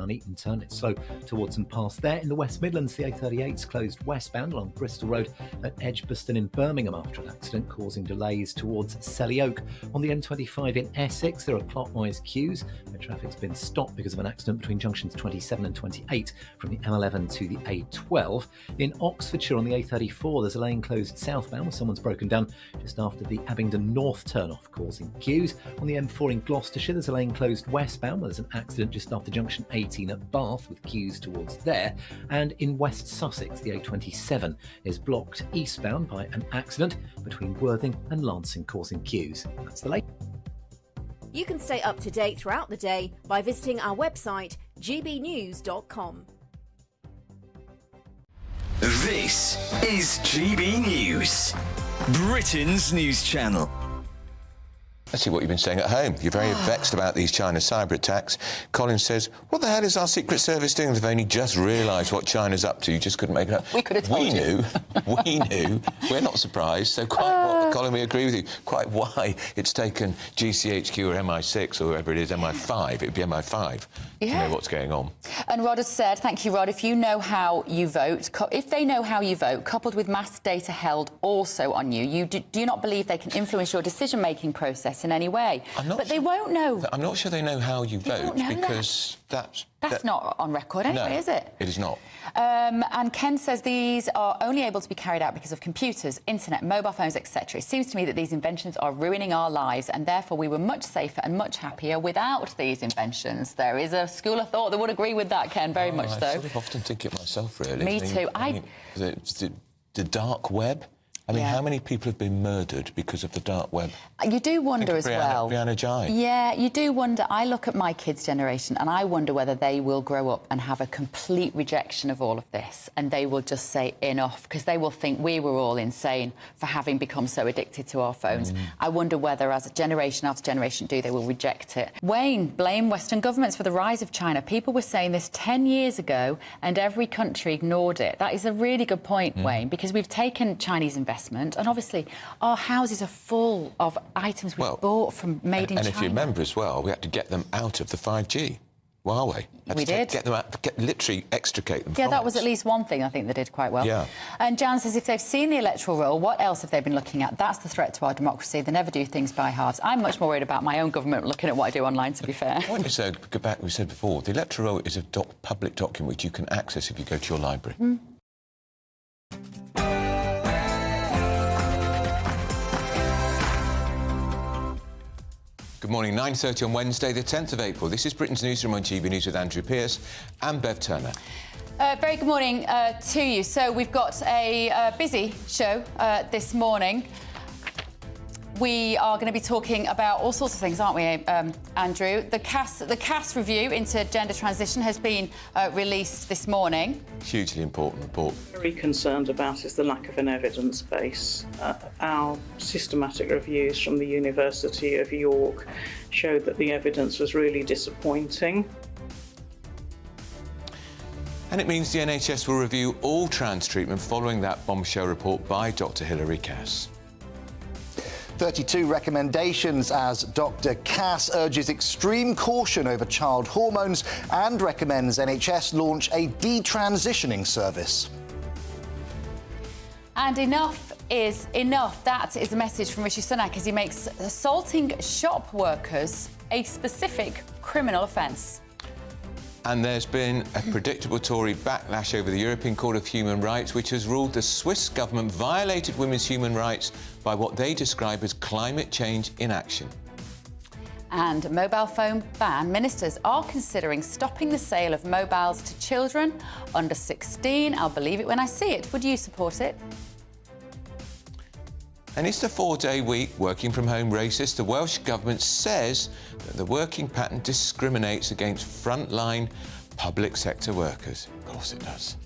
Nuneaton turn. It's slow towards and past there. In the West Midlands, the A38's closed westbound along Bristol Road at Edgbaston in Birmingham after an accident causing delays towards Selly Oak. On the M25 in Essex, there are clockwise queues where traffic's been stopped because of an accident between junctions 27 and 28 from the M11 to the A12. In Oxfordshire on the A34, there's a lane closed southbound where someone's broken down just after the Abingdon North turn-off, causing queues. On the M4 in Gloucestershire, there's a lane closed westbound where there's an accident just after junction 18 at Bath with queues towards there. And in West Sussex, the A27 is blocked eastbound by an accident between Worthing and Lancing, causing queues. That's the latest. You can stay up to date throughout the day by visiting our website, gbnews.com. This is GB News, Britain's news channel. Let's see what you've been saying at home. You're very vexed about these China cyber attacks. Colin says, what the hell is our Secret Service doing? They've only just realised what China's up to. You just couldn't make it up. We could have told you. We knew. We're not surprised. So Colin, we agree with you. Quite why it's taken GCHQ or MI6 or whoever it is, MI5. It'd be MI5 to know what's going on. And Rod has said, thank you, Rod, if you know how you vote, if they know how you vote, coupled with mass data held also on you, do you not believe they can influence your decision-making process in any way? They won't know. I'm not sure they know how you vote because that's not on record anyway, is it? It is not. And Ken says these are only able to be carried out because of computers, internet, mobile phones, etc. It seems to me that these inventions are ruining our lives and therefore we were much safer and much happier without these inventions. There is a school of thought that would agree with that, Ken, very much so. I sort of often think it myself, really. Me too. The dark web. I mean, how many people have been murdered because of the dark web? You do wonder as well. Brianna Jai. Yeah, you do wonder. I look at my kids' generation and I wonder whether they will grow up and have a complete rejection of all of this and they will just say enough because they will think we were all insane for having become so addicted to our phones. I wonder whether, as a generation after generation do, they will reject it. Wayne, blame Western governments for the rise of China. People were saying this 10 years ago and every country ignored it. That is a really good point, Wayne, because we've taken Chinese investment and obviously our houses are full of items we bought from made in China. And if you remember as well, we had to get them out of the 5G. Huawei. We did. Get them out, literally extricate them from that was at least one thing I think they did quite well. Yeah. And Jan says if they've seen the electoral roll, what else have they been looking at? That's the threat to our democracy. They never do things by halves. I'm much more worried about my own government looking at what I do online, to be fair. I want to say, go back, we said before, the electoral roll is a public document which you can access if you go to your library. Good morning, 9:30 on Wednesday, the 10th of April. This is Britain's Newsroom on GB News with Andrew Pearce and Bev Turner. Very good morning to you. So we've got a busy show this morning. We are going to be talking about all sorts of things, aren't we, Andrew? The CAS review into gender transition has been released this morning. Hugely important report. Very concerned about is the lack of an evidence base. Our systematic reviews from the University of York showed that the evidence was really disappointing. And it means the NHS will review all trans treatment following that bombshell report by Dr Hilary Cass. 32 recommendations as Dr Cass urges extreme caution over child hormones and recommends NHS launch a detransitioning service. And enough is enough. That is the message from Rishi Sunak as he makes assaulting shop workers a specific criminal offence. And there's been a predictable Tory backlash over the European Court of Human Rights, which has ruled the Swiss government violated women's human rights by what they describe as climate change inaction. And mobile phone ban. Ministers are considering stopping the sale of mobiles to children under 16. I'll believe it when I see it. Would you support it? And is the 4-day week working from home racist? The Welsh Government says that the working pattern discriminates against frontline public sector workers. Of course it does.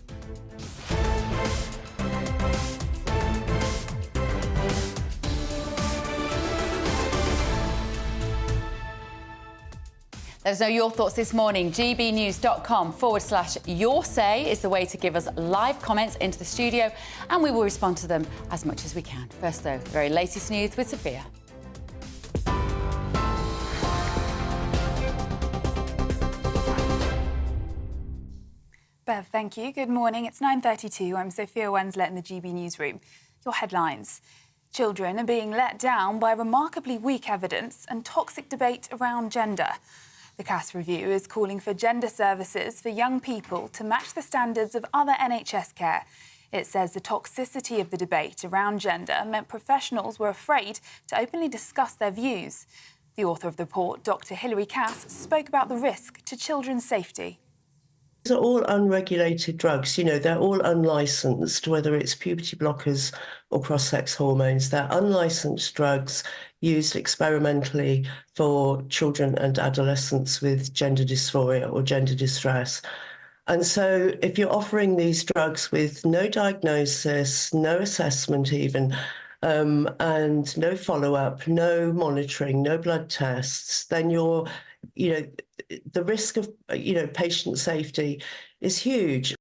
Let us know your thoughts this morning. gbnews.com/your say is the way to give us live comments into the studio, and we will respond to them as much as we can. First, though, the very latest news with Sophia. Bev, thank you. Good morning. It's 9:32. I'm Sophia Wenslet in the GB Newsroom. Your headlines. Children are being let down by remarkably weak evidence and toxic debate around gender. The CAS review is calling for gender services for young people to match the standards of other NHS care. It says the toxicity of the debate around gender meant professionals were afraid to openly discuss their views. The author of the report, Dr. Hilary Cass, spoke about the risk to children's safety. These are all unregulated drugs, they're all unlicensed, whether it's puberty blockers or cross-sex hormones. They're unlicensed drugs used experimentally for children and adolescents with gender dysphoria or gender distress. And so if you're offering these drugs with no diagnosis, no assessment even, and no follow-up, no monitoring, no blood tests, then the risk of, patient safety is huge.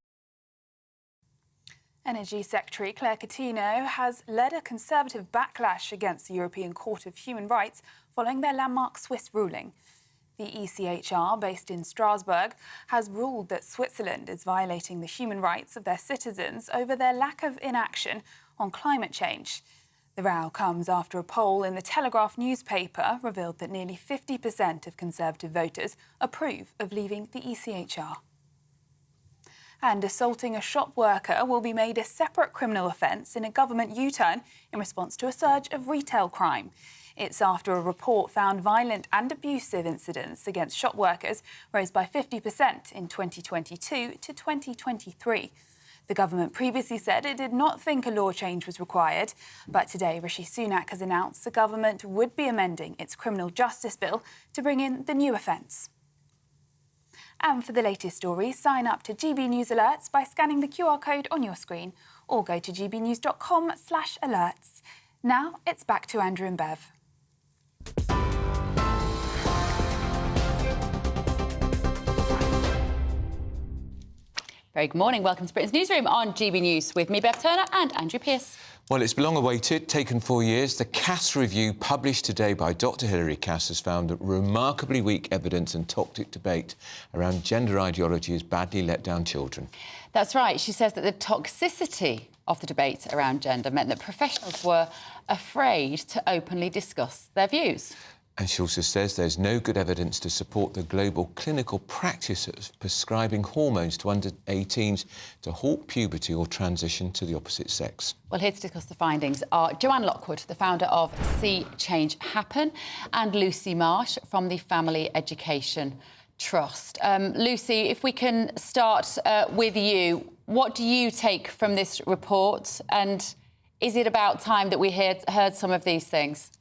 Energy Secretary Claire Coutinho has led a Conservative backlash against the European Court of Human Rights following their landmark Swiss ruling. The ECHR, based in Strasbourg, has ruled that Switzerland is violating the human rights of their citizens over their lack of inaction on climate change. The row comes after a poll in the Telegraph newspaper revealed that nearly 50% of Conservative voters approve of leaving the ECHR. And assaulting a shop worker will be made a separate criminal offence in a government U-turn in response to a surge of retail crime. It's after a report found violent and abusive incidents against shop workers rose by 50% in 2022 to 2023. The government previously said it did not think a law change was required, but today Rishi Sunak has announced the government would be amending its criminal justice bill to bring in the new offence. And for the latest stories, sign up to GB News Alerts by scanning the QR code on your screen or go to gbnews.com/alerts. Now it's back to Andrew and Bev. Very good morning. Welcome to Britain's Newsroom on GB News with me, Bev Turner, and Andrew Pearce. Well, it's long awaited, taken 4 years. The CAS review published today by Dr. Hilary Cass has found that remarkably weak evidence and toxic debate around gender ideology has badly let down children. That's right. She says that the toxicity of the debate around gender meant that professionals were afraid to openly discuss their views. And she also says there's no good evidence to support the global clinical practice of prescribing hormones to under 18s to halt puberty or transition to the opposite sex. Well, here to discuss the findings are Joanne Lockwood, the founder of See Change Happen, and Lucy Marsh from the Family Education Trust. Lucy, if we can start with you, what do you take from this report? And is it about time that we heard some of these things?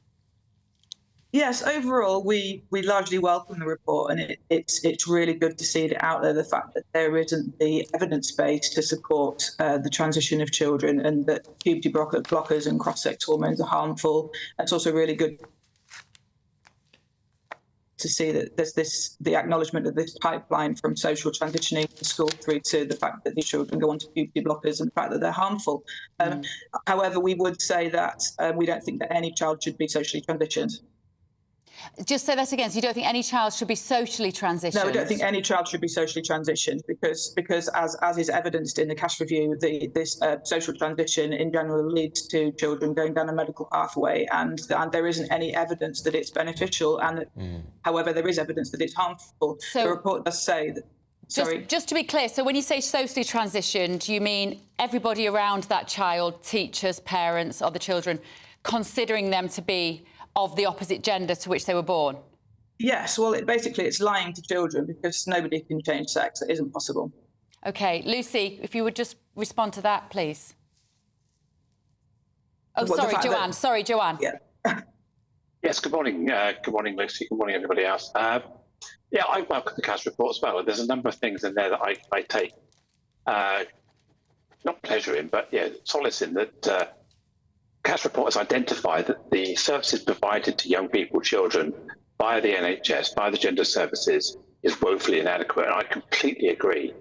Yes, overall, we largely welcome the report, and it's really good to see it out there, the fact that there isn't the evidence base to support the transition of children and that puberty blockers and cross-sex hormones are harmful. It's also really good to see that there's the acknowledgement of this pipeline from social transitioning in school through to the fact that these children go on to puberty blockers and the fact that they're harmful. However, we would say that we don't think that any child should be socially transitioned. Just say that again. So you don't think any child should be socially transitioned? No, I don't think any child should be socially transitioned because as is evidenced in the CAS review, this social transition in general leads to children going down a medical pathway, and there isn't any evidence that it's beneficial, and however, there is evidence that it's harmful. So the report does say that. Sorry. Just to be clear, so when you say socially transitioned, you mean everybody around that child, teachers, parents, other children, considering them to be of the opposite gender to which they were born? Yes, well, basically it's lying to children because nobody can change sex. It isn't possible. OK, Lucy, if you would just respond to that, please. Oh, Well, sorry, Joanne. Joanne. Yeah. Yes, good morning. Good morning, Lucy. Good morning, everybody else. Yeah, I welcome the CAS report as well. There's a number of things in there that I take not pleasure in, but solace in that. CAS report has identified that the services provided to young people, children, via the NHS, via the gender services, is woefully inadequate. And I completely agree.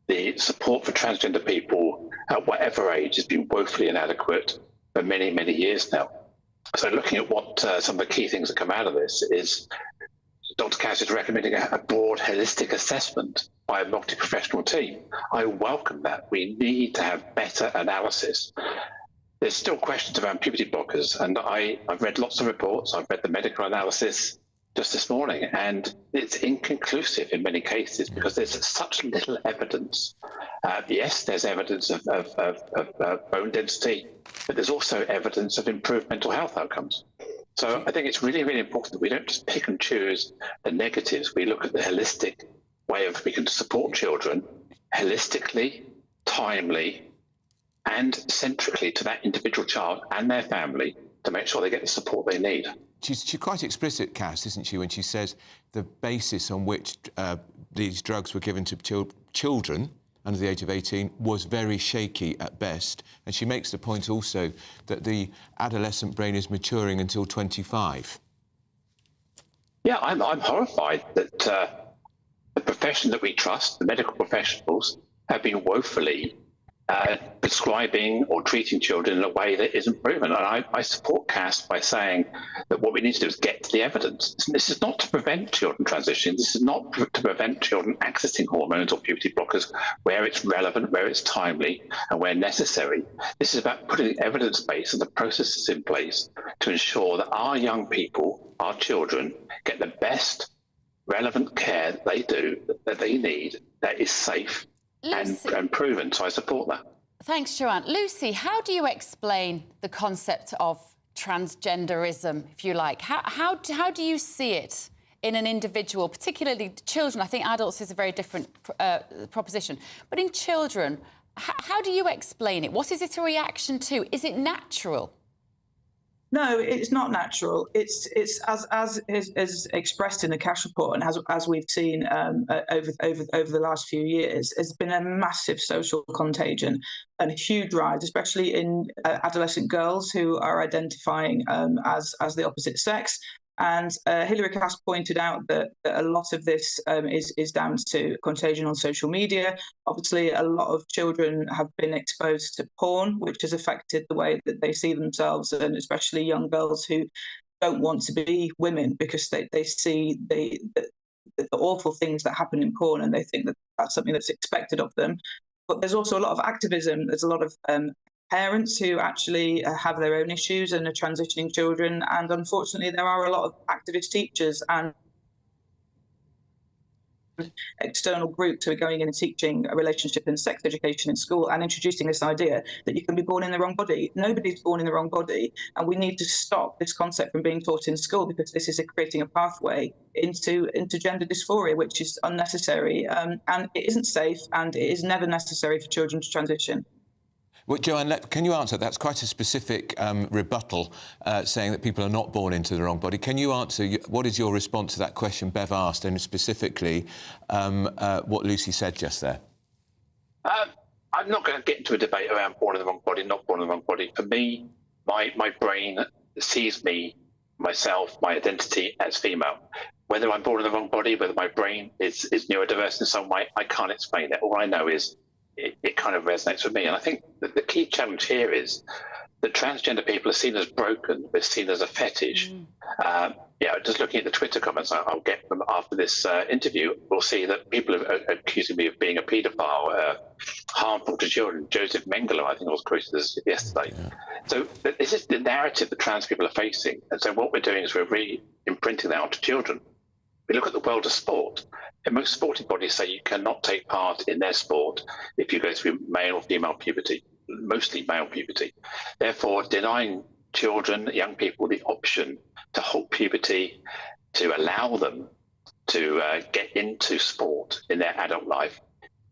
The support for transgender people at whatever age has been woefully inadequate for many, many years now. So looking at what some of the key things that come out of this is Dr. Cass is recommending a broad, holistic assessment by a multi-professional team. I welcome that. We need to have better analysis. There's still questions around puberty blockers, and I've read lots of reports. I've read the medical analysis just this morning, and it's inconclusive in many cases because there's such little evidence. Yes, there's evidence of bone density, but there's also evidence of improved mental health outcomes. So I think it's really, really important that we don't just pick and choose the negatives. We look at the holistic way of we can support children holistically, timely, and centrically to that individual child and their family to make sure they get the support they need. She's quite explicit, Cass, isn't she, when she says the basis on which these drugs were given to children under the age of 18 was very shaky at best. And she makes the point also that the adolescent brain is maturing until 25. Yeah, I'm horrified that the profession that we trust, the medical professionals, have been woefully prescribing or treating children in a way that isn't proven. And I support Cass by saying that what we need to do is get to the evidence. This is not to prevent children transitioning. This is not to prevent children accessing hormones or puberty blockers where it's relevant, where it's timely, and where necessary. This is about putting the evidence base and the processes in place to ensure that our young people, our children, get the best relevant care that they need, that is safe and proven. So I support that. Thanks, Joanne. Lucy, how do you explain the concept of transgenderism, if you like? How do you see it in an individual, particularly children? I think adults is a very different proposition. But in children, how do you explain it? What is it a reaction to? Is it natural? No, it's not natural. It's as is expressed in the Cash report, and as we've seen over the last few years, there's been a massive social contagion and a huge rise, especially in adolescent girls who are identifying as the opposite sex. And Hilary Cass pointed out that a lot of this is down to contagion on social media. Obviously, a lot of children have been exposed to porn, which has affected the way that they see themselves, and especially young girls who don't want to be women because they see the awful things that happen in porn, and they think that that's something that's expected of them. But there's also a lot of activism. There's a lot of parents who actually have their own issues and are transitioning children. And unfortunately, there are a lot of activist teachers and external groups who are going in and teaching a relationship and sex education in school and introducing this idea that you can be born in the wrong body. Nobody's born in the wrong body. And we need to stop this concept from being taught in school, because this is creating a pathway into gender dysphoria, which is unnecessary. And it isn't safe, and it is never necessary for children to transition. Well, Joanne, can you answer? That's quite a specific rebuttal, saying that people are not born into the wrong body. Can you answer, what is your response to that question Bev asked, and specifically what Lucy said just there? I'm not going to get into a debate around born in the wrong body, not born in the wrong body. For me, my brain sees me, myself, my identity as female. Whether I'm born in the wrong body, whether my brain is neurodiverse in some way, I can't explain it. All I know is it kind of resonates with me. And I think that the key challenge here is that transgender people are seen as broken, they're seen as a fetish. Just looking at the Twitter comments I'll get them after this interview, we'll see that people are accusing me of being a paedophile, harmful to children. Joseph Mengele, I think, was quoted as yesterday. Yeah. So this is the narrative that trans people are facing. And so what we're doing is we're re-imprinting that onto children. We look at the world of sport, and most sporting bodies say you cannot take part in their sport if you go through male or female puberty, mostly male puberty. Therefore, denying children, young people, the option to halt puberty, to allow them to get into sport in their adult life,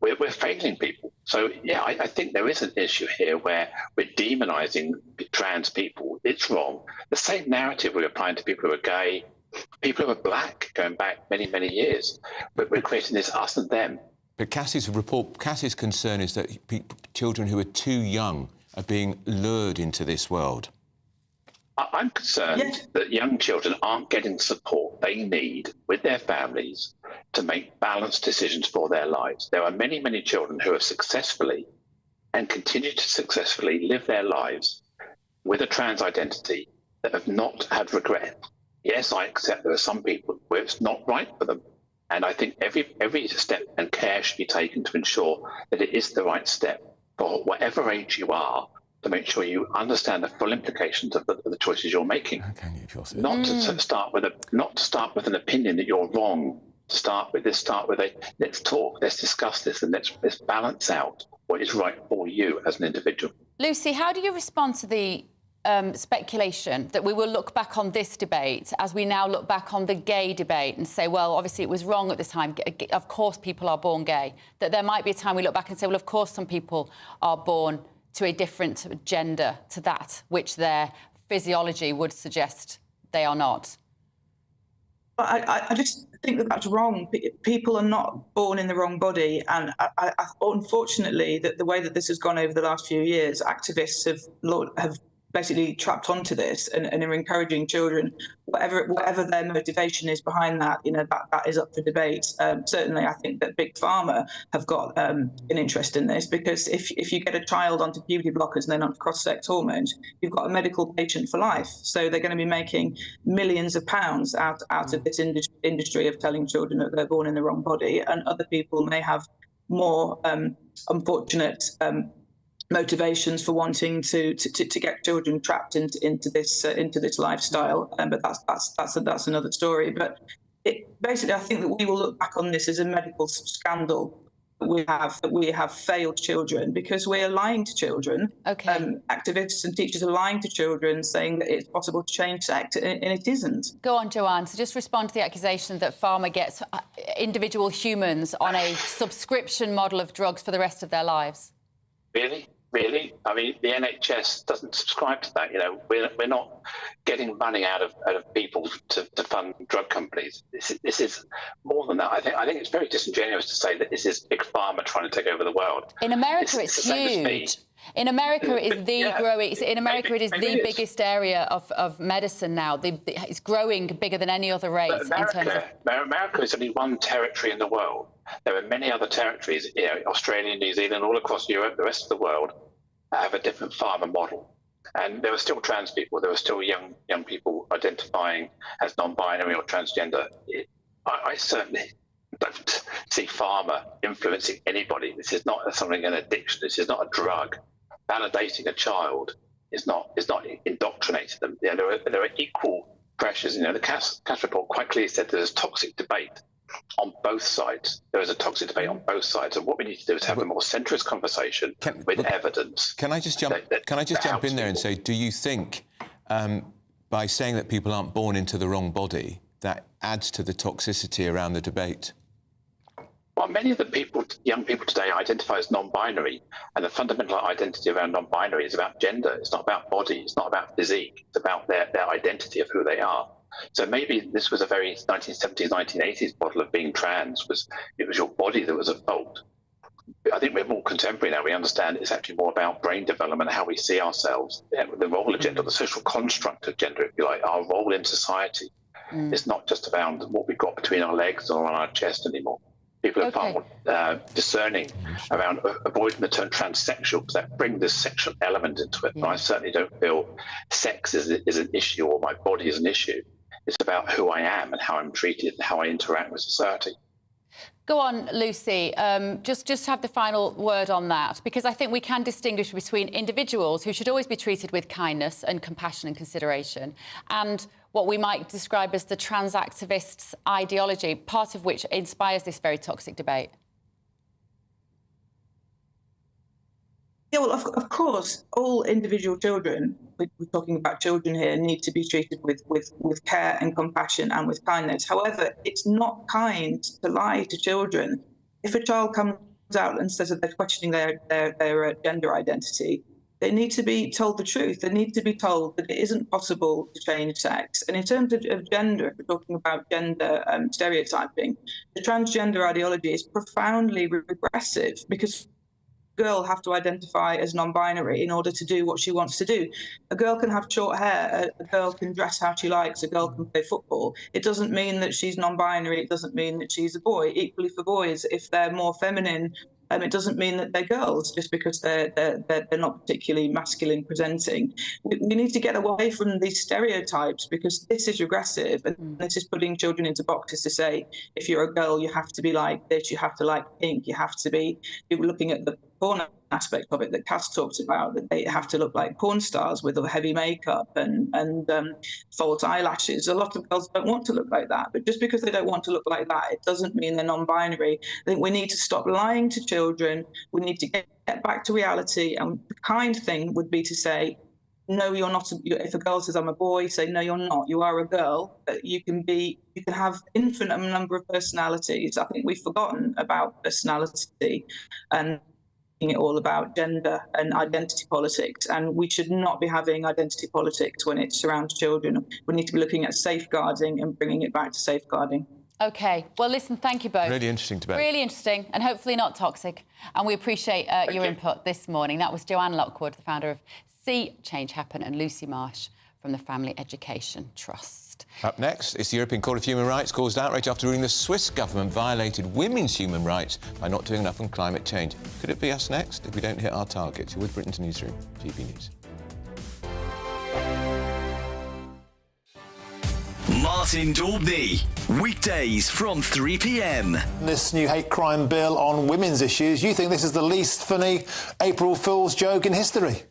we're failing people. So, yeah, I think there is an issue here where we're demonising trans people. It's wrong. The same narrative we're applying to people who are gay, people who are black, going back many, many years. But we're creating this us and them. But Cassie's concern is that children who are too young are being lured into this world. I'm concerned that young children aren't getting the support they need with their families to make balanced decisions for their lives. There are many, many children who have successfully and continue to successfully live their lives with a trans identity that have not had regret. Yes, I accept there are some people where it's not right for them. And I think every step and care should be taken to ensure that it is the right step for whatever age you are, to make sure you understand the full implications of the choices you're making. Not to start with an opinion that you're wrong. Let's start with a let's talk, let's discuss this, and let's balance out what is right for you as an individual. Lucy, how do you respond to the speculation that we will look back on this debate as we now look back on the gay debate and say, well, obviously it was wrong at this time. Of course, people are born gay. That there might be a time we look back and say, well, of course, some people are born to a different gender to that which their physiology would suggest they are not. I just think that that's wrong. People are not born in the wrong body, and unfortunately, the way that this has gone over the last few years, activists have basically trapped onto this and are encouraging children, whatever their motivation is behind that, that is up for debate. Certainly, I think that Big Pharma have got an interest in this, because if you get a child onto puberty blockers and then onto cross-sex hormones, you've got a medical patient for life. So they're going to be making millions of pounds out of this industry of telling children that they're born in the wrong body, and other people may have more unfortunate motivations for wanting to get children trapped into this lifestyle, but that's another story. But basically, I think that we will look back on this as a medical scandal. That we have failed children because we are lying to children. Okay. Activists and teachers are lying to children, saying that it's possible to change sex, and it isn't. Go on, Joanne. So just respond to the accusation that pharma gets individual humans on a subscription model of drugs for the rest of their lives. Really? I mean, the NHS doesn't subscribe to that. We're not getting money out of people to fund drug companies. This is more than that. I think it's very disingenuous to say that this is Big Pharma trying to take over the world. In America, it's huge. In America, it is the biggest area of medicine now. It's growing bigger than any other race. America is only one territory in the world. There are many other territories, Australia, New Zealand, all across Europe, the rest of the world, have a different pharma model. And there are still trans people. There are still young people identifying as non-binary or transgender. I certainly don't see pharma influencing anybody. This is not something, an addiction. This is not a drug. Validating a child is not indoctrinating them. There are equal pressures. The Cass report quite clearly said there's toxic debate on both sides. There is a toxic debate on both sides, and what we need to do is have a more centrist conversation with evidence. Can I just jump in there and say, do you think by saying that people aren't born into the wrong body, that adds to the toxicity around the debate? Well, many of the young people today identify as non-binary, and the fundamental identity around non-binary is about gender. It's not about body. It's not about physique. It's about their identity of who they are. So maybe this was a very 1970s, 1980s model of being trans. It was your body that was at fault. I think we're more contemporary now. We understand it's actually more about brain development, how we see ourselves, the role of gender, the social construct of gender, if you like, our role in society. It's not just about what we've got between our legs or on our chest anymore. People are far more discerning around avoiding the term transsexual, because that brings this sexual element into it. Yeah. And I certainly don't feel sex is an issue or my body is an issue. It's about who I am and how I'm treated and how I interact with society. Go on, Lucy. Just have the final word on that, because I think we can distinguish between individuals who should always be treated with kindness and compassion and consideration, and what we might describe as the trans activists' ideology, part of which inspires this very toxic debate. Yeah, well, of course, all individual children, we're talking about children here, need to be treated with care and compassion and with kindness. However, it's not kind to lie to children. If a child comes out and says that they're questioning their gender identity, they need to be told the truth. They need to be told that it isn't possible to change sex. And in terms of gender, if we're talking about gender stereotyping, the transgender ideology is profoundly regressive, because girl have to identify as non-binary in order to do what she wants to do. A girl can have short hair, a girl can dress how she likes, a girl can play football. It doesn't mean that she's non-binary, it doesn't mean that she's a boy. Equally for boys, if they're more feminine It doesn't mean that they're girls just because they're not particularly masculine presenting. We need to get away from these stereotypes, because this is regressive, and this is putting children into boxes to say, if you're a girl, you have to be like this, you have to like pink, you have to be looking at the porn aspect of it that Cass talked about, that they have to look like porn stars with heavy makeup and false eyelashes. A lot of girls don't want to look like that, but just because they don't want to look like that, it doesn't mean they're non-binary. I think we need to stop lying to children. We need to get back to reality, and the kind thing would be to say, no, you're not. If a girl says I'm a boy, say no, you're not. You are a girl. You can have infinite number of personalities. I think we've forgotten about personality and it all about gender and identity politics, and we should not be having identity politics when it surrounds children. We need to be looking at safeguarding and bringing it back to safeguarding. OK. Well, listen, thank you both. Really interesting debate. Really interesting, and hopefully not toxic. And we appreciate your input this morning. That was Joanne Lockwood, the founder of See Change Happen, and Lucy Marsh from the Family Education Trust. Up next, it's the European Court of Human Rights caused outrage after ruling the Swiss government violated women's human rights by not doing enough on climate change. Could it be us next if we don't hit our targets? You're with Britain's Newsroom, GB News. Martin Daubney, weekdays from 3 p.m. This new hate crime bill on women's issues, you think this is the least funny April Fool's joke in history?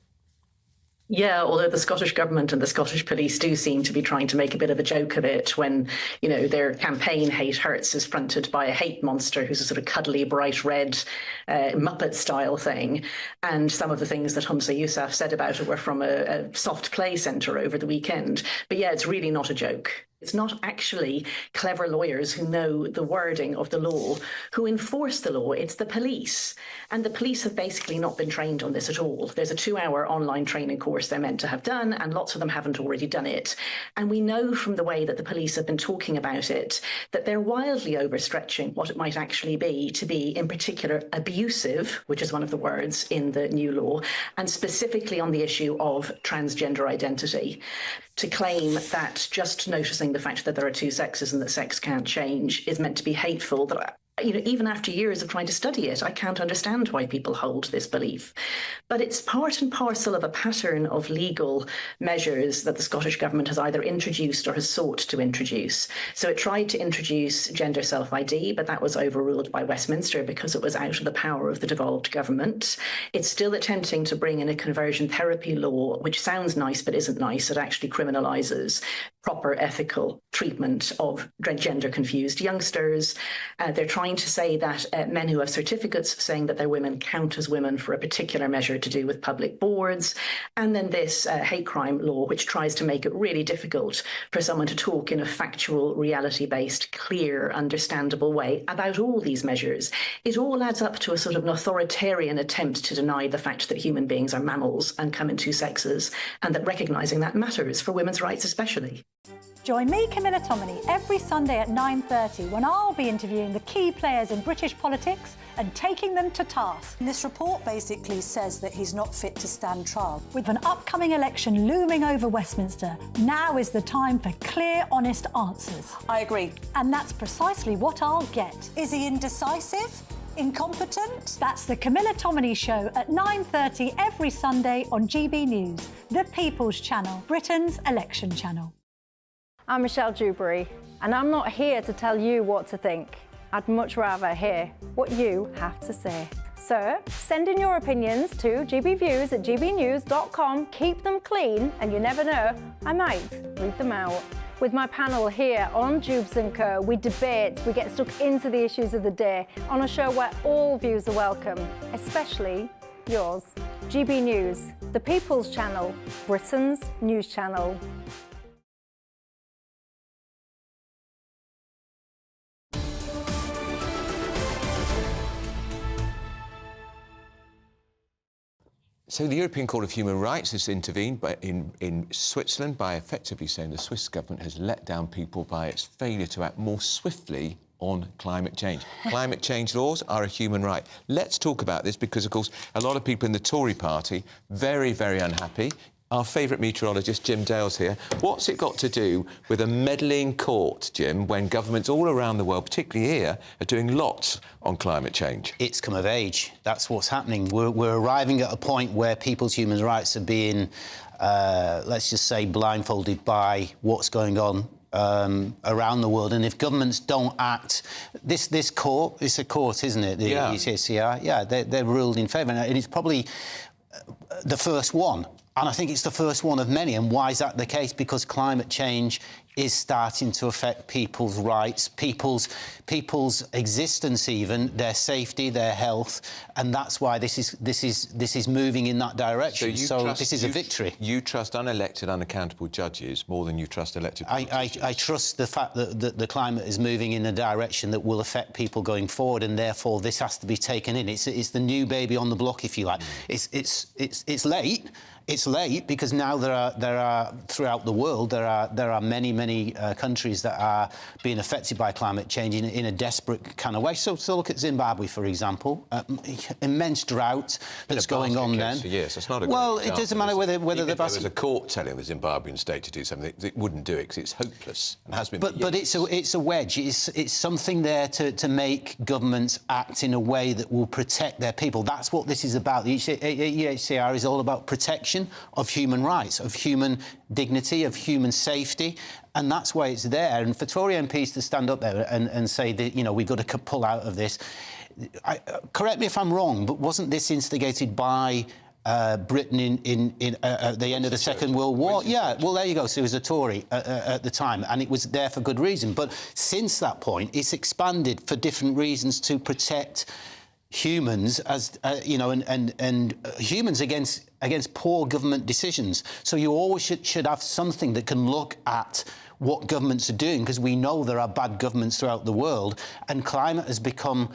Yeah, although the Scottish Government and the Scottish Police do seem to be trying to make a bit of a joke of it when, you know, their campaign Hate Hurts is fronted by a hate monster who's a sort of cuddly, bright red Muppet-style thing. And some of the things that Humza Yousaf said about it were from a soft play centre over the weekend. But yeah, it's really not a joke. It's not actually clever lawyers who know the wording of the law who enforce the law. It's the police. And the police have basically not been trained on this at all. There's a 2-hour online training course they're meant to have done, and lots of them haven't already done it. And we know from the way that the police have been talking about it that they're wildly overstretching what it might actually be to be, in particular, abusive, which is one of the words in the new law, and specifically on the issue of transgender identity. To claim that just noticing the fact that there are two sexes and that sex can't change is meant to be hateful, that, you know, even after years of trying to study it, I can't understand why people hold this belief. But it's part and parcel of a pattern of legal measures that the Scottish Government has either introduced or has sought to introduce. So it tried to introduce gender self-ID, but that was overruled by Westminster because it was out of the power of the devolved government. It's still attempting to bring in a conversion therapy law, which sounds nice but isn't nice. It actually criminalises proper ethical treatment of gender-confused youngsters. They're trying to say that men who have certificates saying that they're women count as women for a particular measure to do with public boards. And then this hate crime law, which tries to make it really difficult for someone to talk in a factual, reality-based, clear, understandable way about all these measures. It all adds up to a sort of an authoritarian attempt to deny the fact that human beings are mammals and come in two sexes, and that recognising that matters for women's rights especially. Join me, Camilla Tominey, every Sunday at 9:30 when I'll be interviewing the key players in British politics and taking them to task. This report basically says that he's not fit to stand trial. With an upcoming election looming over Westminster, now is the time for clear, honest answers. I agree. And that's precisely what I'll get. Is he indecisive? Incompetent? That's the Camilla Tominey Show at 9:30 every Sunday on GB News, the People's Channel, Britain's election channel. I'm Michelle Dewberry, and I'm not here to tell you what to think. I'd much rather hear what you have to say. So send in your opinions to gbviews@gbnews.com. Keep them clean, and you never know, I might read them out. With my panel here on Jubes & Co, we debate, we get stuck into the issues of the day on a show where all views are welcome, especially yours. GB News, the People's Channel, Britain's news channel. So the European Court of Human Rights has intervened in Switzerland by effectively saying the Swiss government has let down people by its failure to act more swiftly on climate change. Climate change laws are a human right. Let's talk about this because, of course, a lot of people in the Tory party very, very unhappy. Our favourite meteorologist, Jim Dale's here. What's it got to do with a meddling court, Jim, when governments all around the world, particularly here, are doing lots on climate change? It's come of age. That's what's happening. We're arriving at a point where people's human rights are being, let's just say, blindfolded by what's going on around the world, and if governments don't act, this court, it's a court, isn't it? The UKCR, yeah, they're ruled in favour, and it's probably the first one. And I think it's the first one of many. And why is that the case? Because climate change is starting to affect people's rights, people's existence, even their safety, their health, and that's why this is moving in that direction. So this is a victory. You trust unelected, unaccountable judges more than you trust elected politicians. I trust the fact that the climate is moving in a direction that will affect people going forward, and therefore this has to be taken in. It's the new baby on the block, if you like. It's late. It's late because now there are throughout the world there are many countries that are being affected by climate change in a desperate kind of way. So look at Zimbabwe, for example. Immense drought that's going on then. Yes, it's not a well, it doesn't matter whether the there was a court telling the Zimbabwean state to do something, it wouldn't do it because it's hopeless and has been. But it's a wedge. It's something there to make governments act in a way that will protect their people. That's what this is about. The UKCR is all about protection of human rights, of human dignity, of human safety, and that's why it's there. And for Tory MPs to stand up there and say that, you know, we've got to pull out of this, correct me if I'm wrong, but wasn't this instigated by Britain at the end of the Second World War? Yeah, well, there you go. So it was a Tory at the time, and it was there for good reason. But since that point, it's expanded for different reasons to protect humans, as you know, and humans against poor government decisions. So you always should have something that can look at what governments are doing, because we know there are bad governments throughout the world, and climate has become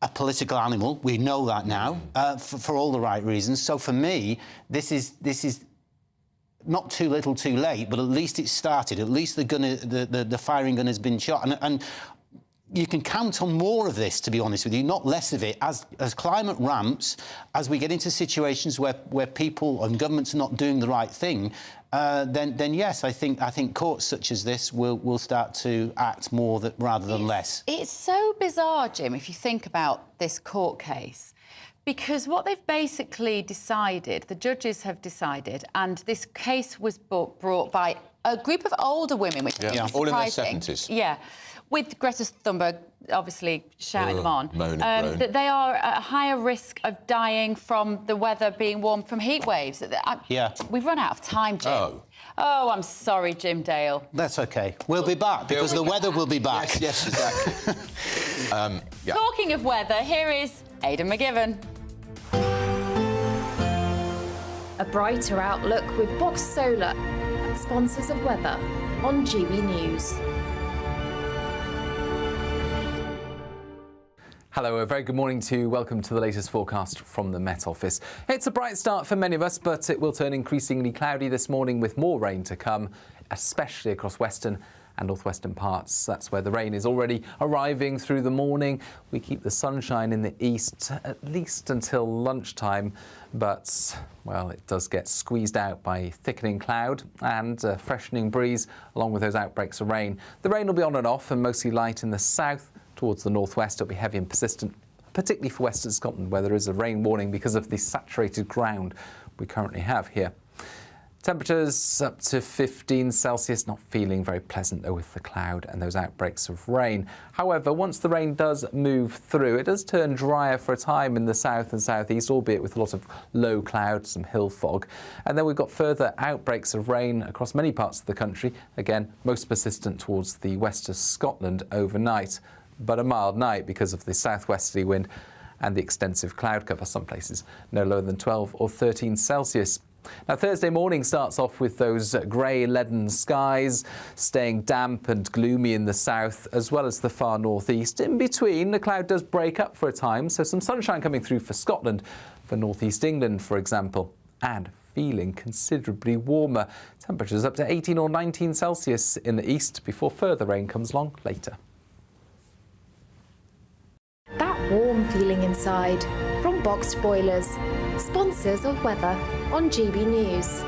a political animal. We know that now, for all the right reasons. So for me, this is not too little, too late, but at least it's started. At least the firing gun has been shot, and you can count on more of this, to be honest with you, not less of it. As climate ramps, as we get into situations where people and governments are not doing the right thing, then yes, I think courts such as this will start to act more rather than less. It's so bizarre, Jim, if you think about this court case, because what they've basically decided, the judges have decided, and this case was brought by a group of older women, which is all in their surprising. 70s. Yeah. With Greta Thunberg obviously shouting them on, that they are at a higher risk of dying from the weather being warm from heat waves. We've run out of time, Jim. Oh, I'm sorry, Jim Dale. That's OK. We'll be back, because the weather will be back. Yes, exactly. Talking of weather, here is Aidan McGivern. A brighter outlook with Box Solar, sponsors of weather on GB News. Hello, a very good morning to you. Welcome to the latest forecast from the Met Office. It's a bright start for many of us, but it will turn increasingly cloudy this morning with more rain to come, especially across western and northwestern parts. That's where the rain is already arriving through the morning. We keep the sunshine in the east at least until lunchtime, but, well, it does get squeezed out by thickening cloud and a freshening breeze, along with those outbreaks of rain. The rain will be on and off and mostly light in the south. Towards the northwest, it'll be heavy and persistent, particularly for western Scotland, where there is a rain warning because of the saturated ground we currently have here. Temperatures up to 15 Celsius, not feeling very pleasant, though, with the cloud and those outbreaks of rain. However, once the rain does move through, it does turn drier for a time in the south and southeast, albeit with a lot of low cloud, some hill fog. And then we've got further outbreaks of rain across many parts of the country, again, most persistent towards the west of Scotland overnight. But a mild night because of the southwesterly wind and the extensive cloud cover, some places no lower than 12 or 13 Celsius. Now, Thursday morning starts off with those grey, leaden skies, staying damp and gloomy in the south, as well as the far northeast. In between, the cloud does break up for a time, so some sunshine coming through for Scotland, for northeast England, for example, and feeling considerably warmer. Temperatures up to 18 or 19 Celsius in the east before further rain comes along later. That warm feeling inside from Boxed Boilers, sponsors of weather on GB News.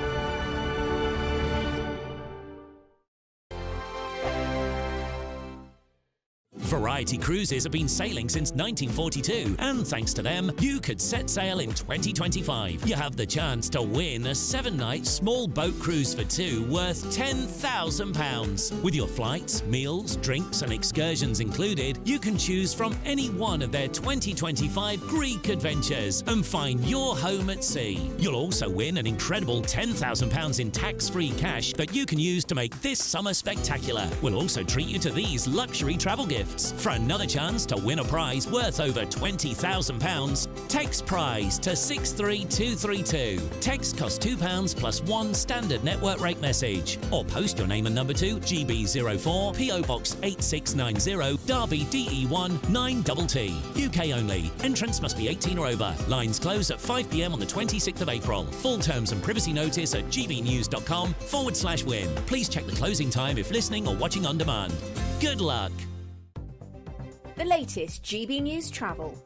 Variety Cruises have been sailing since 1942, and thanks to them, you could set sail in 2025. You have the chance to win a 7-night small boat cruise for two worth £10,000. With your flights, meals, drinks and excursions included, you can choose from any one of their 2025 Greek adventures and find your home at sea. You'll also win an incredible £10,000 in tax-free cash that you can use to make this summer spectacular. We'll also treat you to these luxury travel gifts. For another chance to win a prize worth over £20,000, text prize to 63232. Text costs £2 plus one standard network rate message. Or post your name and number to GB04 PO Box 8690 Derby DE1 9TT. UK only. Entrance must be 18 or over. Lines close at 5 p.m. on the 26th of April. Full terms and privacy notice at gbnews.com/win. Please check the closing time if listening or watching on demand. Good luck. The latest GB News travel.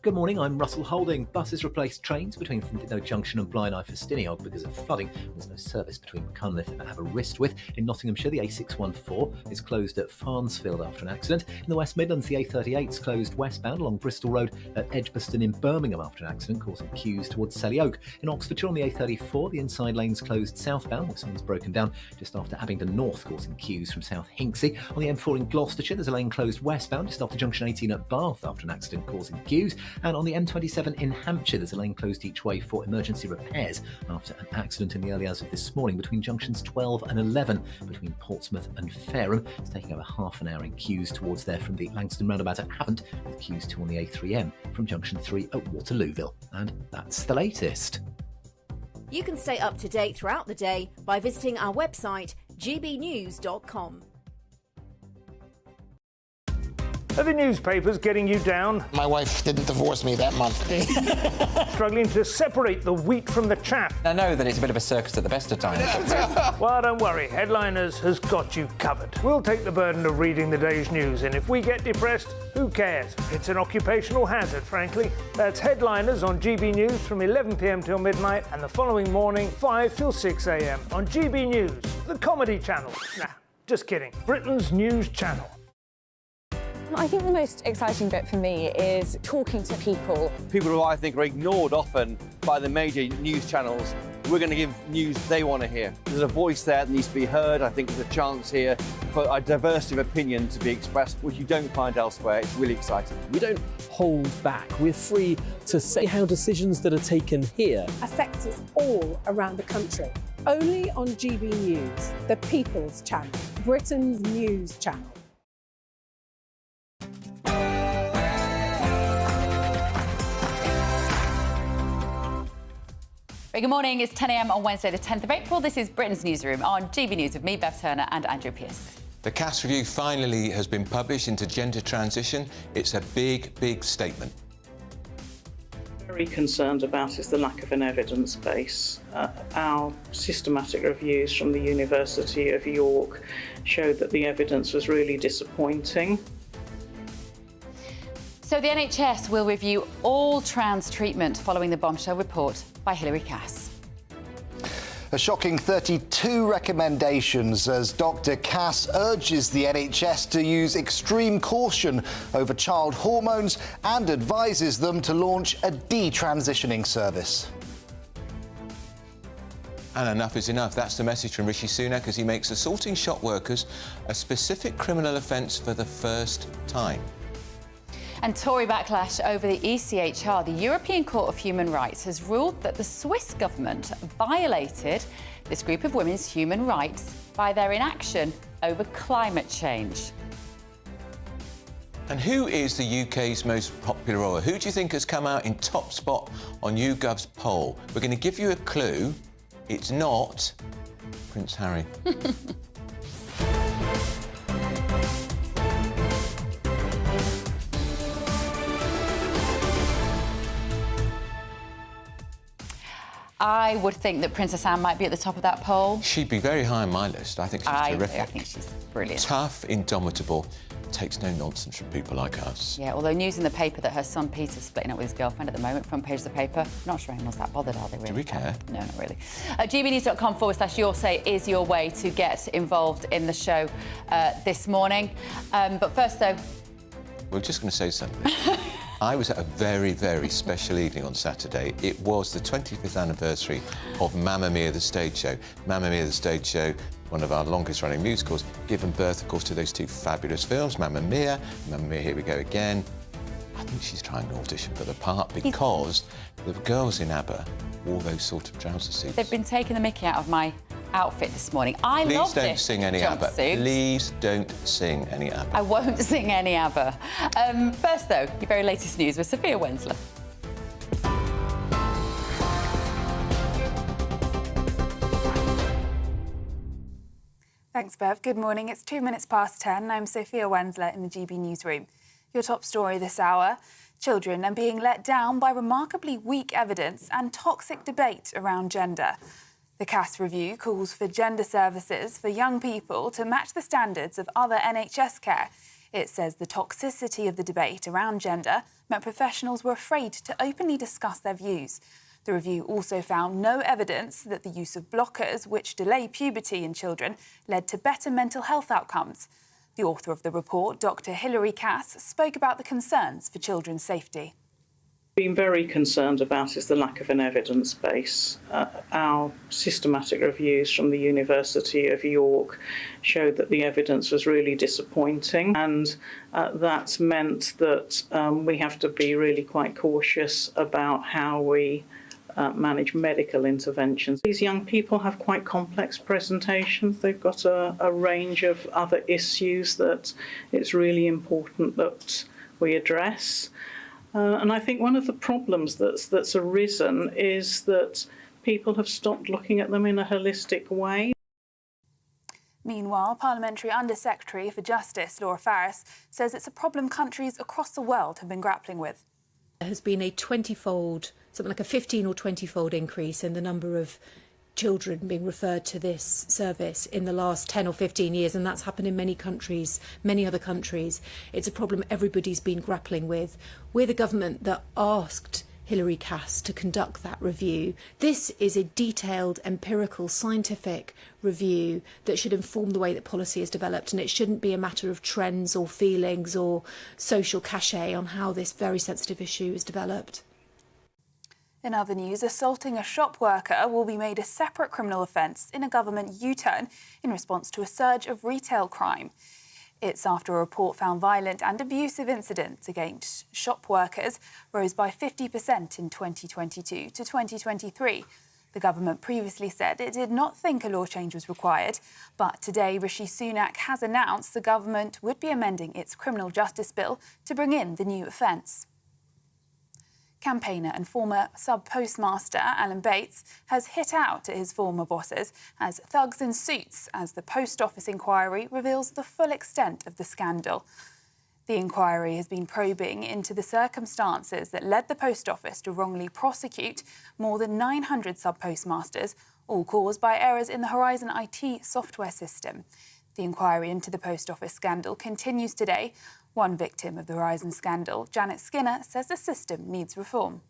Good morning, I'm Russell Holding. Buses replaced trains between Lllandino Junction and Blaenau Festiniog because of flooding. There's no service between Cunliffe and Aberystwyth. In Nottinghamshire, the A614 is closed at Farnsfield after an accident. In the West Midlands, the A38 is closed westbound along Bristol Road at Edgbaston in Birmingham after an accident causing queues towards Selly Oak. In Oxfordshire, on the A34, the inside lane's closed southbound with someone's broken down just after Abingdon North, causing queues from South Hinksey. On the M4 in Gloucestershire, there's a lane closed westbound just after junction 18 at Bath after an accident causing queues. And on the M27 in Hampshire, there's a lane closed each way for emergency repairs after an accident in the early hours of this morning between junctions 12 and 11 between Portsmouth and Fareham. It's taking over half an hour in queues towards there from the Langston roundabout at Havant, with queues too on the A3M from junction 3 at Waterlooville. And that's the latest. You can stay up to date throughout the day by visiting our website gbnews.com. Are the newspapers getting you down? My wife didn't divorce me that month. Struggling to separate the wheat from the chaff? I know that it's a bit of a circus at the best of times. Well, don't worry. Headliners has got you covered. We'll take the burden of reading the day's news, and if we get depressed, who cares? It's an occupational hazard, frankly. That's Headliners on GB News from 11 p.m. till midnight, and the following morning, 5 till 6 a.m. on GB News, the comedy channel. Nah, just kidding. Britain's news channel. I think the most exciting bit for me is talking to people. People who I think are ignored often by the major news channels. We're going to give news they want to hear. There's a voice there that needs to be heard. I think there's a chance here for a diversity of opinion to be expressed, which you don't find elsewhere. It's really exciting. We don't hold back. We're free to say how decisions that are taken here affect us all around the country. Only on GB News, the People's Channel, Britain's news channel. Good morning, it's 10 a.m. on Wednesday the 10th of April. This is Britain's Newsroom on GB News with me, Bev Turner, and Andrew Pearce. The Cass Review finally has been published into gender transition. It's a big, big statement. Very concerned about is the lack of an evidence base. Our systematic reviews from the University of York showed that the evidence was really disappointing. So the NHS will review all trans treatment following the bombshell report by Hilary Cass. A shocking 32 recommendations as Dr. Cass urges the NHS to use extreme caution over child hormones and advises them to launch a detransitioning service. And enough is enough. That's the message from Rishi Sunak as he makes assaulting shop workers a specific criminal offence for the first time. And Tory backlash over the ECHR. The European Court of Human Rights has ruled that the Swiss government violated this group of women's human rights by their inaction over climate change. And who is the UK's most popular royal? Who do you think has come out in top spot on YouGov's poll? We're going to give you a clue. It's not Prince Harry. I would think that Princess Anne might be at the top of that poll. She'd be very high on my list. I think she's terrific. I think she's brilliant. Tough, indomitable, takes no nonsense from people like us. Yeah, although news in the paper that her son Peter's splitting up with his girlfriend at the moment, front page of the paper, not sure anyone's that bothered, are they really? Do we care? No, not really. gbnews.com/your say is your way to get involved in the show this morning. But first, though... We're just going to say something. I was at a very, very special evening on Saturday. It was the 25th anniversary of Mamma Mia, the stage show. Mamma Mia, the stage show, one of our longest-running musicals, given birth, of course, to those two fabulous films, Mamma Mia, Here We Go Again. I think she's trying to audition for the part because the girls in ABBA wore those sort of trouser suits. They've been taking the mickey out of my outfit this morning. I love this. Please don't sing any ABBA. Please don't sing any ABBA. I won't sing any ABBA. First, though, your very latest news with Sophia Wensler. Thanks, Bev. Good morning. It's 2 minutes past 10. I'm Sophia Wensler in the GB Newsroom. Your top story this hour: children are being let down by remarkably weak evidence and toxic debate around gender. The CAS review calls for gender services for young people to match the standards of other NHS care. It says the toxicity of the debate around gender meant professionals were afraid to openly discuss their views. The review also found no evidence that the use of blockers, which delay puberty in children, led to better mental health outcomes. The author of the report, Dr. Hilary Cass, spoke about the concerns for children's safety. Been very concerned about is the lack of an evidence base. Our systematic reviews from the University of York showed that the evidence was really disappointing, and that's meant that we have to be really quite cautious about how we manage medical interventions. These young people have quite complex presentations. They've got a range of other issues that it's really important that we address. And I think one of the problems that's arisen is that people have stopped looking at them in a holistic way. Meanwhile, Parliamentary Under-Secretary for Justice, Laura Farris, says it's a problem countries across the world have been grappling with. There has been a 20-fold, something like a 15 or 20-fold increase in the number of children being referred to this service in the last 10 or 15 years, and that's happened in many countries, many other countries. It's a problem everybody's been grappling with. We're the government that asked Hilary Cass to conduct that review. This is a detailed, empirical, scientific review that should inform the way that policy is developed, and it shouldn't be a matter of trends or feelings or social cachet on how this very sensitive issue is developed. In other news, assaulting a shop worker will be made a separate criminal offence in a government U-turn in response to a surge of retail crime. It's after a report found violent and abusive incidents against shop workers rose by 50% in 2022 to 2023. The government previously said it did not think a law change was required, but today Rishi Sunak has announced the government would be amending its criminal justice bill to bring in the new offence. Campaigner and former sub-postmaster Alan Bates has hit out at his former bosses as thugs in suits as the Post Office inquiry reveals the full extent of the scandal. The inquiry has been probing into the circumstances that led the Post Office to wrongly prosecute more than 900 sub-postmasters, all caused by errors in the Horizon IT software system. The inquiry into the Post Office scandal continues today. One victim of the Horizon scandal, Janet Skinner, says the system needs reform.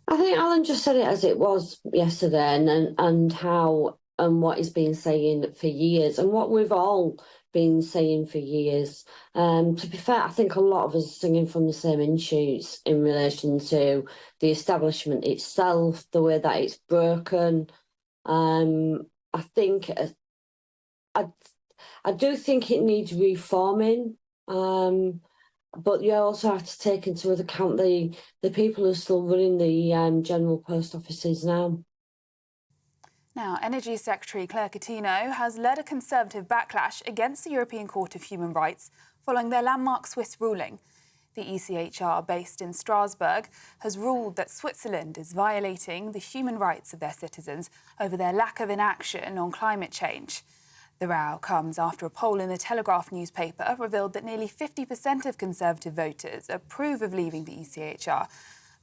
I think Alan just said it as it was yesterday, and how and what he's been saying for years, and what we've all been saying for years. To be fair, I think a lot of us are singing from the same hymn sheets in relation to the establishment itself, the way that it's broken. I think I do think it needs reforming. But you also have to take into account the people who are still running the general post offices now. Now, Energy Secretary Claire Coutinho has led a Conservative backlash against the European Court of Human Rights following their landmark Swiss ruling. The ECHR, based in Strasbourg, has ruled that Switzerland is violating the human rights of their citizens over their lack of inaction on climate change. The row comes after a poll in the Telegraph newspaper revealed that nearly 50% of Conservative voters approve of leaving the ECHR.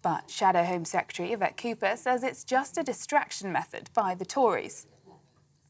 But Shadow Home Secretary Yvette Cooper says it's just a distraction method by the Tories.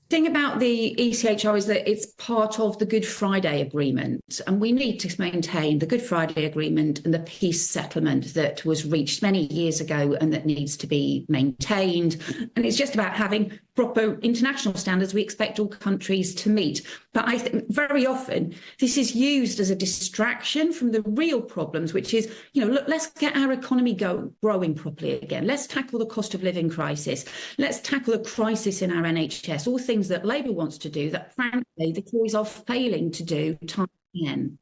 The thing about the ECHR is that it's part of the Good Friday Agreement, and we need to maintain the Good Friday Agreement and the peace settlement that was reached many years ago and that needs to be maintained. And it's just about having proper international standards we expect all countries to meet. But I think very often this is used as a distraction from the real problems, which is, look, let's get our economy growing properly again. Let's tackle the cost of living crisis. Let's tackle the crisis in our NHS, all things that Labour wants to do that, frankly, the Tories are failing to do time again.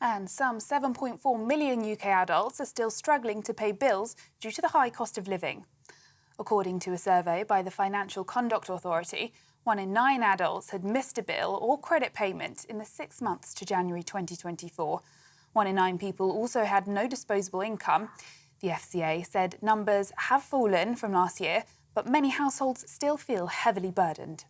And some 7.4 million UK adults are still struggling to pay bills due to the high cost of living. According to a survey by the Financial Conduct Authority, 1 in 9 adults had missed a bill or credit payment in the 6 months to January 2024. 1 in 9 people also had no disposable income. The FCA said numbers have fallen from last year, but many households still feel heavily burdened.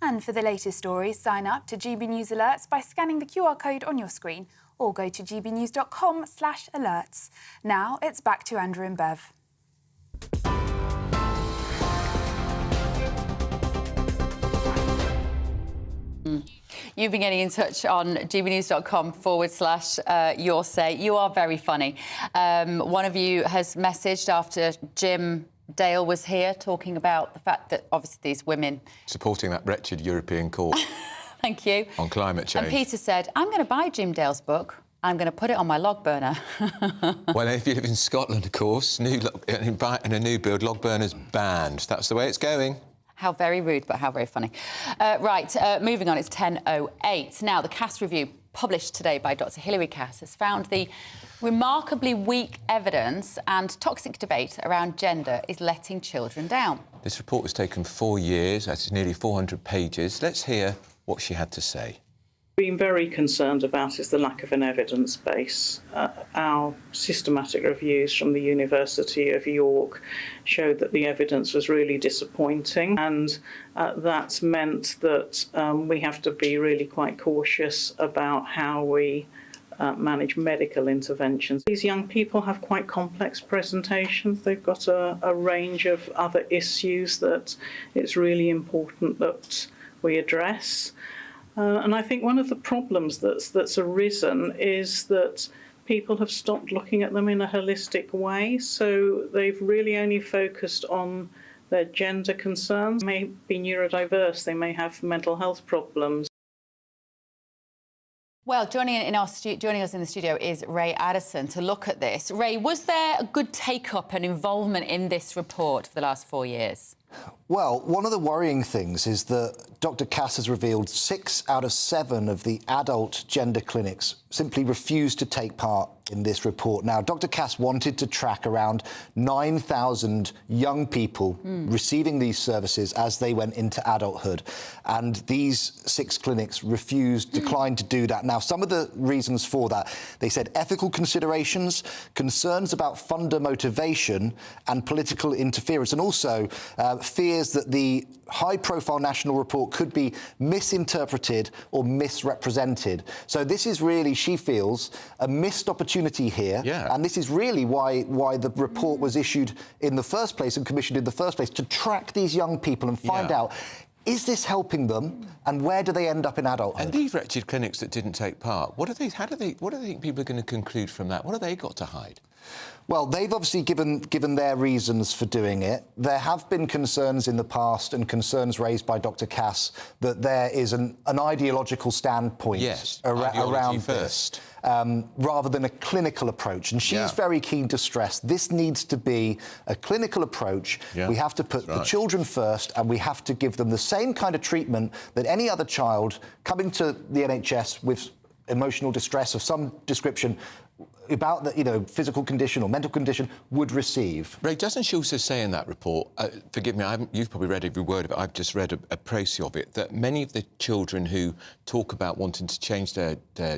And for the latest stories, sign up to GB News Alerts by scanning the QR code on your screen or go to gbnews.com/alerts. Now it's back to Andrew and Bev. You've been getting in touch on gbnews.com/your say. You are very funny. One of you has messaged after Jim Dale was here talking about the fact that obviously these women... Supporting that wretched European court. Thank you. On climate change. And Peter said, I'm going to buy Jim Dale's book. I'm going to put it on my log burner. Well, if you live in Scotland, of course, in a new build, log burners banned. That's the way it's going. How very rude, but how very funny. Moving on, it's 10:08. Now, the Cass Review, published today by Dr. Hilary Cass, has found the remarkably weak evidence and toxic debate around gender is letting children down. This report was taken 4 years. That's nearly 400 pages. Let's hear what she had to say. Been very concerned about is the lack of an evidence base. Our systematic reviews from the University of York showed that the evidence was really disappointing, and that's meant that we have to be really quite cautious about how we manage medical interventions. These young people have quite complex presentations. They've got a range of other issues that it's really important that we address. And I think one of the problems that's arisen is that people have stopped looking at them in a holistic way. So they've really only focused on their gender concerns. They may be neurodiverse, they may have mental health problems. Well, joining us in the studio is Ray Addison to look at this. Ray, was there a good take-up and involvement in this report for the last 4 years? Well, one of the worrying things is that Dr. Cass has revealed 6 out of 7 of the adult gender clinics simply refused to take part in this report. Now, Dr. Cass wanted to track around 9,000 young people receiving these services as they went into adulthood. And these 6 clinics declined to do that. Now, some of the reasons for that, they said ethical considerations, concerns about funder motivation and political interference, and also fears that the high-profile national report could be misinterpreted or misrepresented. So this is really, she feels, a missed opportunity here. Yeah. And this is really why the report was issued in the first place and commissioned in the first place, to track these young people and find out, is this helping them, and where do they end up in adulthood? And these wretched clinics that didn't take part, what do they think people are going to conclude from that? What have they got to hide? Well, they've obviously given their reasons for doing it. There have been concerns in the past and concerns raised by Dr. Cass that there is an ideological standpoint around this, rather than a clinical approach. And she's very keen to stress this needs to be a clinical approach. Yeah. We have to put the children first, and we have to give them the same kind of treatment that any other child coming to the NHS with emotional distress of some description about the physical condition or mental condition would receive. Ray, doesn't she also say in that report, forgive me, you've probably read every word of it, I've just read a précis of it, that many of the children who talk about wanting to change their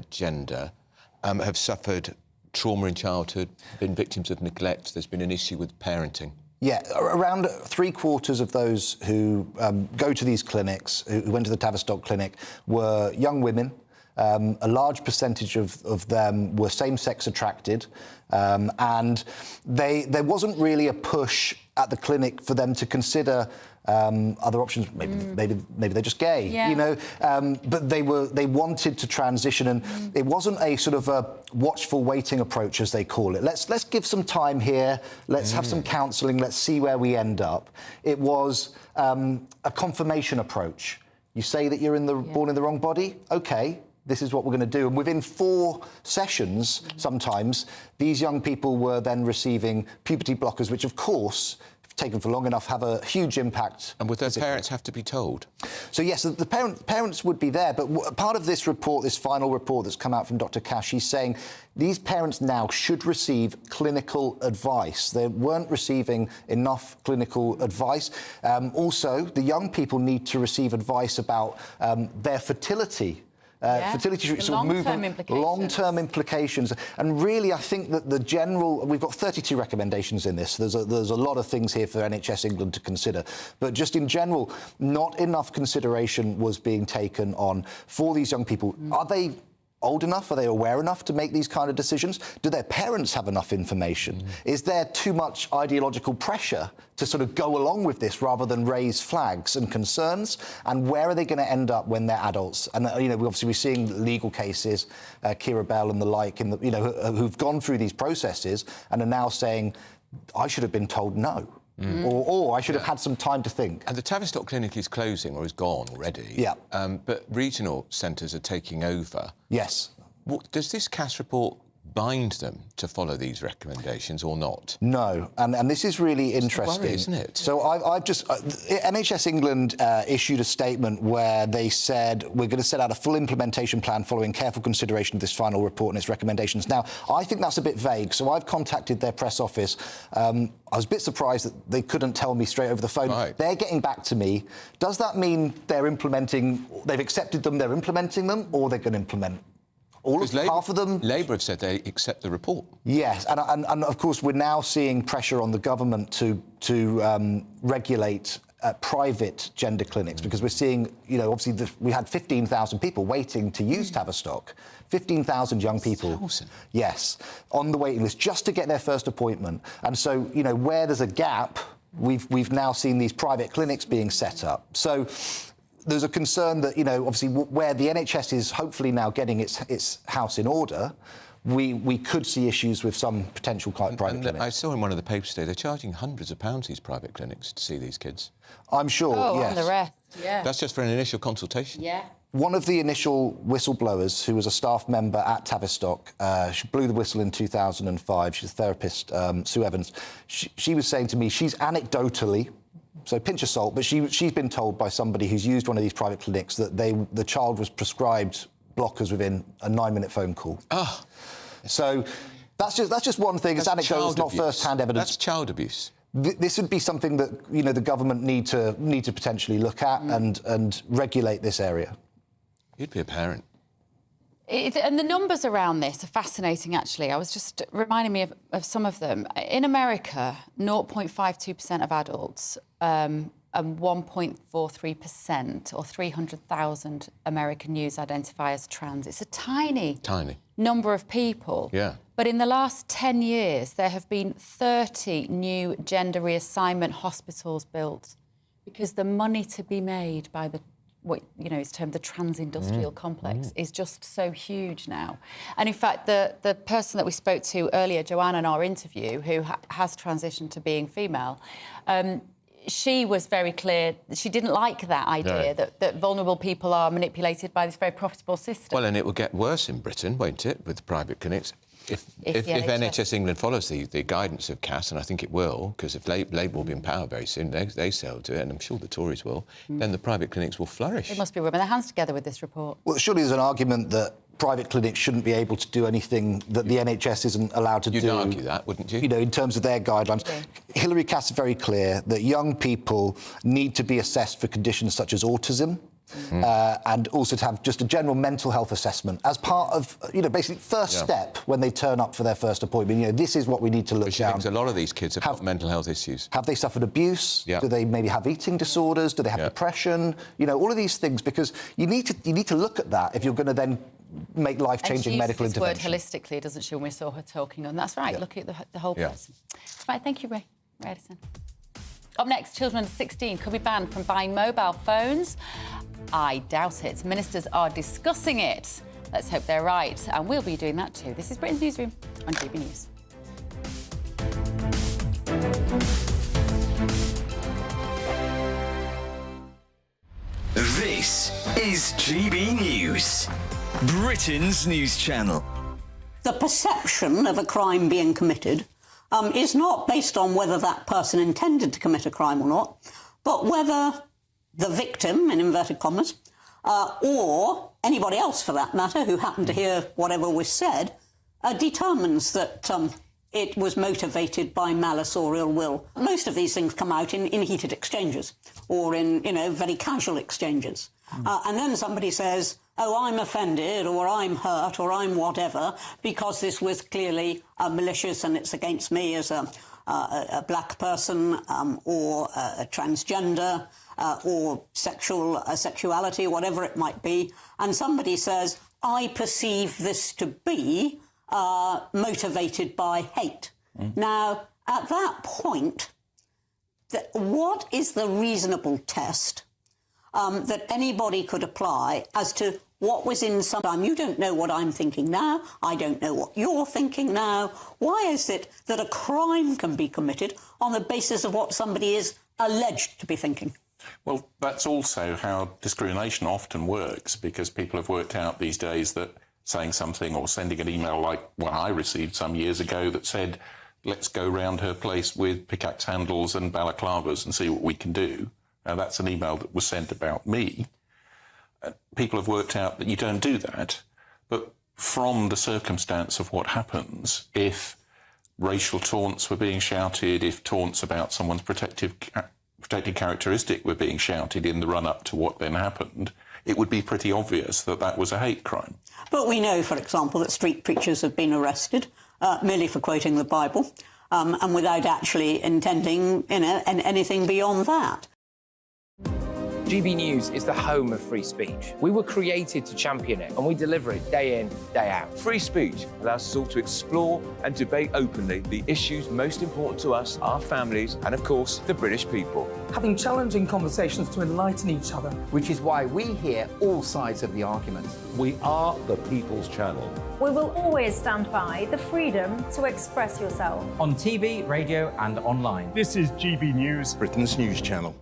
gender have suffered trauma in childhood, been victims of neglect, there's been an issue with parenting? Yeah, around 3/4 of those who go to these clinics, who went to the Tavistock clinic, were young women A large percentage of them were same-sex attracted, and there wasn't really a push at the clinic for them to consider other options. Maybe they're just gay, you know. But they wanted to transition, and it wasn't a sort of a watchful waiting approach, as they call it. Let's give some time here. Let's have some counselling. Let's see where we end up. It was a confirmation approach. You say that you're born in the wrong body. OK, this is what we're going to do. And within 4 sessions, sometimes, these young people were then receiving puberty blockers, which, of course, if taken for long enough, have a huge impact. And would their parents have to be told? So, yes, the parents would be there. But part of this report, this final report that's come out from Dr. Cash, she's saying these parents now should receive clinical advice. They weren't receiving enough clinical advice. Also, the young people need to receive advice about their fertility. Fertility sort of movement, long-term implications. And really, I think that the general... We've got 32 recommendations in this. There's a lot of things here for NHS England to consider. But just in general, not enough consideration was being taken on for these young people. Are they old enough? Are they aware enough to make these kind of decisions? Do their parents have enough information? Is there too much ideological pressure to sort of go along with this rather than raise flags and concerns? And where are they going to end up when they're adults? And, you know, we're seeing legal cases, Kira Bell and the like, who've gone through these processes and are now saying, I should have been told no. Or I should have had some time to think. And the Tavistock Clinic is closing or is gone already. Yeah. But regional centres are taking over. Yes. Does this CAS report bind them to follow these recommendations or not? No, and this is really interesting, worry, isn't it? So I've just NHS England issued a statement where they said we're going to set out a full implementation plan following careful consideration of this final report and its recommendations. Now, I think that's a bit vague, so I've contacted their press office. I was a bit surprised that they couldn't tell me straight over the phone. Right. They're getting back to me. Does that mean they've accepted them, they're implementing them, or they're going to implement half of them? Labour have said they accept the report. Yes, and of course we're now seeing pressure on the government to regulate private gender clinics, because we're seeing, you know, obviously we had 15,000 people waiting to use Tavistock. 15,000 young people, yes, on the waiting list just to get their first appointment. And so, you know, where there's a gap, we've now seen these private clinics being set up. So there's a concern that, you know, obviously where the NHS is hopefully now getting its house in order, we could see issues with some potential private clinics. I saw in one of the papers today, they're charging hundreds of pounds, these private clinics, to see these kids. I'm sure, yes. And the rest, yeah. That's just for an initial consultation? Yeah. One of the initial whistleblowers, who was a staff member at Tavistock, she blew the whistle in 2005. She's a therapist, Sue Evans. She was saying to me, she's anecdotally, so pinch of salt, but she's been told by somebody who's used one of these private clinics that the child was prescribed blockers within a 9-minute phone call. Oh. So that's just one thing. It's anecdotal, it's not first-hand evidence. That's child abuse. This would be something that, you know, the government need to potentially look at and regulate this area. You'd be a parent. And the numbers around this are fascinating, actually. I was just reminding me of some of them. In America, 0.52% of adults and 1.43%, or 300,000 American youths identify as trans. It's a tiny number of people. Yeah. But in the last 10 years, there have been 30 new gender reassignment hospitals built, because the money to be made by what you know is termed the trans-industrial complex is just so huge now. And in fact, the person that we spoke to earlier, Joanne, in our interview, who has transitioned to being female, she was very clear that she didn't like that idea, that vulnerable people are manipulated by this very profitable system. Well, and it will get worse in Britain, won't it, with private clinics? If NHS England follows the guidance of CAS, and I think it will, because if Labour will be in power very soon, they sell to it, and I'm sure the Tories will, then the private clinics will flourish. They must be rubbing their hands together with this report. Well, surely there's an argument that private clinics shouldn't be able to do anything that the NHS isn't allowed to do. You'd argue that, wouldn't you? You know, in terms of their guidelines. Okay. Hilary Cass is very clear that young people need to be assessed for conditions such as autism, and also to have just a general mental health assessment as part of, you know, basically first step when they turn up for their first appointment. You know, this is what we need to look down. A lot of these kids have got mental health issues. Have they suffered abuse? Yeah. Do they maybe have eating disorders? Do they have depression? You know, all of these things, because you need to look at that if you're going to then make life-changing medical intervention. intervention. Word holistically, doesn't she, when we saw her talking? And that's right, looking at the whole person. Right, thank you, Ray Edison. Up next, children under 16 could be banned from buying mobile phones. I doubt it. Ministers are discussing it. Let's hope they're right. And we'll be doing that too. This is Britain's Newsroom on GB News. This is GB News, Britain's news channel. The perception of a crime being committed is not based on whether that person intended to commit a crime or not, but whether the victim, in inverted commas, or anybody else for that matter who happened to hear whatever was said, determines that it was motivated by malice or ill will. Most of these things come out in heated exchanges or in, very casual exchanges. And then somebody says, oh, I'm offended or I'm hurt or I'm whatever because this was clearly malicious and it's against me as a black person or a transgender or sexuality, whatever it might be. And somebody says, I perceive this to be motivated by hate. Now, at that point, what is the reasonable test that anybody could apply as to what was in some time? You don't know what I'm thinking now. I don't know what you're thinking now. Why is it that a crime can be committed on the basis of what somebody is alleged to be thinking? Well, that's also how discrimination often works, because people have worked out these days that saying something or sending an email like one I received some years ago that said, let's go round her place with pickaxe handles and balaclavas and see what we can do. Now, that's an email that was sent about me. People have worked out that you don't do that. But from the circumstance of what happens, if racial taunts were being shouted, if taunts about someone's protected characteristic were being shouted in the run-up to what then happened, it would be pretty obvious that that was a hate crime. But we know, for example, that street preachers have been arrested merely for quoting the Bible and without actually intending, anything beyond that. GB News is the home of free speech. We were created to champion it, and we deliver it day in, day out. Free speech allows us all to explore and debate openly the issues most important to us, our families, and of course, the British people. Having challenging conversations to enlighten each other. Which is why we hear all sides of the argument. We are the People's Channel. We will always stand by the freedom to express yourself. On TV, radio and online. This is GB News, Britain's news channel.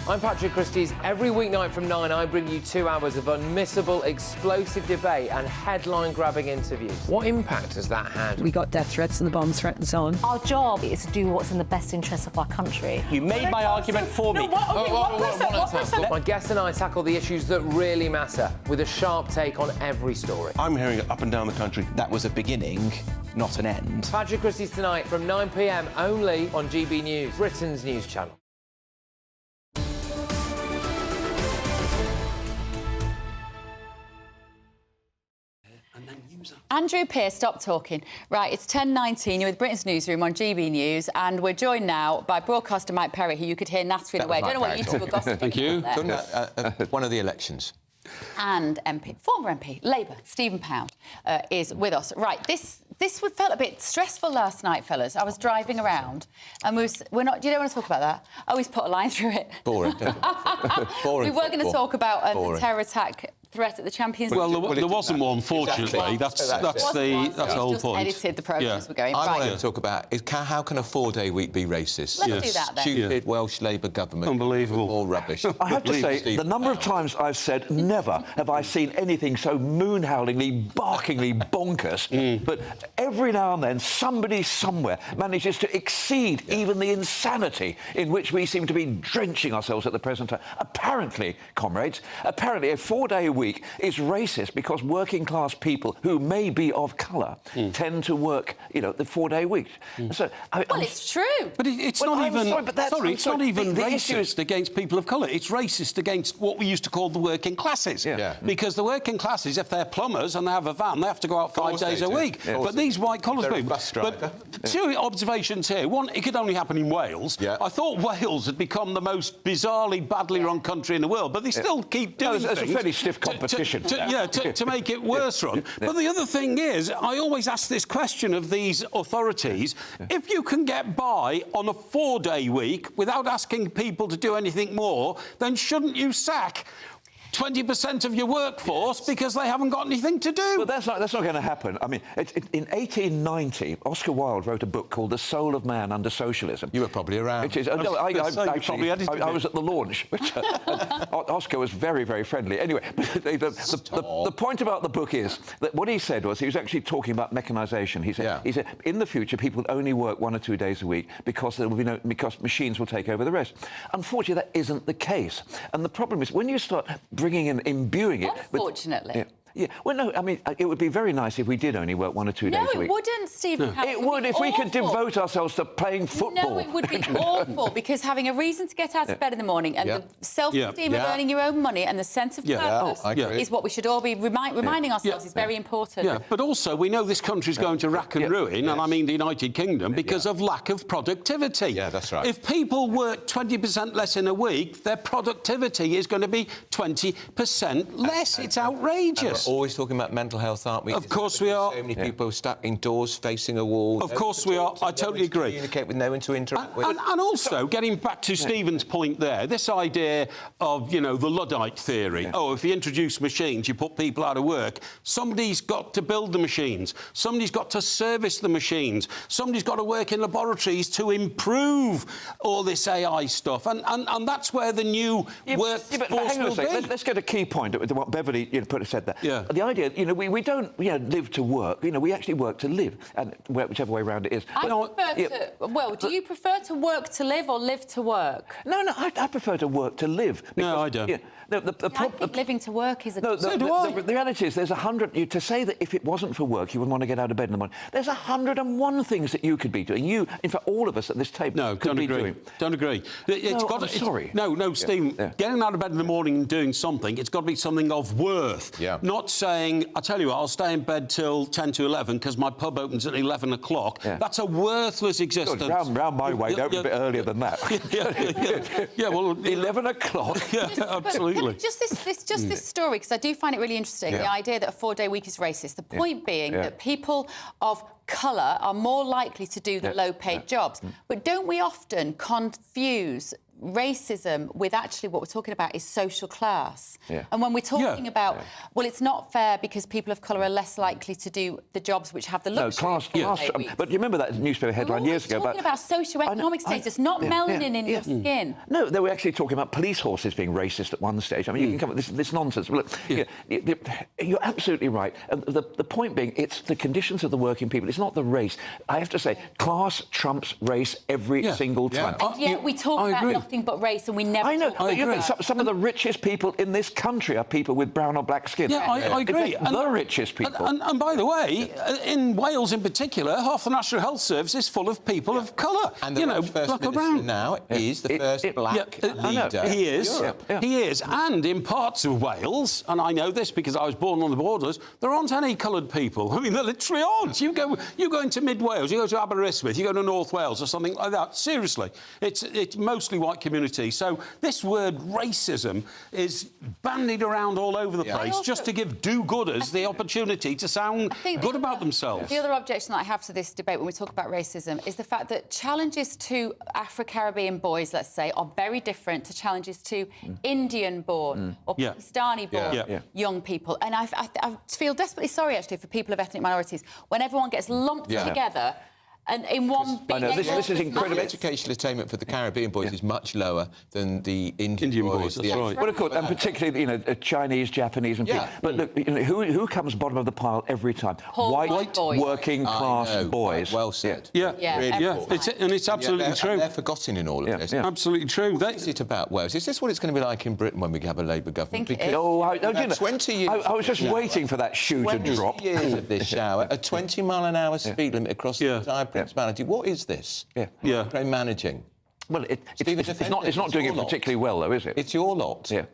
I'm Patrick Christie's. Every weeknight from 9, I bring you 2 hours of unmissable, explosive debate and headline-grabbing interviews. What impact has that had? We got death threats and the bomb threat and so on. Our job is to do what's in the best interest of our country. You made my argument for me. My guests and I tackle the issues that really matter with a sharp take on every story. I'm hearing it up and down the country. That was a beginning, not an end. Patrick Christie's tonight from 9 p.m. only on GB News, Britain's news channel. Andrew Pearce, stop talking. Right, it's 10:19. You're with Britain's Newsroom on GB News, and we're joined now by broadcaster Mike Perry, who you could hear nattering away. I don't know what you two were gossiping. Thank you. There. One of the elections. And former MP, Labour, Stephen Pound, is with us. Right, this felt a bit stressful last night, fellas. I was driving around, and we're not. You don't want to talk about that? Oh, he's put a line through it. Boring. We were going to talk about the terror attack threat at the Champions League. Well, there wasn't one, fortunately. Exactly. That's the whole point. Edited the programmes were going. I right. want to talk about how can a 4-day week be racist? Let's do that then. Stupid Welsh Labour government. Unbelievable. All rubbish. I have to say, the number of times I've said never have I seen anything so moon-howlingly, barkingly bonkers, but every now and then somebody somewhere manages to exceed even the insanity in which we seem to be drenching ourselves at the present time. Apparently, comrades, a 4-day week is racist because working-class people who may be of colour tend to work, the 4-day week. So, it's true. But it's not even... It's not even racist against people of colour. It's racist against what we used to call the working classes. Because the working classes, if they're plumbers and they have a van, they have to go out 5 days a week. But these white-collar people... But 2 observations here. One, it could only happen in Wales. I thought Wales had become the most bizarrely badly run country in the world, but they still keep doing things. There's a fairly stiff competition. To make it worse, Ron. But the other thing is, I always ask this question of these authorities: if you can get by on a 4-day week without asking people to do anything more, then shouldn't you sack 20% of your workforce because they haven't got anything to do? Well, that's not going to happen. I mean, in 1890, Oscar Wilde wrote a book called The Soul of Man Under Socialism. You were probably around. It is. I was at the launch. Oscar was very, very friendly. Anyway, the point about the book is that what he said was he was actually talking about mechanisation. He said in the future people will only work 1 or 2 days a week because there will be because machines will take over the rest. Unfortunately, that isn't the case. And the problem is when you start bringing and imbuing it. Unfortunately. Yeah, well, no, I mean, it would be very nice if we did only work 1 or 2 days a week. No, it wouldn't, Stephen. It would if we could devote ourselves to playing football. No, it would be awful, because having a reason to get out of bed in the morning and the self-esteem of earning your own money and the sense of purpose is what we should all be reminding ourselves is very important. Yeah, but also we know this country's going to rack and ruin, and I mean the United Kingdom, because of lack of productivity. Yeah, that's right. If people work 20% less in a week, their productivity is going to be 20% less. It's outrageous. We're always talking about mental health, aren't we? Of course we are. So many people stuck indoors facing a wall. Of course we are. I totally agree. Communicate with, no one to interact with. And also, getting back to Stephen's point there, this idea of, you know, the Luddite theory. Oh, if you introduce machines, you put people out of work. Somebody's got to build the machines. Somebody's got to service the machines. Somebody's got to work in laboratories to improve all this AI stuff. And that's where the new workforce will be. Let's get a key point to what Beverly said there. Yeah. The idea, you know, we don't live to work. You know, we actually work to live, and whichever way around it is. Well, do you prefer to work to live or live to work? No, I prefer to work to live. No, I don't. I think living to work is a... The reality is there's 100... To say that if it wasn't for work, you wouldn't want to get out of bed in the morning. There's 101 things that you could be doing. You, in fact, all of us at this table could be doing. Don't agree. Sorry. No, Stephen, getting out of bed in the morning and doing something, it's got to be something of worth. Yeah. Not saying, I tell you what, I'll stay in bed till 10 to 11 because my pub opens at 11 o'clock. Yeah. That's a worthless existence. Good, round my way, don't be a bit earlier than that. Yeah, well... 11 o'clock. Yeah, absolutely. Just this story, because I do find it really interesting, the idea that a 4-day week is racist. The point being that people of colour are more likely to do the low-paid jobs. But don't we often confuse racism with actually what we're talking about is social class? And when we're talking about, well, it's not fair because people of colour are less likely to do the jobs which have the luxury of 4-day weeks. But you remember that newspaper headline years ago? We're talking about socio-economic status, not melanin in your skin. No, they were actually talking about police horses being racist at one stage. I mean, you can come up with this nonsense. Look, you're absolutely right. The point being, it's the conditions of the working people. It's not the race. I have to say, class trumps race every single time. And yet we talk about nothing but race, and we never talk about some of the richest people in this country are people with brown or black skin. Yeah, I agree. And the richest people. And by the way, in Wales in particular, half the National Health Service is full of people of colour. And the First Minister now is the first black leader. He is. He is. And in parts of Wales, and I know this because I was born on the borders, there aren't any coloured people. I mean, there literally aren't. You go into mid Wales, you go to Aberystwyth, you go to North Wales or something like that. Seriously, it's mostly white community. So this word racism is bandied around all over the place just to give do-gooders the opportunity to sound good about themselves. The other objection that I have to this debate when we talk about racism is the fact that challenges to Afro-Caribbean boys, let's say, are very different to challenges to Indian-born or Pakistani-born young people. And I feel desperately sorry, actually, for people of ethnic minorities when everyone gets lumped together. And in one big... I know, this is incredible. Educational attainment for the Caribbean boys is much lower than the Indian boys. That's right. Well, of course, and particularly, you know, Chinese, Japanese and people. But look, you know, who comes bottom of the pile every time? White working class boys. Well said. It's absolutely true. They're forgotten in all of this. Absolutely true. What is it about Wales? Is this what it's going to be like in Britain when we have a Labour government? I think you know, 20 years. I was just waiting for that shoe to drop. 20 years of this shower, a 20-mile-an-hour speed limit across the entire Principality. What is this? Managing. Well, it's not doing it particularly well, though, is it? It's your lot. Yeah.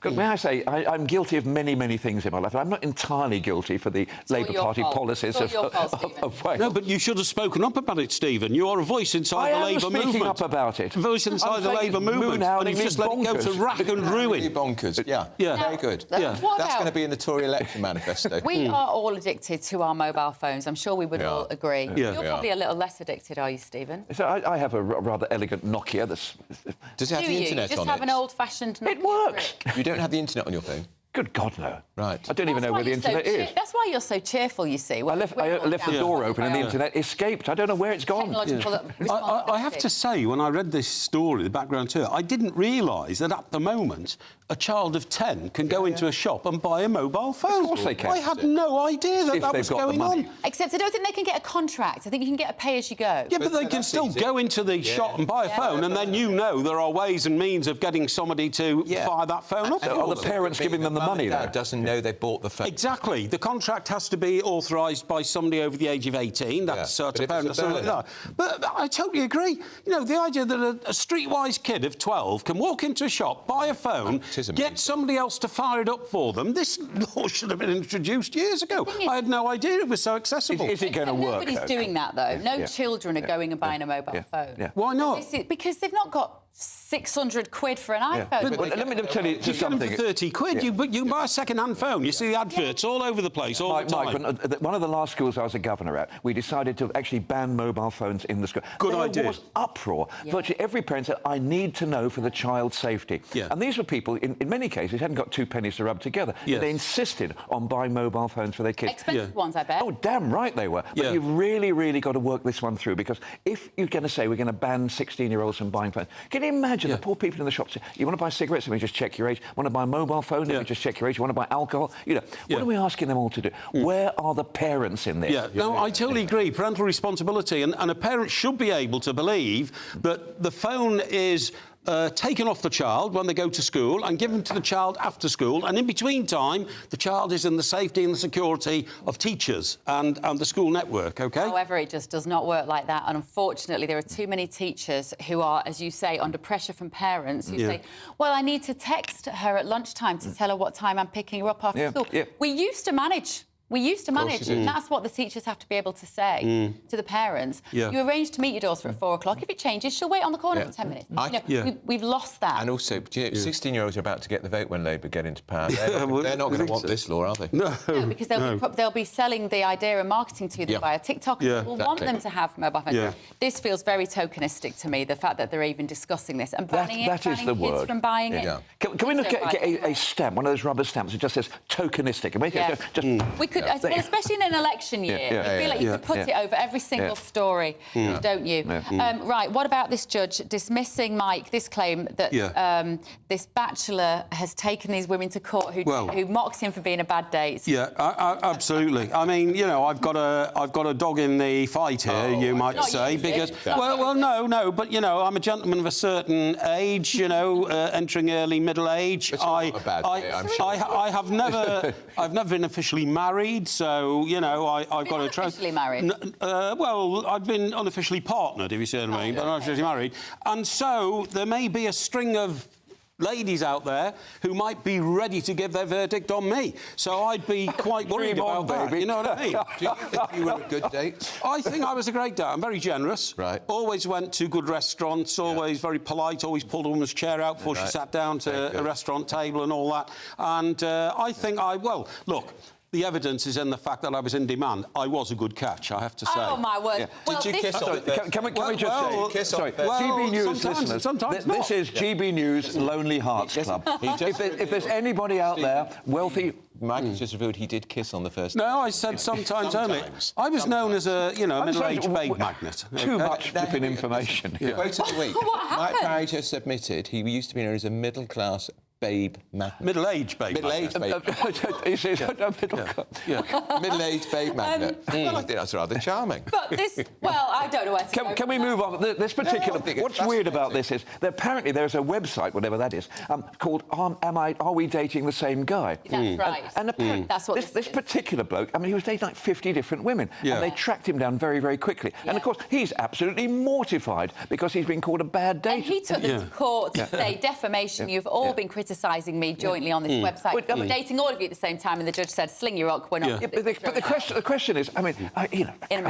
May I say, I'm guilty of many, many things in my life. I'm not entirely guilty for the Labour Party policies of Wales. No, but you should have spoken up about it, Stephen. You are a voice inside the Labour movement. I'm speaking up about it. A voice inside the Labour movement. And you've just let it go to rack and ruin. Bonkers. Yeah. Very good. That's going to be in the Tory election manifesto. We are all addicted to our mobile phones. I'm sure we would all agree. You're probably a little less addicted, are you, Stephen? So I have a rather elegant Nokia that's... Does it have the internet on it? You just have an old-fashioned Nokia. It works. You don't have the internet on your phone? Good God, no. Right. I don't even know where the internet is. That's why you're so cheerful, you see. I left the door open and the internet escaped. I don't know where it's gone. I have to say, when I read this story, the background to it, I didn't realise that at the moment a child of 10 can go into a shop and buy a mobile phone. Of course they can. I had no idea that was going on. Except I don't think they can get a contract. I think you can get a pay-as-you-go. Yeah, but they can still go into the shop and buy a phone, and then there are ways and means of getting somebody to fire that phone up. Are the parents giving them the money, though? Doesn't know they bought the phone. Exactly. The contract has to be authorised by somebody over the age of 18. That's a parent or something like that. But I totally agree. You know, the idea that a streetwise kid of 12 can walk into a shop, buy a phone, get somebody else to fire it up for them. This law should have been introduced years ago. I had no idea it was so accessible. Is it going to work? Nobody's doing that, though. No children are going and buying a mobile phone. Why not? Because they've not got 600 quid for an iPhone. But let me tell you something. For 30 quid, you can buy a second-hand phone. You see the adverts all over the place all the time. Mike, one of the last schools I was a governor at, we decided to actually ban mobile phones in the school. Good idea. There was uproar. Virtually every parent said, I need to know for the child's safety. And these were people, in many cases, hadn't got 2 pennies to rub together. They insisted on buying mobile phones for their kids. Expensive ones, I bet. Oh, damn right they were. But you've really, really got to work this one through, because if you're going to say we're going to ban 16-year-olds from buying phones, can you imagine the poor people in the shops say, you want to buy cigarettes? Let me just check your age. Want to buy a mobile phone? Let me just check your age. You want to buy alcohol? You know, what are we asking them all to do? Where are the parents in this? No, I totally agree. Parental responsibility, and a parent should be able to believe that the phone is taken off the child when they go to school and given to the child after school, and in between time the child is in the safety and the security of teachers and the school network, OK? However, it just does not work like that, and unfortunately there are too many teachers who are, as you say, under pressure from parents who say, well, I need to text her at lunchtime to tell her what time I'm picking her up after school. We used to manage, and that's what the teachers have to be able to say to the parents. You arrange to meet your daughter at 4 o'clock. If it changes, she'll wait on the corner for 10 minutes. We've lost that. And also, 16-year-olds are about to get the vote when Labour get into power. They're not going to want this law, are they? No, because they'll be selling the idea and marketing to them via TikTok. People want them to have mobile phones. This feels very tokenistic to me, the fact that they're even discussing this and banning kids from buying it. Can we look at a stamp, one of those rubber stamps that just says tokenistic? And make it we could, well, especially in an election year, I feel like you could put it over every single story, don't you? Right, what about this judge dismissing, Mike, this claim that this bachelor has taken these women to court who mocked him for being a bad date? Absolutely. I mean, you know, I've got a dog in the fight here, you might say, because no, but you know, I'm a gentleman of a certain age, you know, entering early middle age. I have never been officially married. So, you know, I've got to try. Officially married? Well, I've been unofficially partnered, if you see what I mean, but unofficially married. And so there may be a string of ladies out there who might be ready to give their verdict on me. So I'd be quite worried about that, baby. You know what I mean? Do you think you were a good date? I think I was a great date. I'm very generous. Right. Always went to good restaurants, always very polite, always pulled a woman's chair out before she sat down to a restaurant table and all that. And I think well, look, the evidence is in the fact that I was in demand. I was a good catch, I have to say. Oh, my word. Yeah. Well, did you kiss on it? Can we just say... Kiss sorry, on GB News listeners, this is GB News Lonely Hearts Club. If there's anybody out there, wealthy... Mike has just revealed he did kiss on the first date. No, I said sometimes only. I was known as a, you know, middle-aged bake magnet. Too much flipping information. Quote of the week. Mike Parry just admitted he used to be known as a middle-class babe magnet. Middle-aged babe Middle-aged babe. Middle-aged babe magnet. I think that's rather charming. But this, well, I don't know where to go. Can we move on? This particular... what's weird about this is that apparently there's a website, whatever that is, called Are We Dating the Same Guy? That's right. And apparently That's what this particular bloke, I mean, he was dating like 50 different women, and they tracked him down very, very quickly. And, of course, he's absolutely mortified because he's been called a bad date. And he took them to court to say, defamation, you've all been criticising me jointly on this website. I'm dating all of you at the same time, and the judge said, sling your rock, we're not... But the question is, I mean,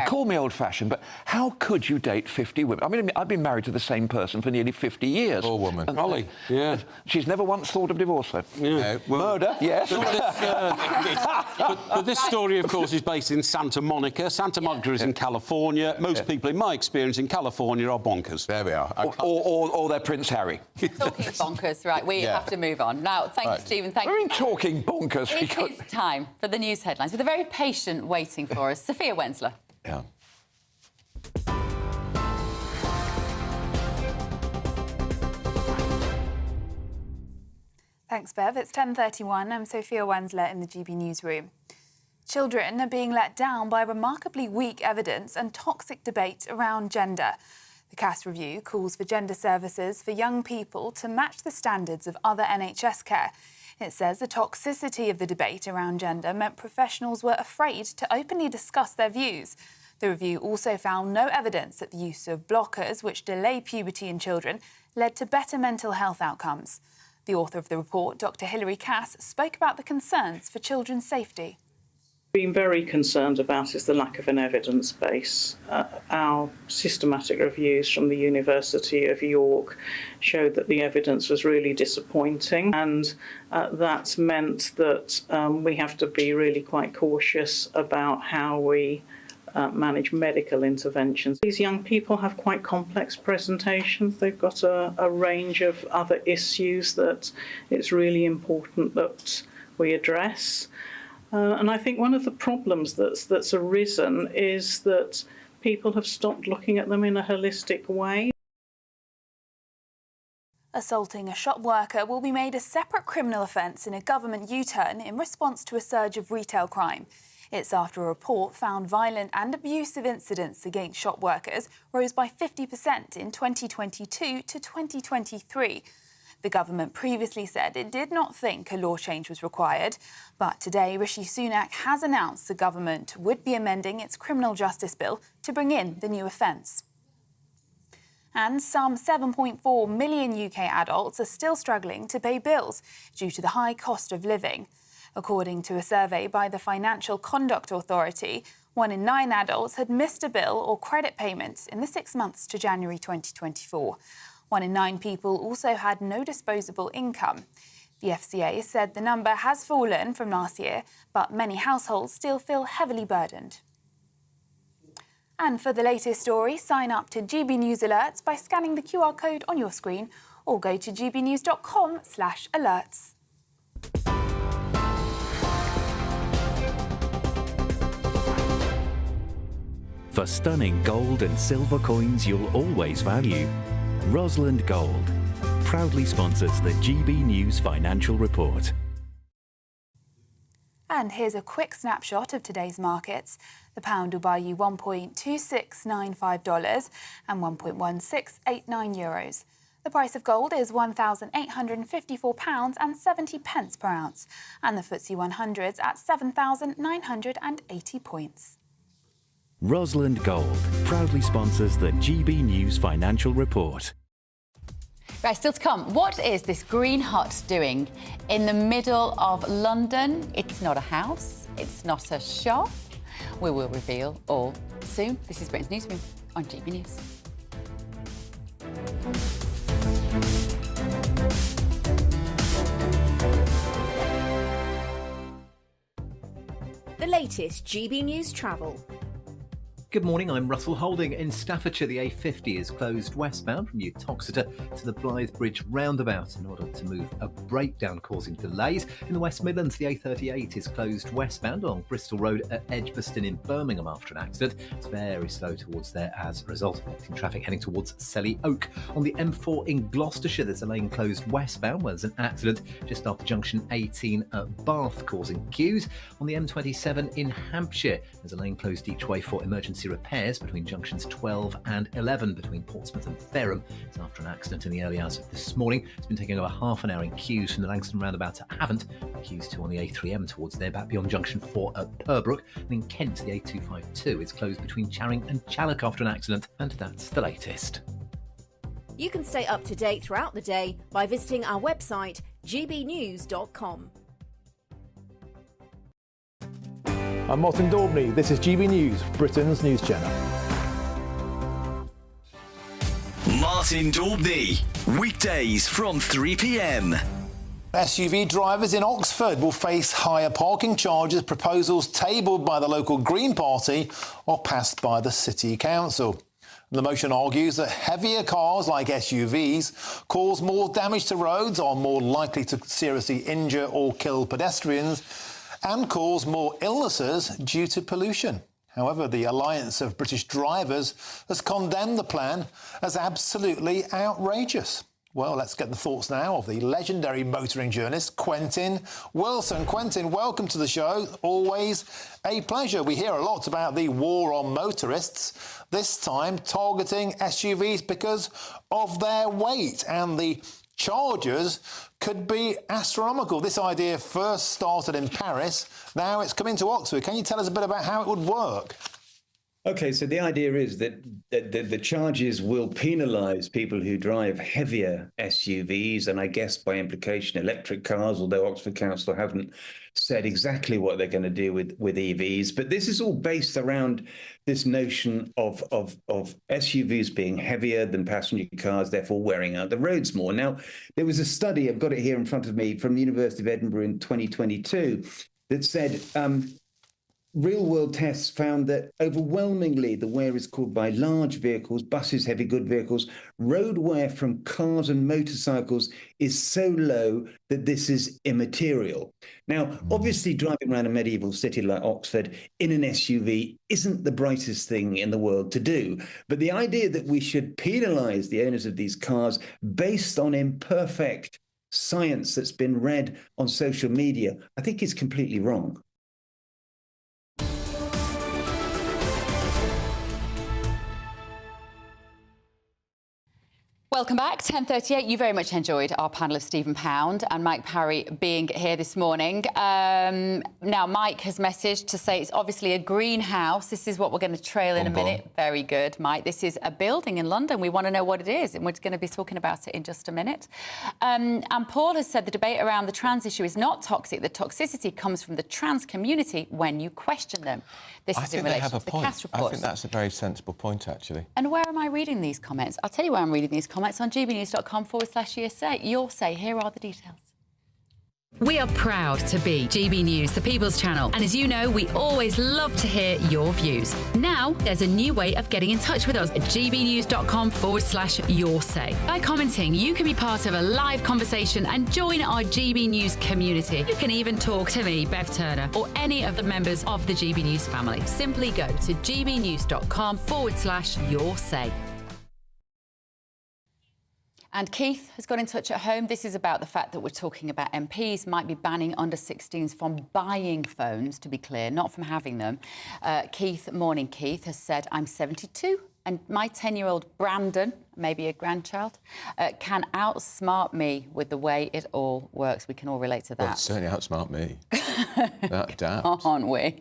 call me old-fashioned, but how could you date 50 women? I mean, I've been married to the same person for nearly 50 years. Poor woman. And Ollie, she's never once thought of divorce, though. Yeah. Murder, yes. But this story, of course, is based in Santa Monica. Santa Monica is in California. Most people, in my experience, in California are bonkers. There we are. Or they're Prince Harry. Talking bonkers, right, we have to move on. Now, thank you, Stephen, thank you. We're talking bonkers. It is time for the news headlines, with a very patient waiting for us, Sophia Wensler. Yeah. Thanks, Bev. It's 10:31. I'm Sophia Wensler in the GB Newsroom. Children are being let down by remarkably weak evidence and toxic debate around gender. The Cass Review calls for gender services for young people to match the standards of other NHS care. It says the toxicity of the debate around gender meant professionals were afraid to openly discuss their views. The review also found no evidence that the use of blockers, which delay puberty in children, led to better mental health outcomes. The author of the report, Dr. Hilary Cass, spoke about the concerns for children's safety. Been very concerned about is the lack of an evidence base. Our systematic reviews from the University of York showed that the evidence was really disappointing, and that's meant that we have to be really quite cautious about how we manage medical interventions. These young people have quite complex presentations. They've got a range of other issues that it's really important that we address. And I think one of the problems that's arisen is that people have stopped looking at them in a holistic way. Assaulting a shop worker will be made a separate criminal offence in a government U-turn in response to a surge of retail crime. It's after a report found violent and abusive incidents against shop workers rose by 50% in 2022 to 2023. The government previously said it did not think a law change was required, but today Rishi Sunak has announced the government would be amending its criminal justice bill to bring in the new offence. And some 7.4 million UK adults are still struggling to pay bills due to the high cost of living. According to a survey by the Financial Conduct Authority, 1 in 9 adults had missed a bill or credit payments in the 6 months to January 2024. 1 in 9 people also had no disposable income. The FCA said the number has fallen from last year, but many households still feel heavily burdened. And for the latest story, sign up to GB News Alerts by scanning the QR code on your screen or go to gbnews.com/alerts. For stunning gold and silver coins you'll always value, Rosland Gold proudly sponsors the GB News Financial Report. And here's a quick snapshot of today's markets. The pound will buy you $1.2695 and €1.1689. The price of gold is £1,854 and 70 pence per ounce, and the FTSE 100's at 7,980 points. Rosland Gold proudly sponsors the GB News Financial Report. Right, still to come. What is this green hut doing in the middle of London? It's not a house. It's not a shop. We will reveal all soon. This is Britain's Newsroom on GB News. The latest GB News travel. Good morning, I'm Russell Holding. In Staffordshire, the A50 is closed westbound from Uttoxeter to the Blythe Bridge roundabout in order to move a breakdown causing delays. In the West Midlands, the A38 is closed westbound along Bristol Road at Edgbaston in Birmingham after an accident. It's very slow towards there as a result, affecting traffic heading towards Selly Oak. On the M4 in Gloucestershire, there's a lane closed westbound where there's an accident just after junction 18 at Bath causing queues. On the M27 in Hampshire, there's a lane closed each way for emergency repairs between junctions 12 and 11 between Portsmouth and Ferrum. It's after an accident in the early hours of this morning. It's been taking over half an hour in queues from the Langston roundabout to Havant, queues 2 on the A3M towards there, back beyond junction 4 at Purbrook. And in Kent, the A252 is closed between Charing and Challock after an accident. And that's the latest. You can stay up to date throughout the day by visiting our website, gbnews.com. I'm Martin Daubney. This is GB News, Britain's news channel. Martin Daubney, weekdays from 3 p.m. SUV drivers in Oxford will face higher parking charges. Proposals tabled by the local Green Party or passed by the City Council. The motion argues that heavier cars like SUVs cause more damage to roads, are more likely to seriously injure or kill pedestrians, and cause more illnesses due to pollution. However, the Alliance of British Drivers has condemned the plan as absolutely outrageous. Well, let's get the thoughts now of the legendary motoring journalist, Quentin Wilson. Quentin, welcome to the show. Always a pleasure. We hear a lot about the war on motorists, this time targeting SUVs because of their weight, and the charges could be astronomical. This idea first started in Paris. Now it's coming to Oxford. Can you tell us a bit about how it would work? OK, so the idea is that the charges will penalise people who drive heavier SUVs and I guess by implication electric cars, although Oxford Council haven't said exactly what they're going to do with EVs. But this is all based around this notion of SUVs being heavier than passenger cars, therefore wearing out the roads more. Now, there was a study, I've got it here in front of me, from the University of Edinburgh in 2022 that said real-world tests found that overwhelmingly the wear is caused by large vehicles, buses, heavy good vehicles. Road wear from cars and motorcycles is so low that this is immaterial. Now, obviously, driving around a medieval city like Oxford in an SUV isn't the brightest thing in the world to do. But the idea that we should penalise the owners of these cars based on imperfect science that's been read on social media, I think is completely wrong. Welcome back, 10:38. You very much enjoyed our panellists Stephen Pound and Mike Parry being here this morning. Now, Mike has messaged to say it's obviously a greenhouse. This is what we're going to trail in a minute. Very good, Mike. This is a building in London. We want to know what it is, and we're going to be talking about it in just a minute. And Paul has said the debate around the trans issue is not toxic. The toxicity comes from the trans community when you question them. This is in relation to the CAS report. I think that's a very sensible point, actually. And where am I reading these comments? I'll tell you where I'm reading these comments on gbnews.com/your say. Your say. Here are the details. We are proud to be GB News, the People's Channel. And as you know, we always love to hear your views. Now, there's a new way of getting in touch with us at gbnews.com/your say. By commenting, you can be part of a live conversation and join our GB News community. You can even talk to me, Bev Turner, or any of the members of the GB News family. Simply go to gbnews.com/your say. And Keith has got in touch at home. This is about the fact that we're talking about MPs might be banning under-16s from buying phones, to be clear, not from having them. Keith, morning Keith, has said, I'm 72 and my 10-year-old Brandon, maybe a grandchild, can outsmart me with the way it all works. We can all relate to that. Well, certainly outsmart me. That doubt. Aren't we?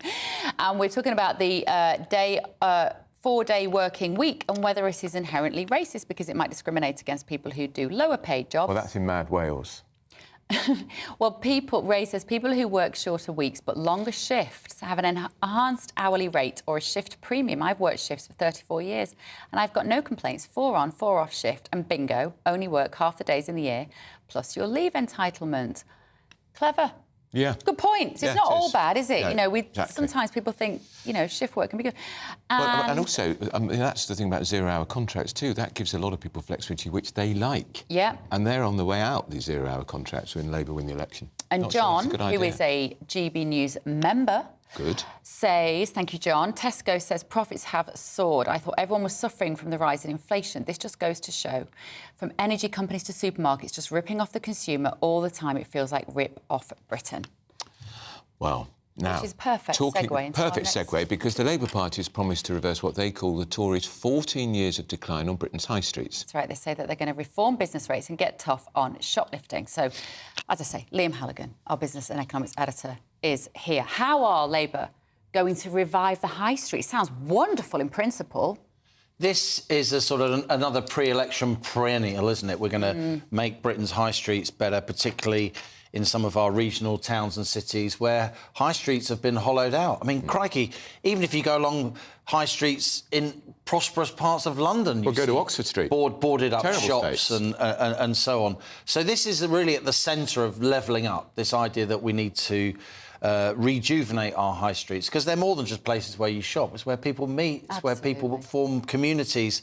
And we're talking about the four-day working week and whether it is inherently racist because it might discriminate against people who do lower-paid jobs. Well, that's in Mad Wales. Well, Ray says people who work shorter weeks but longer shifts have an enhanced hourly rate or a shift premium. I've worked shifts for 34 years and I've got no complaints. 4 on, 4 off shift and bingo, only work half the days in the year, plus your leave entitlement. Clever. Yeah. Good point. It's not all bad, is it? No, you know, exactly. Sometimes people think, you know, shift work can be good. And also, I mean, that's the thing about zero-hour contracts too. That gives a lot of people flexibility, which they like. Yeah. And they're on the way out, these zero-hour contracts, when Labour win the election. And John, who is a GB News member, says, thank you, John, Tesco says profits have soared. I thought everyone was suffering from the rise in inflation. This just goes to show, from energy companies to supermarkets, just ripping off the consumer all the time. It feels like rip off Britain. Well, now, which is perfect segue. Perfect segue, because the Labour Party has promised to reverse what they call the Tories' 14 years of decline on Britain's high streets. That's right. They say that they're going to reform business rates and get tough on shoplifting. So, as I say, Liam Halligan, our business and economics editor, is here. How are Labour going to revive the high street? Sounds wonderful in principle. This is a sort of another pre-election perennial, isn't it? We're going to make Britain's high streets better, particularly in some of our regional towns and cities where high streets have been hollowed out. I mean, crikey, even if you go along high streets in prosperous parts of London... Or go to Oxford Street. Boarded up Terrible shops and so on. So this is really at the centre of levelling up, this idea that we need to rejuvenate our high streets, because they're more than just places where you shop. It's where people meet, it's where people form communities.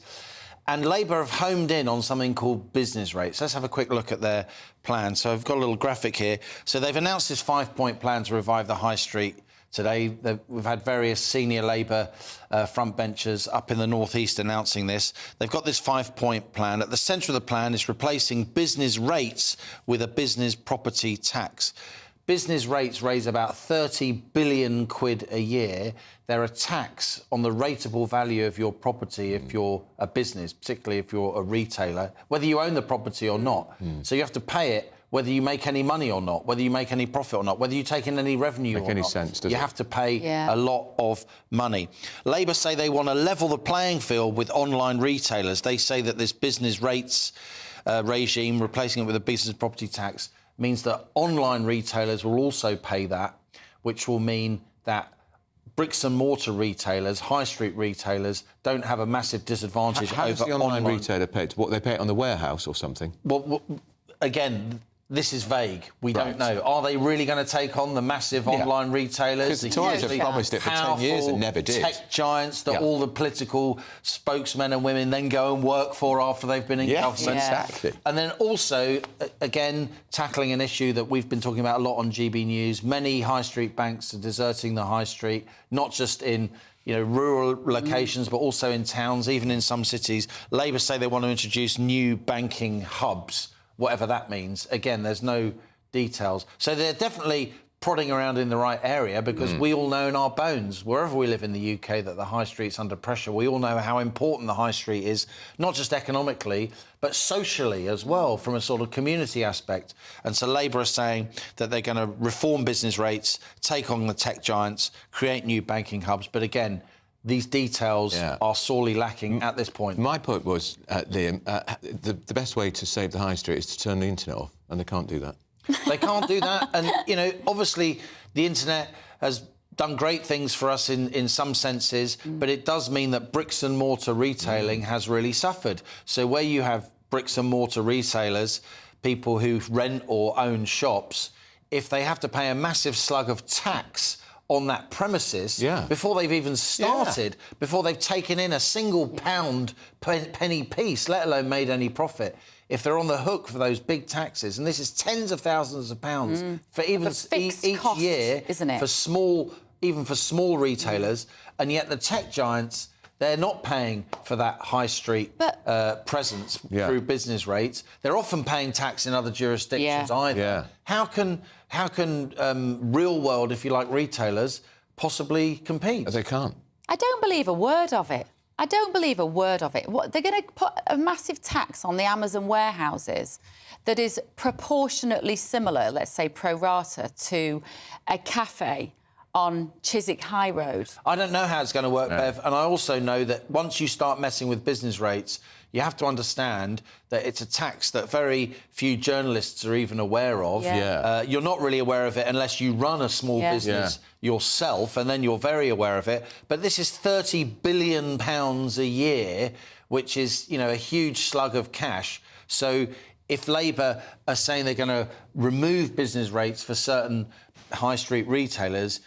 And Labour have homed in on something called business rates. Let's have a quick look at their plan. So I've got a little graphic here. So they've announced this 5-point plan to revive the high street today. We've had various senior Labour frontbenchers up in the North East announcing this. They've got this 5-point plan. At the centre of the plan is replacing business rates with a business property tax. Business rates raise about 30 billion quid a year. They're a tax on the rateable value of your property if you're a business, particularly if you're a retailer, whether you own the property or not. So you have to pay it whether you make any money or not, whether you make any profit or not, whether you take in any revenue or not. Make any sense, does it? You have to pay a lot of money. Labour say they want to level the playing field with online retailers. They say that this business rates regime, replacing it with a business property tax, means that online retailers will also pay that, which will mean that bricks and mortar retailers, high street retailers, don't have a massive disadvantage over How does the online retailer pay it? What, they pay it on the warehouse or something? Well, again, this is vague. We don't know. Are they really going to take on the massive online retailers? Because the Tories have promised it for 10 years and never did. Tech giants that all the political spokesmen and women then go and work for after they've been in government. Exactly. And then also, again, tackling an issue that we've been talking about a lot on GB News. Many high street banks are deserting the high street, not just in rural locations, but also in towns, even in some cities. Labour say they want to introduce new banking hubs, whatever that means. Again, there's no details. So they're definitely prodding around in the right area, because we all know in our bones, wherever we live in the UK, that the high street's under pressure. We all know how important the high street is, not just economically, but socially as well, from a sort of community aspect. And so Labour are saying that they're going to reform business rates, take on the tech giants, create new banking hubs. But again, these details are sorely lacking at this point. My point was, Liam, the best way to save the high street is to turn the internet off, and they can't do that. They can't do that. And, obviously, the internet has done great things for us in some senses, but it does mean that bricks and mortar retailing has really suffered. So where you have bricks and mortar retailers, people who rent or own shops, if they have to pay a massive slug of tax on that premises before they've even started, before they've taken in a single pound penny piece, let alone made any profit, if they're on the hook for those big taxes, and this is tens of thousands of pounds for even each year, isn't it? for small retailers, and yet the tech giants, they're not paying for that high street presence through business rates. They're often paying tax in other jurisdictions either. How can real world, if you like, retailers possibly compete? They can't. I don't believe a word of it. I don't believe a word of it. What, they're going to put a massive tax on the Amazon warehouses that is proportionately similar, let's say pro rata, to a cafe on Chiswick High Road. I don't know how it's going to work, Bev, and I also know that once you start messing with business rates, you have to understand that it's a tax that very few journalists are even aware of. You're not really aware of it unless you run a small business yourself, and then you're very aware of it. But this is £30 billion a year, which is, a huge slug of cash. So if Labour are saying they're going to remove business rates for certain high street retailers,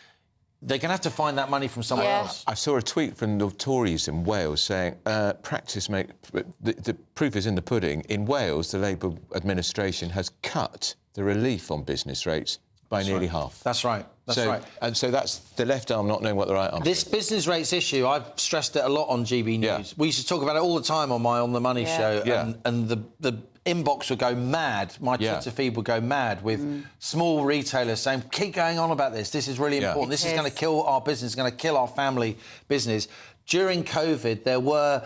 they're going to have to find that money from somewhere else. I saw a tweet from the Tories in Wales saying, the proof is in the pudding. In Wales, the Labour administration has cut the relief on business rates by nearly half. That's right. That's right. And so that's the left arm not knowing what the right arm is. This business rates issue, I've stressed it a lot on GB News. Yeah. We used to talk about it all the time on my On The Money show, and the inbox would go mad. My Twitter feed would go mad with small retailers saying, keep going on about this. This is really important. This is going to kill our business, going to kill our family business. During COVID, there were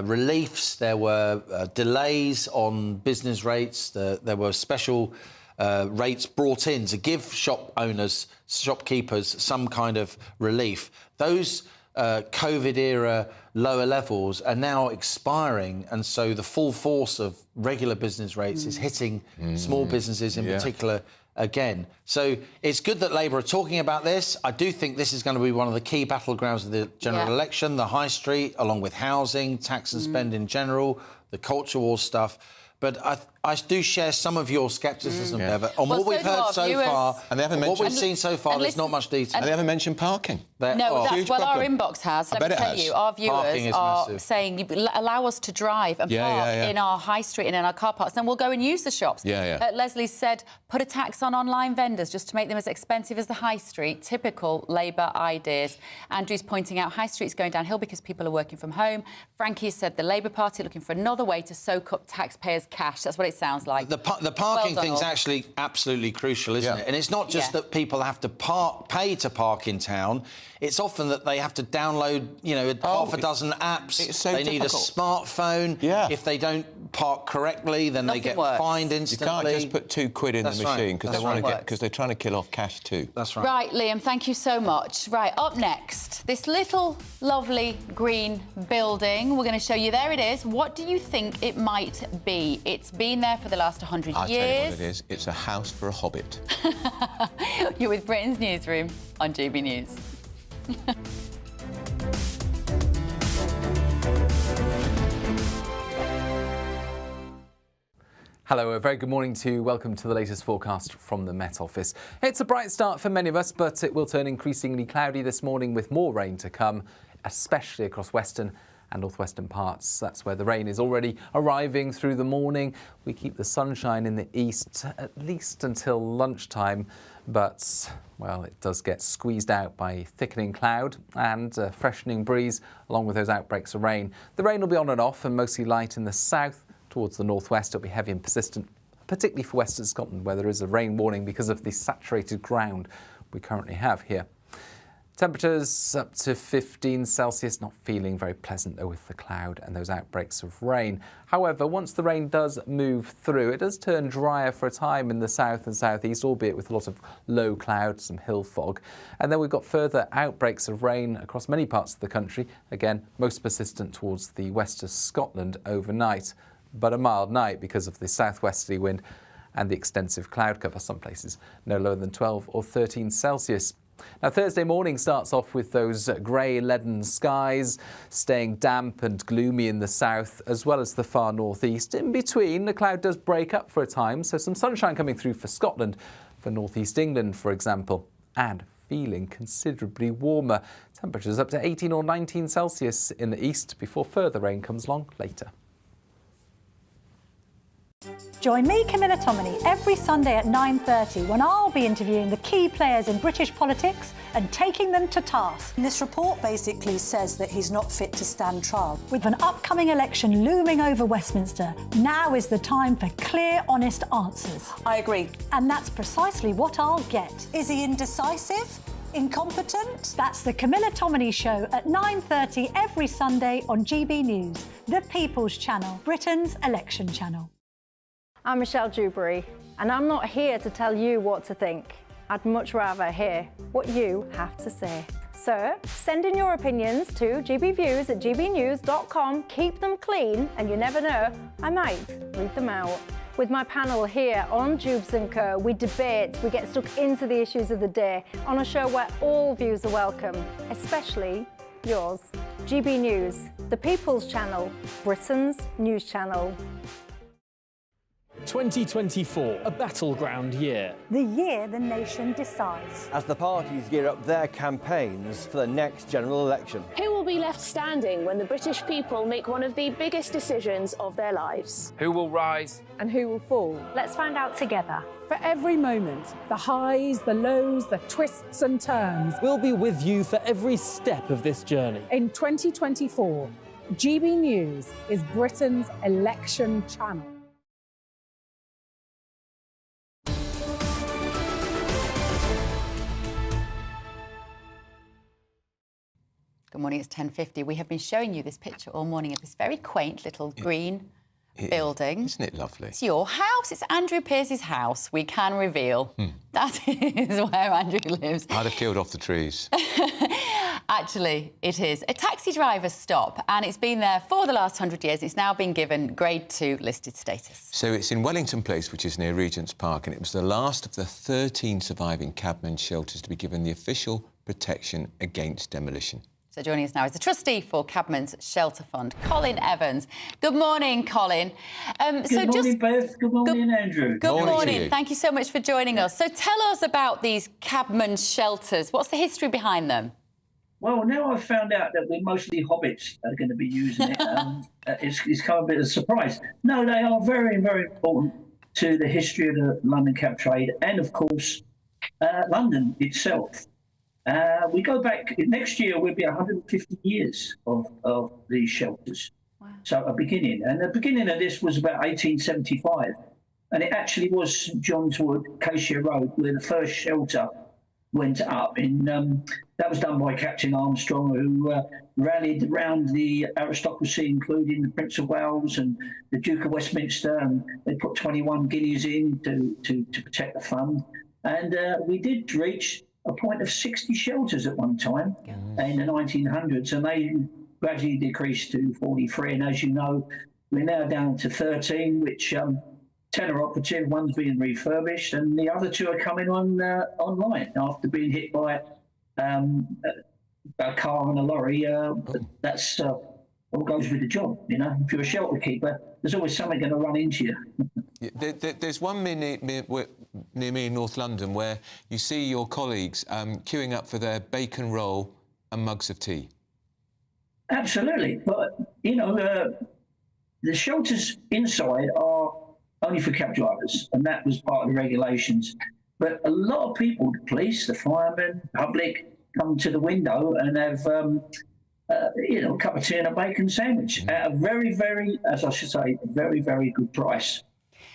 reliefs, there were delays on business rates, there were special rates brought in to give shop owners, shopkeepers, some kind of relief. Those COVID-era lower levels are now expiring, and so the full force of regular business rates is hitting small businesses in particular again. So it's good that Labour are talking about this. I do think this is going to be one of the key battlegrounds of the general election, the high street, along with housing, tax and spend in general, the culture war stuff. But I do share some of your scepticism, Bev. On what we've heard so far, and they haven't mentioned, what we've seen so far, there's not much detail. And they haven't mentioned parking. No, our inbox has. Let me tell you, our viewers are saying, allow us to drive and park in our high street and in our car parks, then we'll go and use the shops. Leslie said, put a tax on online vendors just to make them as expensive as the high street. Typical Labour ideas. Andrew's pointing out high street's going downhill because people are working from home. Frankie said the Labour Party looking for another way to soak up taxpayers' cash. That's what it sounds like. The parking thing's actually absolutely crucial, isn't it? And it's not just that people have to pay to park in town. It's often that they have to download, half a dozen apps. It's so they need a smartphone. If they don't park correctly, then they get fined instantly. You can't just put £2 in the machine because they're trying to kill off cash too. That's right. Right, Liam, thank you so much. Right, up next, this little lovely green building. We're going to show you. There it is. What do you think it might be? It's been there for the last 100 years. I'll tell you what it is. It's a house for a hobbit. You're with Britain's Newsroom on GB News. Hello, a very good morning to you. Welcome to the latest forecast from the Met Office. It's a bright start for many of us, but it will turn increasingly cloudy this morning with more rain to come, especially across western and northwestern parts. That's where the rain is already arriving through the morning. We keep the sunshine in the east at least until lunchtime, but, well, it does get squeezed out by thickening cloud and a freshening breeze, along with those outbreaks of rain. The rain will be on and off and mostly light in the south. Towards the northwest, it'll be heavy and persistent, particularly for western Scotland, where there is a rain warning because of the saturated ground we currently have here. Temperatures up to 15 Celsius, not feeling very pleasant, though, with the cloud and those outbreaks of rain. However, once the rain does move through, it does turn drier for a time in the south and southeast, albeit with a lot of low cloud, some hill fog. And then we've got further outbreaks of rain across many parts of the country, again, most persistent towards the west of Scotland overnight, but a mild night because of the southwesterly wind and the extensive cloud cover, some places no lower than 12 or 13 Celsius. Now, Thursday morning starts off with those grey, leaden skies, staying damp and gloomy in the south, as well as the far northeast. In between, the cloud does break up for a time, so some sunshine coming through for Scotland, for northeast England, for example, and feeling considerably warmer. Temperatures up to 18 or 19 Celsius in the east before further rain comes along later. Join me, Camilla Tominey, every Sunday at 9:30 when I'll be interviewing the key players in British politics and taking them to task. This report basically says that he's not fit to stand trial. With an upcoming election looming over Westminster, now is the time for clear, honest answers. I agree. And that's precisely what I'll get. Is he indecisive? Incompetent? That's the Camilla Tominey Show at 9:30 every Sunday on GB News, the People's Channel, Britain's election channel. I'm Michelle Dewberry, and I'm not here to tell you what to think. I'd much rather hear what you have to say. So send in your opinions to gbviews@gbnews.com. Keep them clean, and you never know, I might read them out. With my panel here on Jubes & Co, we debate, we get stuck into the issues of the day on a show where all views are welcome, especially yours. GB News, The People's Channel, Britain's news channel. 2024, a battleground year. The year the nation decides. As the parties gear up their campaigns for the next general election. Who will be left standing when the British people make one of the biggest decisions of their lives? Who will rise? And who will fall? Let's find out together. For every moment, the highs, the lows, the twists and turns. We'll be with you for every step of this journey. In 2024, GB News is Britain's election channel. Good morning, it's 10:50. We have been showing you this picture all morning of this very quaint little green building. Isn't it lovely? It's your house. It's Andrew Pierce's house. We can reveal that is where Andrew lives. I'd have killed off the trees. Actually, it is a taxi driver's stop, and it's been there for the last 100 years. It's now been given Grade 2 listed status. So it's in Wellington Place, which is near Regent's Park, and it was the last of the 13 surviving cabmen shelters to be given the official protection against demolition. So joining us now is the trustee for Cabmen's Shelter Fund, Colin Evans. Good morning, Colin. Good morning, Beth. Good morning, Andrew. Good morning. Thank you so much for joining us. So tell us about these Cabmen's shelters. What's the history behind them? Well, now I've found out that we're mostly hobbits that are going to be using it. It's kind of a bit of a surprise. No, they are very, very important to the history of the London cab trade and, of course, London itself. We go back, next year will be 150 years of these shelters. Wow. So a beginning. And the beginning of this was about 1875. And it actually was St John's Wood, Acacia Road, where the first shelter went up. That was done by Captain Armstrong, who rallied around the aristocracy, including the Prince of Wales and the Duke of Westminster. And they put 21 guineas in to protect the fund. And we did reach a point of 60 shelters at one time in the 1900s, and they gradually decreased to 43. And as you know, we're now down to 13, which 10 are operative, one's being refurbished, and the other 2 are coming on online after being hit by a car and a lorry. That's all goes with the job, you know. If you're a shelter keeper, there's always something going to run into you. There's one near me in North London where you see your colleagues queuing up for their bacon roll and mugs of tea. Absolutely, but you know the shelters inside are only for cab drivers, and that was part of the regulations. But a lot of people, the police, the firemen, public, come to the window and have a cup of tea and a bacon sandwich at a very, very, as I should say, a very, very good price.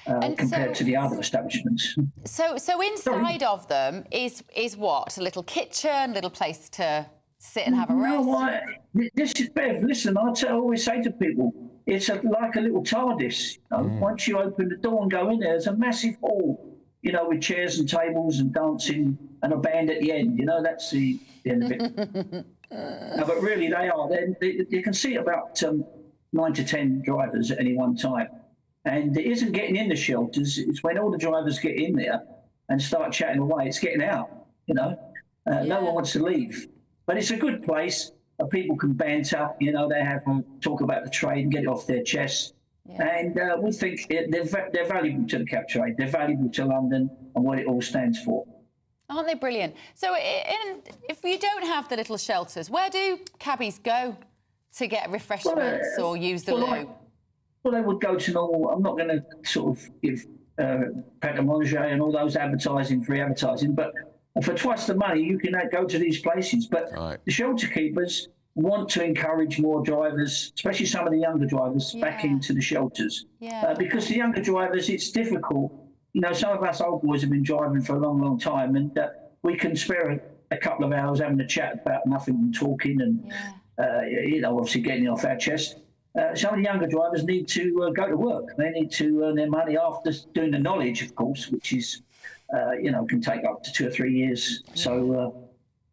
Compared to the other establishments. So inside of them is what? A little kitchen, little place to sit and have a rest? No, this is Bev. Listen, I always say to people, it's like a little TARDIS. You know? Once you open the door and go in there, there's a massive hall, you know, with chairs and tables and dancing and a band at the end. You know, that's the end of it. No, but really, they are. You can see about 9 to 10 drivers at any one time. And it isn't getting in the shelters, it's when all the drivers get in there and start chatting away, it's getting out, you know. No one wants to leave. But it's a good place. People can banter, you know, they have talk about the trade and get it off their chest. Yeah. And we think they're valuable to the cab trade. They're valuable to London and what it all stands for. Aren't they brilliant? So if you don't have the little shelters, where do cabbies go to get refreshments or use the loo? Well, they would go to normal. I'm not going to sort of give pâte à manger and all those free advertising, but for twice the money, you can go to these places. But the shelter keepers want to encourage more drivers, especially some of the younger drivers, back into the shelters. Yeah. Because the younger drivers, it's difficult. You know, some of us old boys have been driving for a long, long time, and we can spare a couple of hours having a chat about nothing and talking and, you know, obviously getting it off our chest. Some of the younger drivers need to go to work. They need to earn their money after doing the knowledge, of course, which is, you know, can take up to 2 or 3 years. So,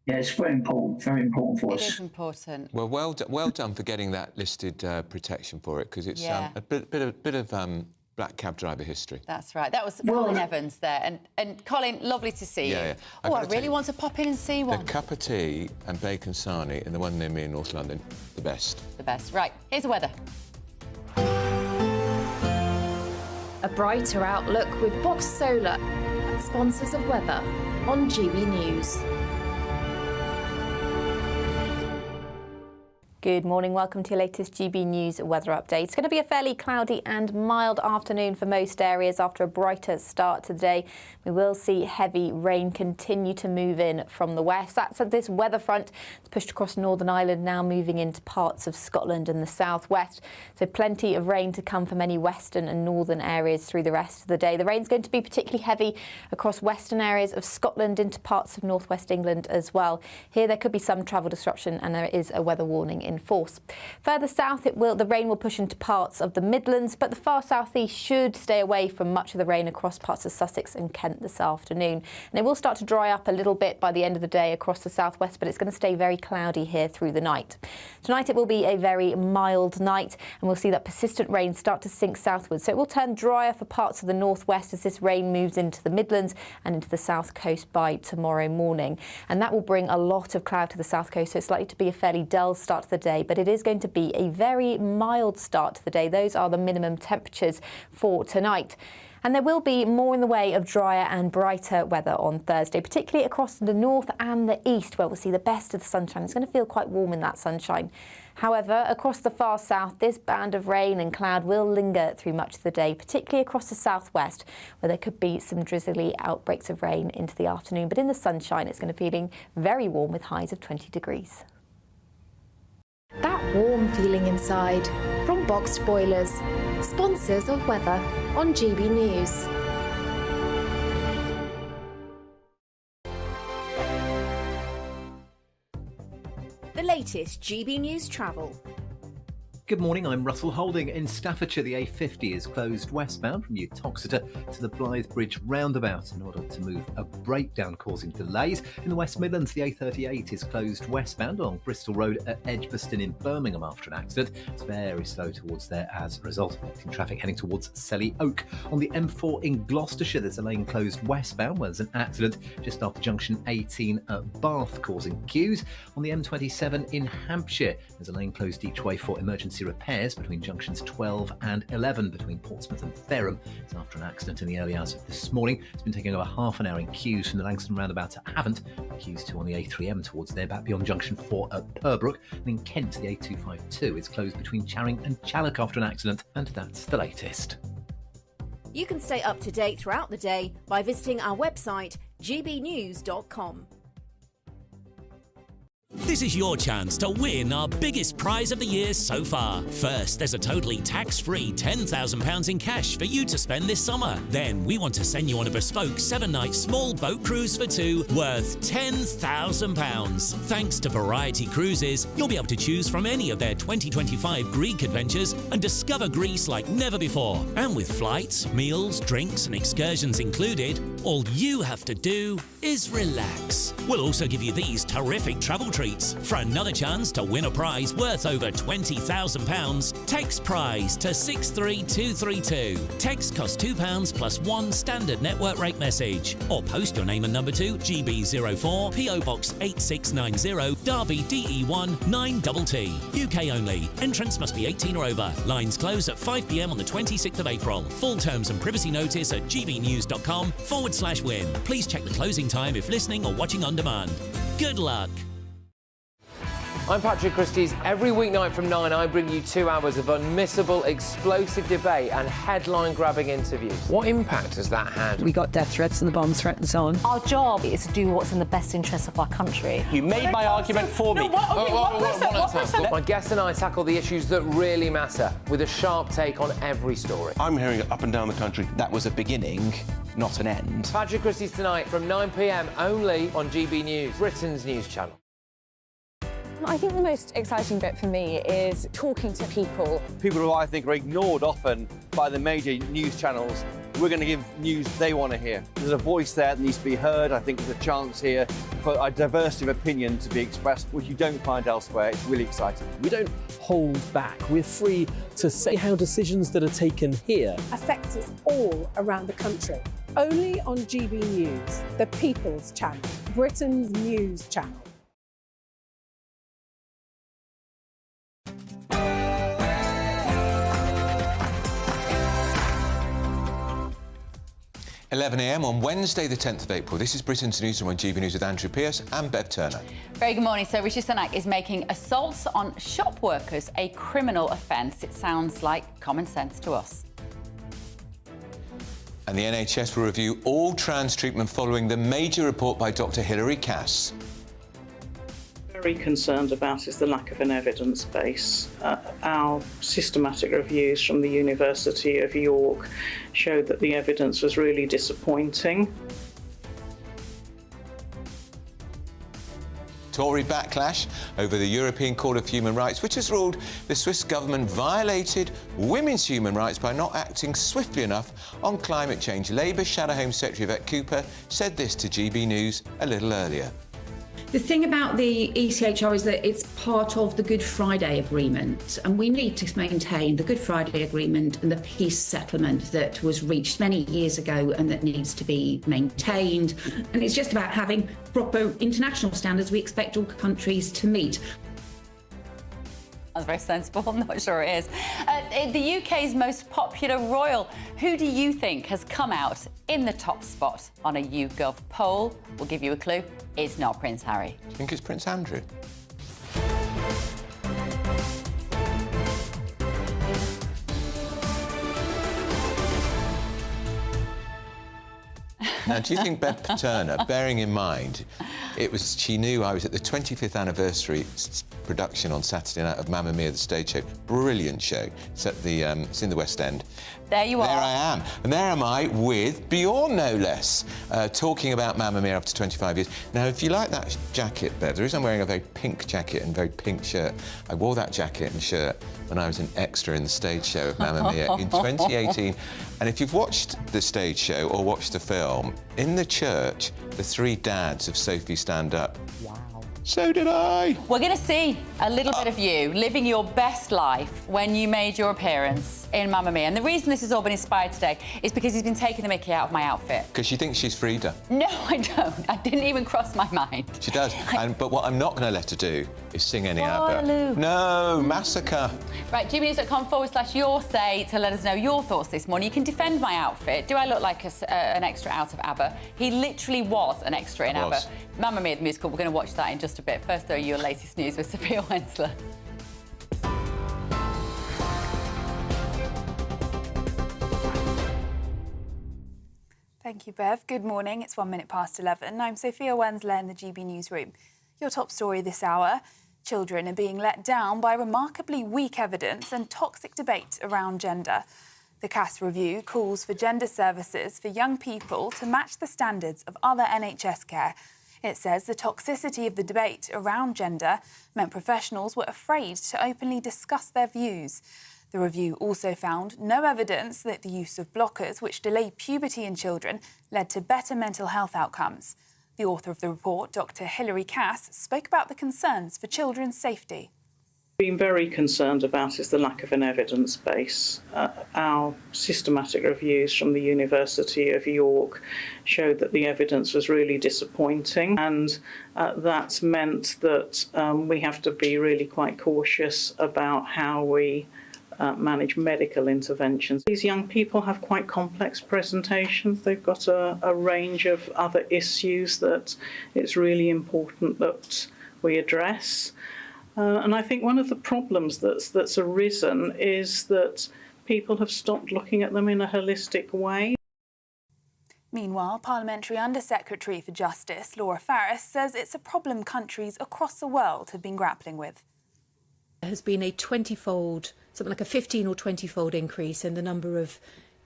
it's very important for us. It is important. Well, well done for getting that listed protection for it, because it's a bit black cab driver history. That's right. That was Colin Evans there. And Colin, lovely to see you. Yeah. Oh, I really want to pop in and see one. The cup of tea and bacon sarnie in the one near me in North London, the best. The best. Right, here's the weather. A brighter outlook with Box Solar, sponsors of weather on GB News. Good morning, welcome to your latest GB News weather update. It's going to be a fairly cloudy and mild afternoon for most areas after a brighter start to the day. We will see heavy rain continue to move in from the west. That's this weather front that's pushed across Northern Ireland, now moving into parts of Scotland and the southwest. So plenty of rain to come for many western and northern areas through the rest of the day. The rain's going to be particularly heavy across western areas of Scotland into parts of northwest England as well. Here there could be some travel disruption and there is a weather warning in force. Further south, the rain will push into parts of the Midlands, but the far southeast should stay away from much of the rain across parts of Sussex and Kent this afternoon. And it will start to dry up a little bit by the end of the day across the southwest, but it's going to stay very cloudy here through the night. Tonight it will be a very mild night, and we'll see that persistent rain start to sink southwards. So it will turn drier for parts of the northwest as this rain moves into the Midlands and into the south coast by tomorrow morning. And that will bring a lot of cloud to the south coast, so it's likely to be a fairly dull start to the day, but it is going to be a very mild start to the day. Those are the minimum temperatures for tonight. And there will be more in the way of drier and brighter weather on Thursday, particularly across the north and the east, where we'll see the best of the sunshine. It's going to feel quite warm in that sunshine. However, across the far south, this band of rain and cloud will linger through much of the day, particularly across the southwest, where there could be some drizzly outbreaks of rain into the afternoon. But in the sunshine, it's going to be feeling very warm with highs of 20 degrees. That warm feeling inside from Boxed Boilers, sponsors of weather on GB News. The latest GB News travel. Good morning, I'm Russell Holding. In Staffordshire, the A50 is closed westbound from Uttoxeter to the Blythe Bridge roundabout in order to move a breakdown causing delays. In the West Midlands, the A38 is closed westbound along Bristol Road at Edgbaston in Birmingham after an accident. It's very slow towards there as a result, affecting traffic heading towards Selly Oak. On the M4 in Gloucestershire, there's a lane closed westbound where there's an accident just after junction 18 at Bath, causing queues. On the M27 in Hampshire, there's a lane closed each way for emergency repairs between junctions 12 and 11 between Portsmouth and Ferrum. It's after an accident in the early hours of this morning. It's been taking over half an hour in queues from the Langston roundabout to Havant, queues 2 on the A3M towards there, back beyond junction 4 at Purbrook. And in Kent, the A252 is closed between Charing and Challock after an accident. And that's the latest. You can stay up to date throughout the day by visiting our website, gbnews.com. This is your chance to win our biggest prize of the year so far. First, there's a totally tax-free £10,000 in cash for you to spend this summer. Then, we want to send you on a bespoke 7-night small boat cruise for 2 worth £10,000. Thanks to Variety Cruises, you'll be able to choose from any of their 2025 Greek adventures and discover Greece like never before. And with flights, meals, drinks and excursions included, all you have to do is relax. We'll also give you these terrific travel treats. For another chance to win a prize worth over £20,000, text prize to 63232. Text costs £2 plus 1 standard network rate message. Or post your name and number to GB04 PO Box 8690 Derby DE1 9TT. UK only. Entrance must be 18 or over. Lines close at 5 p.m. on the 26th of April. Full terms and privacy notice at gbnews.com/win. Please check the closing time if listening or watching on demand. Good luck. I'm Patrick Christie's. Every weeknight from 9, I bring you 2 hours of unmissable, explosive debate and headline-grabbing interviews. What impact has that had? We got death threats and the bomb threat and so on. Our job is to do what's in the best interest of our country. You made my argument for me. My guest and I tackle the issues that really matter, with a sharp take on every story. I'm hearing it up and down the country. That was a beginning, not an end. Patrick Christie's tonight from 9 p.m. only on GB News, Britain's news channel. I think the most exciting bit for me is talking to people. People who I think are ignored often by the major news channels. We're going to give news they want to hear. There's a voice there that needs to be heard. I think there's a chance here for a diversity of opinion to be expressed, which you don't find elsewhere. It's really exciting. We don't hold back. We're free to say how decisions that are taken here affect us all around the country. Only on GB News, the People's Channel, Britain's news channel. (11 a.m. on Wednesday, the 10th of April. This is Britain's Newsroom on GB News with Andrew Pearce and Bev Turner. Very good morning. So Rishi Sunak is making assaults on shop workers a criminal offence. It sounds like common sense to us. And the NHS will review all trans treatment following the major report by Dr Hilary Cass. Very concerned about is the lack of an evidence base. Our systematic reviews from the University of York showed that the evidence was really disappointing. Tory backlash over the European Court of Human Rights, which has ruled the Swiss government violated women's human rights by not acting swiftly enough on climate change. Labour Shadow Home Secretary Yvette Cooper said this to GB News a little earlier. The thing about the ECHR is that it's part of the Good Friday Agreement, and we need to maintain the Good Friday Agreement and the peace settlement that was reached many years ago and that needs to be maintained. And it's just about having proper international standards we expect all countries to meet. That's very sensible. I'm not sure it is. The UK's most popular royal. Who do you think has come out in the top spot on a YouGov poll? We'll give you a clue. It's not Prince Harry. Do you think it's Prince Andrew? Now, do you think Bev Turner, bearing in mind, she knew I was at the 25th anniversary production on Saturday night of Mamma Mia, the stage show. Brilliant show. It's in the West End. There you are. There I am. And there am I with Bjorn, no less, talking about Mamma Mia after 25 years. Now, if you like that jacket, Bev, the reason I'm wearing a very pink jacket and very pink shirt, I wore that jacket and shirt when I was an extra in the stage show of Mamma Mia in 2018. And if you've watched the stage show or watched the film, in the church, the three dads of Sophie stand up. Wow. So did I. We're going to see a little bit of you living your best life when you made your appearance in Mamma Mia. And the reason this has all been inspired today is because he's been taking the mickey out of my outfit. Because she thinks she's Frida. No, I don't. I didn't even cross my mind. She does. But what I'm not going to let her do is sing any Waterloo. ABBA. No, Massacre. Right, gbnews.com/your say to let us know your thoughts this morning. You can defend my outfit. Do I look like an extra out of ABBA? He literally was an extra in ABBA. Mamma Mia the musical, we're going to watch that in just a bit. First, though, your latest news with Sophia Wensler. Thank you, Bev. Good morning. It's 1 minute past 11. I'm Sophia Wensler in the GB Newsroom. Your top story this hour. Children are being let down by remarkably weak evidence and toxic debate around gender. The Cass review calls for gender services for young people to match the standards of other NHS care. It says the toxicity of the debate around gender meant professionals were afraid to openly discuss their views. The review also found no evidence that the use of blockers, which delay puberty in children, led to better mental health outcomes. The author of the report, Dr Hilary Cass, spoke about the concerns for children's safety. Been very concerned about is the lack of an evidence base. Our systematic reviews from the University of York showed that the evidence was really disappointing, and that meant that we have to be really quite cautious about how we manage medical interventions. These young people have quite complex presentations. They've got a range of other issues that it's really important that we address. And I think one of the problems that's arisen is that people have stopped looking at them in a holistic way. Meanwhile, Parliamentary Under-Secretary for Justice, Laura Farris, says it's a problem countries across the world have been grappling with. There has been a 20-fold, something like a 15 or 20-fold increase in the number of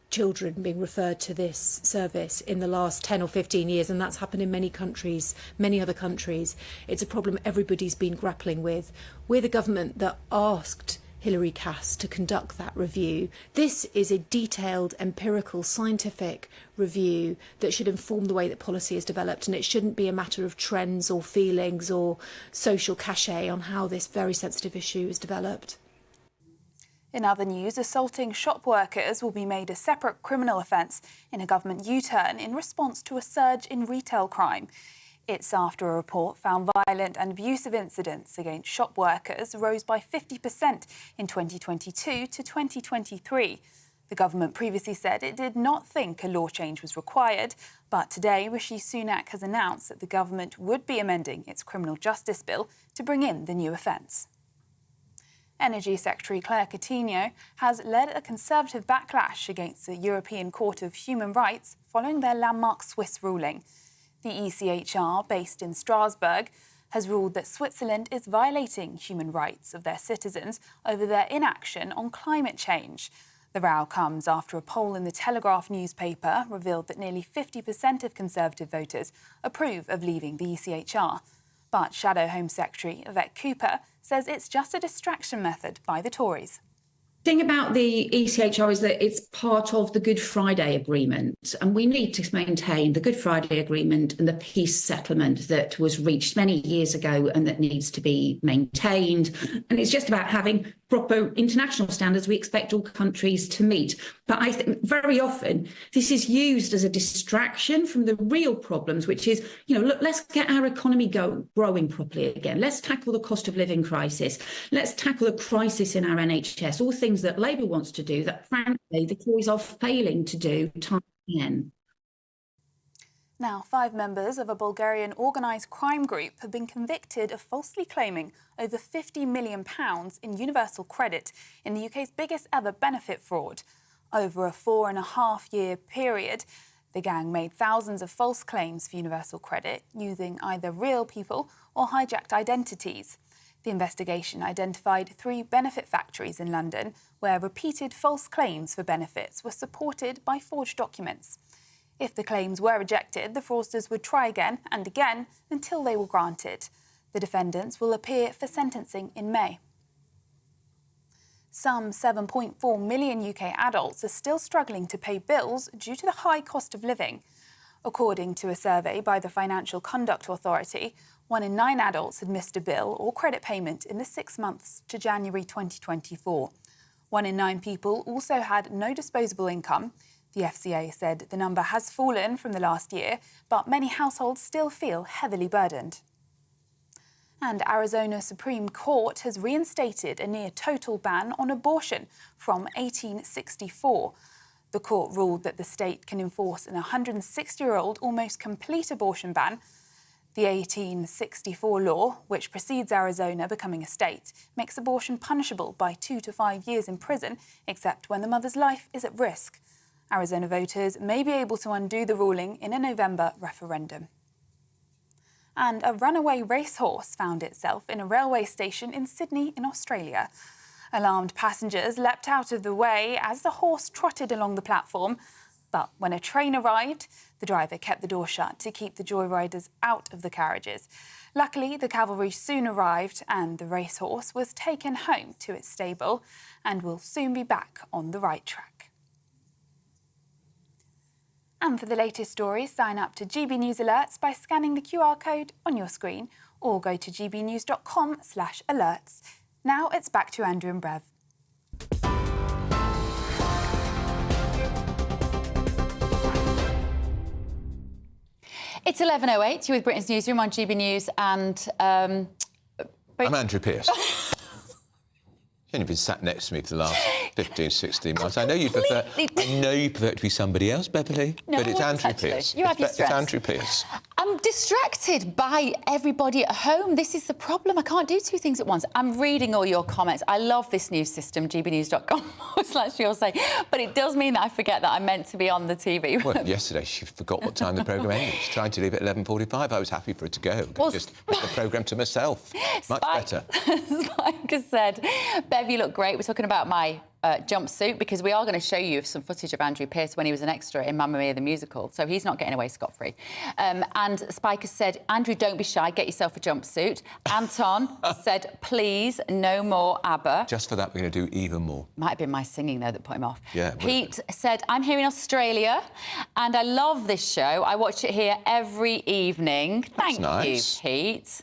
children being referred to this service in the last 10 or 15 years, and that's happened in many countries, many other countries. It's a problem everybody's been grappling with. We're the government that asked Hilary Cass to conduct that review. This is a detailed, empirical, scientific review that should inform the way that policy is developed, and it shouldn't be a matter of trends or feelings or social cachet on how this very sensitive issue is developed. In other news, assaulting shop workers will be made a separate criminal offence in a government U-turn in response to a surge in retail crime. It's after a report found violent and abusive incidents against shop workers rose by 50% in 2022 to 2023. The government previously said it did not think a law change was required, but today Rishi Sunak has announced that the government would be amending its criminal justice bill to bring in the new offence. Energy Secretary Claire Coutinho has led a Conservative backlash against the European Court of Human Rights following their landmark Swiss ruling. The ECHR, based in Strasbourg, has ruled that Switzerland is violating human rights of their citizens over their inaction on climate change. The row comes after a poll in the Telegraph newspaper revealed that nearly 50% of Conservative voters approve of leaving the ECHR. But Shadow Home Secretary Yvette Cooper says it's just a distraction method by the Tories. The thing about the ECHR is that it's part of the Good Friday Agreement, and we need to maintain the Good Friday Agreement and the peace settlement that was reached many years ago and that needs to be maintained. And it's just about having proper international standards we expect all countries to meet. But I think very often this is used as a distraction from the real problems, which is, look, let's get our economy growing properly again. Let's tackle the cost of living crisis. Let's tackle the crisis in our NHS, all things that Labour wants to do that, frankly, the Tories are failing to do time again. Now, 5 members of a Bulgarian organised crime group have been convicted of falsely claiming over £50 million in universal credit in the UK's biggest ever benefit fraud. Over a 4.5-year period, the gang made thousands of false claims for universal credit using either real people or hijacked identities. The investigation identified 3 benefit factories in London where repeated false claims for benefits were supported by forged documents. If the claims were rejected, the fraudsters would try again and again until they were granted. The defendants will appear for sentencing in May. Some 7.4 million UK adults are still struggling to pay bills due to the high cost of living. According to a survey by the Financial Conduct Authority, 1 in 9 adults had missed a bill or credit payment in the 6 months to January 2024. 1 in 9 people also had no disposable income. The FCA said the number has fallen from the last year, but many households still feel heavily burdened. And Arizona Supreme Court has reinstated a near-total ban on abortion from 1864. The court ruled that the state can enforce an 160-year-old almost complete abortion ban. The 1864 law, which precedes Arizona becoming a state, makes abortion punishable by 2 to 5 years in prison, except when the mother's life is at risk. Arizona voters may be able to undo the ruling in a November referendum. And a runaway racehorse found itself in a railway station in Sydney in Australia. Alarmed passengers leapt out of the way as the horse trotted along the platform. But when a train arrived, the driver kept the door shut to keep the joyriders out of the carriages. Luckily, the cavalry soon arrived and the racehorse was taken home to its stable and will soon be back on the right track. And for the latest stories, sign up to GB News Alerts by scanning the QR code on your screen or go to gbnews.com/alerts. Now it's back to Andrew and Brev. It's 11:08. You're with Britain's Newsroom on GB News, and I'm Andrew Pearce. You've only been sat next to me for the last 15, 16 months. I know you prefer it to be somebody else, Beverly, no, but it's Andrew Pearce. You have your stress. It's Andrew Pearce. I'm distracted by everybody at home. This is the problem. I can't do 2 things at once. I'm reading all your comments. I love this news system, gbnews.com/you'll but it does mean that I forget that I'm meant to be on the TV. Well, yesterday she forgot what time the programme ended. She tried to leave at 11:45. I was happy for it to go. Just make the programme to myself. Much better. Spike has said, Bev, you look great. We're talking about my jumpsuit, because we are going to show you some footage of Andrew Pearce when he was an extra in Mamma Mia the musical, so he's not getting away scot-free. And Spike has said, Andrew, don't be shy, get yourself a jumpsuit. Anton said, please, no more ABBA. Just for that, we're going to do even more. Might have been my singing, though, that put him off. Yeah. Pete said, I'm here in Australia, and I love this show. I watch it here every evening. Thank you, Pete.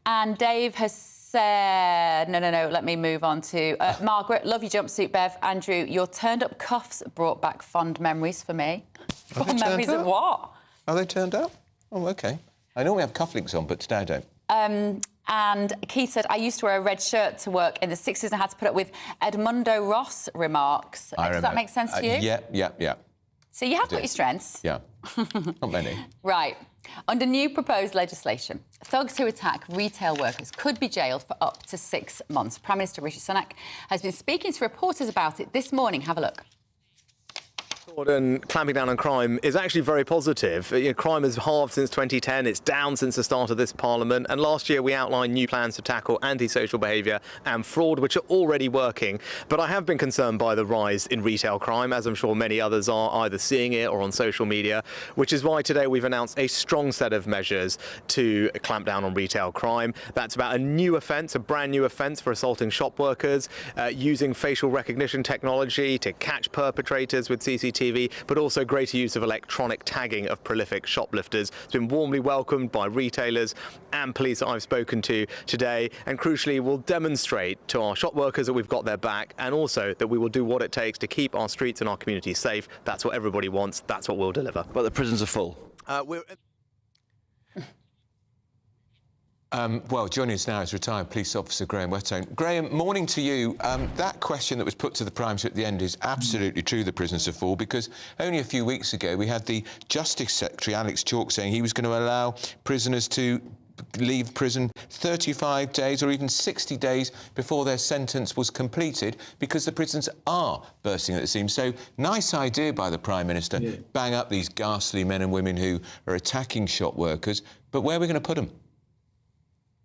And Dave has said, no, let me move on to Margaret. Love your jumpsuit, Bev. Andrew, your turned-up cuffs brought back fond memories for me. Fond memories of what? Are they turned up? Oh, OK. I normally have cufflinks on, but today I don't. And Keith said, I used to wear a red shirt to work in the 60s and had to put up with Edmundo Ross remarks. Does that make sense to you? Yeah. So you have got your strengths. Yeah. Not many. Right. Under new proposed legislation, thugs who attack retail workers could be jailed for up to 6 months. Prime Minister Rishi Sunak has been speaking to reporters about it this morning. Have a look. And clamping down on crime is actually very positive. Crime has halved since 2010. It's down since the start of this Parliament. And last year we outlined new plans to tackle antisocial behaviour and fraud, which are already working. But I have been concerned by the rise in retail crime, as I'm sure many others are, either seeing it or on social media, which is why today we've announced a strong set of measures to clamp down on retail crime. That's about a new offence, a brand new offence for assaulting shop workers, using facial recognition technology to catch perpetrators with CCTV, but also greater use of electronic tagging of prolific shoplifters. It's been warmly welcomed by retailers and police that I've spoken to today, and crucially will demonstrate to our shop workers that we've got their back, and also that we will do what it takes to keep our streets and our communities safe. That's what everybody wants. That's what we'll deliver. But the prisons are full. Well, joining us now is retired police officer Graham Whettone. Graham, morning to you. That question that was put to the Prime Minister at the end is absolutely true, the prisons are full, because only a few weeks ago we had the Justice Secretary, Alex Chalk, saying he was going to allow prisoners to leave prison 35 days or even 60 days before their sentence was completed, because the prisons are bursting at the seams. So, nice idea by the Prime Minister, bang up these ghastly men and women who are attacking shop workers, but where are we going to put them?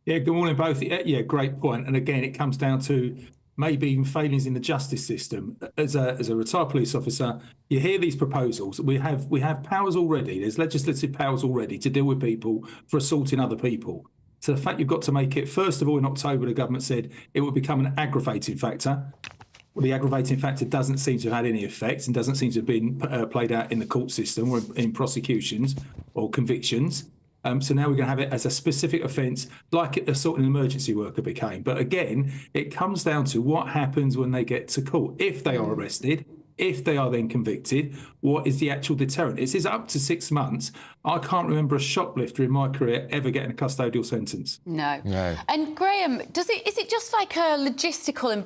Yeah, good morning, both. Yeah, great point. And again, it comes down to maybe even failings in the justice system. As a retired police officer, you hear these proposals. We have powers already. There's legislative powers already to deal with people for assaulting other people. So the fact you've got to make it, first of all, in October, the government said it would become an aggravating factor. Well, the aggravating factor doesn't seem to have had any effect and doesn't seem to have been played out in the court system or in prosecutions or convictions. So now we're going to have it as a specific offence, like assault an emergency worker became. But again, it comes down to what happens when they get to court. If they are arrested, if they are then convicted, what is the actual deterrent? It says up to 6 months. I can't remember a shoplifter in my career ever getting a custodial sentence. No. And Graham, is it just like a logistical and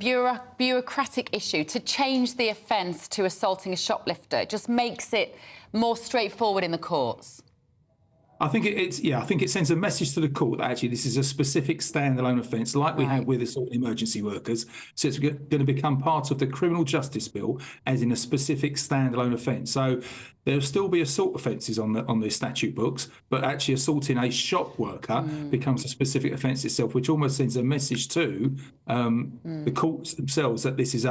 bureaucratic issue to change the offence to assaulting a shoplifter? It just makes it more straightforward in the courts? I think I think it sends a message to the court that actually this is a specific standalone offence, like we have with assault emergency workers. So it's going to become part of the criminal justice bill, as in a specific standalone offence. So there'll still be assault offences on the statute books, but actually assaulting a shop worker becomes a specific offence itself, which almost sends a message to the courts themselves that this is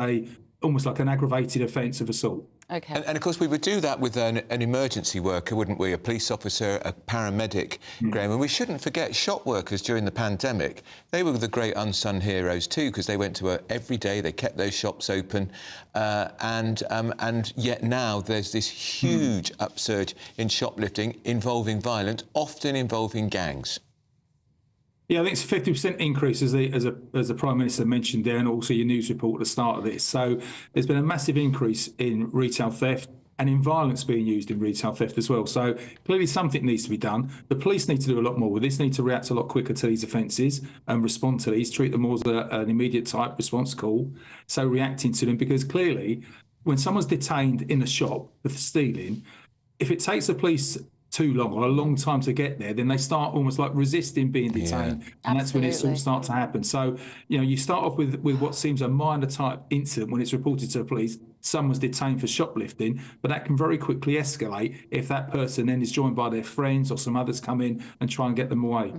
almost like an aggravated offence of assault. Okay. And of course, we would do that with an emergency worker, wouldn't we? A police officer, a paramedic, Graham. And we shouldn't forget shop workers during the pandemic. They were the great unsung heroes too, because they went to work every day. They kept those shops open, and yet now there's this huge upsurge in shoplifting involving violence, often involving gangs. Yeah, I think it's a 50% increase, as the Prime Minister mentioned there, and also your news report at the start of this. So there's been a massive increase in retail theft and in violence being used in retail theft as well. So clearly something needs to be done. The police need to do a lot more with this, need to react a lot quicker to these offences and respond to these, treat them more as an immediate type response call. So reacting to them, because clearly when someone's detained in a shop for stealing, if it takes the police too long or a long time to get there, then they start almost like resisting being detained, and that's when it all starts to happen. So, you start off with what seems a minor type incident when it's reported to the police. Someone's detained for shoplifting, but that can very quickly escalate if that person then is joined by their friends or some others come in and try and get them away.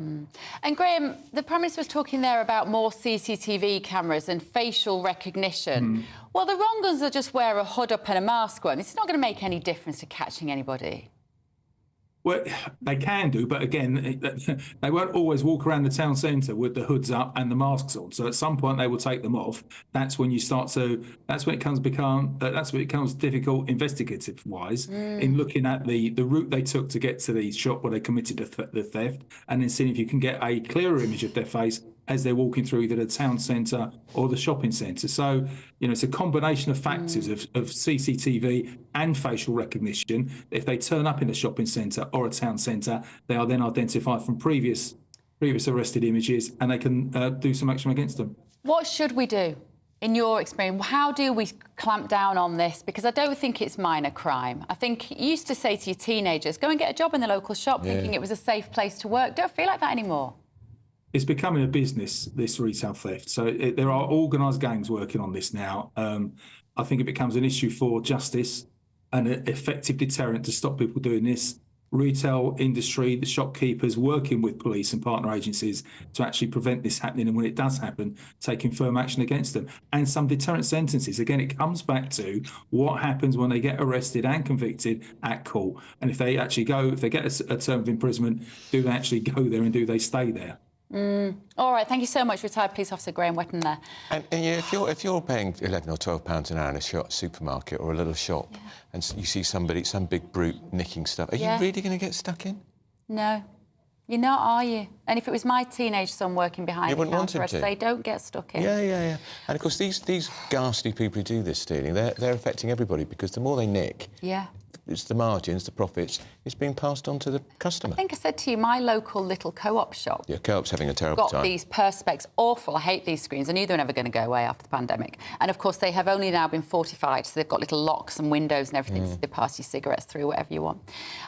And Graham, the Prime Minister was talking there about more CCTV cameras and facial recognition. Well, the wrong ones will just wear a hood up and a mask on. This is not going to make any difference to catching anybody. Well, they can do, but again, they won't always walk around the town centre with the hoods up and the masks on. So at some point they will take them off. That's when you start to. That's when it becomes difficult investigative-wise in looking at the route they took to get to the shop where they committed the theft, and then seeing if you can get a clearer image of their face as they're walking through either the town centre or the shopping centre. So, it's a combination of factors of CCTV and facial recognition. If they turn up in a shopping centre or a town centre, they are then identified from previous arrested images, and they can do some action against them. What should we do? In your experience, how do we clamp down on this? Because I don't think it's minor crime. I think you used to say to your teenagers, go and get a job in the local shop, thinking it was a safe place to work. Don't feel like that anymore. It's becoming a business, this retail theft. So there are organised gangs working on this now. I think it becomes an issue for justice and an effective deterrent to stop people doing this. Retail industry, the shopkeepers working with police and partner agencies to actually prevent this happening, and when it does happen, taking firm action against them. And some deterrent sentences. Again, it comes back to what happens when they get arrested and convicted at court. And if they get a term of imprisonment, do they actually go there and do they stay there? All right, thank you so much, retired police officer Graham Wetton there. And if you're paying £11 or £12 an hour in a supermarket or a little shop, and you see some big brute nicking stuff, are you really going to get stuck in? No, you're not, are you? And if it was my teenage son working behind the counter, I'd say don't get stuck in. Yeah. And of course, these ghastly people who do this stealing, they're affecting everybody, because the more they nick, it's the margins, the profits, it's being passed on to the customer. I think I said to you, my local little co-op shop. Yeah, co-op's having a terrible time. Got these perspex, awful. I hate these screens. I knew they were never going to go away after the pandemic. And of course, they have only now been fortified, so they've got little locks and windows and everything, so they pass your cigarettes through, whatever you want.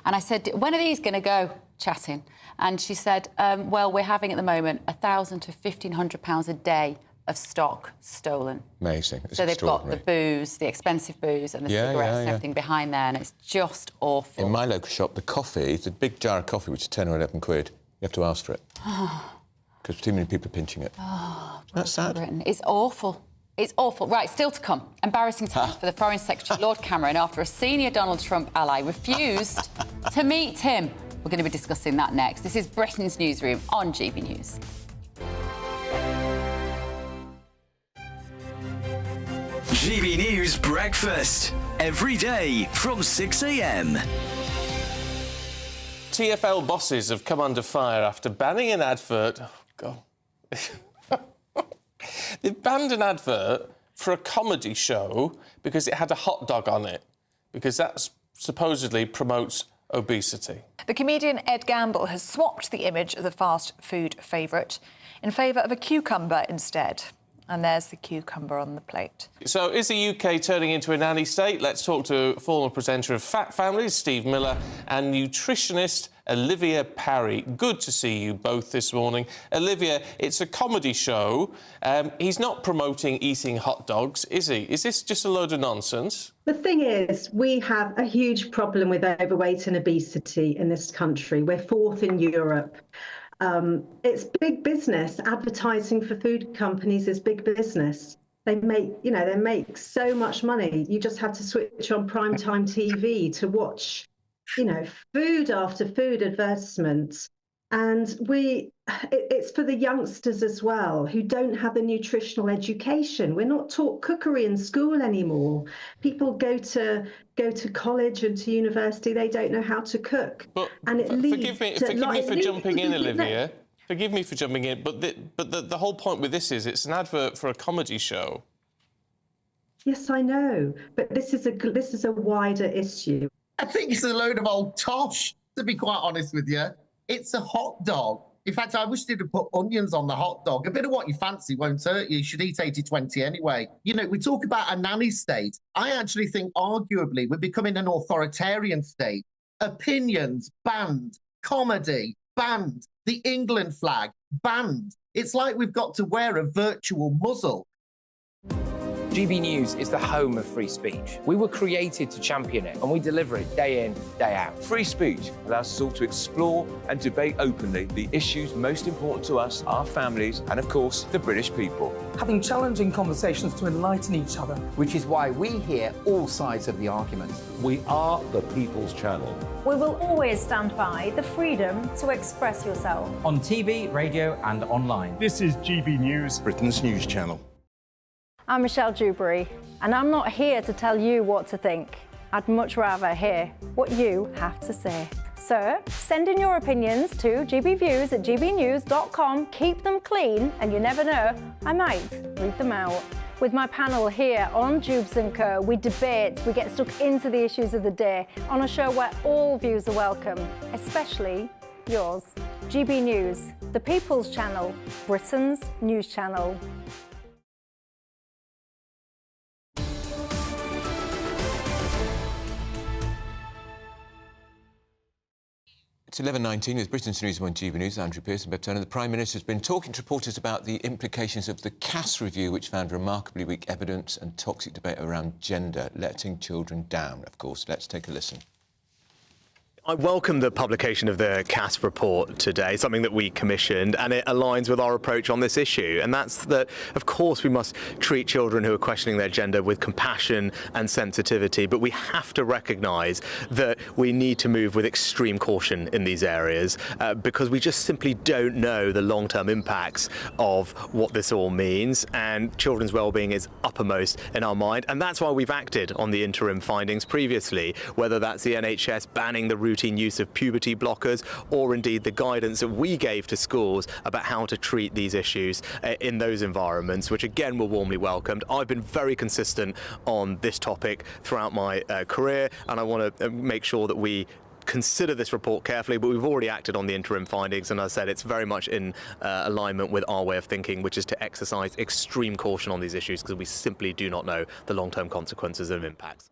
And I said, when are these going to go? Chatting. And she said, well, we're having at the moment £1,000 to £1,500 a day of stock stolen. Amazing. So they've got the booze, the expensive booze and the cigarettes and everything behind there, and it's just awful. In my local shop, the coffee, the big jar of coffee, which is 10 or 11 quid, you have to ask for it. Because too many people are pinching it. That's sad. Britain. It's awful. It's awful. Right, still to come. Embarrassing times for the Foreign Secretary, Lord Cameron, after a senior Donald Trump ally refused to meet him. We're going to be discussing that next. This is Britain's Newsroom on GB News. GB News Breakfast, every day from 6 a.m. TfL bosses have come under fire after banning an advert... Oh, God. They've banned an advert for a comedy show because it had a hot dog on it, because that supposedly promotes obesity. The comedian Ed Gamble has swapped the image of the fast food favourite in favour of a cucumber instead. And there's the cucumber on the plate. So is the UK turning into a nanny state? Let's talk to former presenter of Fat Families, Steve Miller, and nutritionist Olivia Parry. Good to see you both this morning. Olivia, it's a comedy show. He's not promoting eating hot dogs, is he? Is this just a load of nonsense? The thing is, we have a huge problem with overweight and obesity in this country. We're fourth in Europe. It's big business. Advertising for food companies is big business. They make so much money. You just have to switch on primetime TV to watch, food after food advertisements. And it's for the youngsters as well, who don't have the nutritional education. We're not taught cookery in school anymore. People go to college and to university, they don't know how to cook. But and it leads forgive me for jumping in, Olivia. Forgive me for jumping in, but the whole point with this is it's an advert for a comedy show. Yes, I know, but this is a wider issue. I think it's a load of old tosh, to be quite honest with you. It's a hot dog. In fact, I wish they'd have put onions on the hot dog. A bit of what you fancy won't hurt you. You should eat 80-20 anyway. We talk about a nanny state. I actually think, arguably, we're becoming an authoritarian state. Opinions, banned. Comedy, banned. The England flag, banned. It's like we've got to wear a virtual muzzle. GB News is the home of free speech. We were created to champion it, and we deliver it day in, day out. Free speech allows us all to explore and debate openly the issues most important to us, our families, and of course, the British people. Having challenging conversations to enlighten each other. Which is why we hear all sides of the argument. We are the People's Channel. We will always stand by the freedom to express yourself. On TV, radio and online. This is GB News, Britain's news channel. I'm Michelle Dewberry, and I'm not here to tell you what to think. I'd much rather hear what you have to say. So, send in your opinions to gbviews@gbnews.com. Keep them clean, and you never know, I might read them out. With my panel here on Jubes & Co, we debate, we get stuck into the issues of the day on a show where all views are welcome, especially yours. GB News, the People's Channel, Britain's news channel. It's 11:19 with Britain's Newsroom on GB News. Andrew Pearce and Bev Turner. The Prime Minister has been talking to reporters about the implications of the Cass review, which found remarkably weak evidence and toxic debate around gender, letting children down, of course. Let's take a listen. I welcome the publication of the Cass report today, something that we commissioned, and it aligns with our approach on this issue. And that's that, of course, we must treat children who are questioning their gender with compassion and sensitivity, but we have to recognise that we need to move with extreme caution in these areas because we just simply don't know the long-term impacts of what this all means, and children's well-being is uppermost in our mind. And that's why we've acted on the interim findings previously, whether that's the NHS banning the routine use of puberty blockers, or indeed the guidance that we gave to schools about how to treat these issues in those environments, which again were warmly welcomed. I've been very consistent on this topic throughout my career, and I want to make sure that we consider this report carefully, but we've already acted on the interim findings, and as I said, it's very much in alignment with our way of thinking, which is to exercise extreme caution on these issues because we simply do not know the long-term consequences and impacts.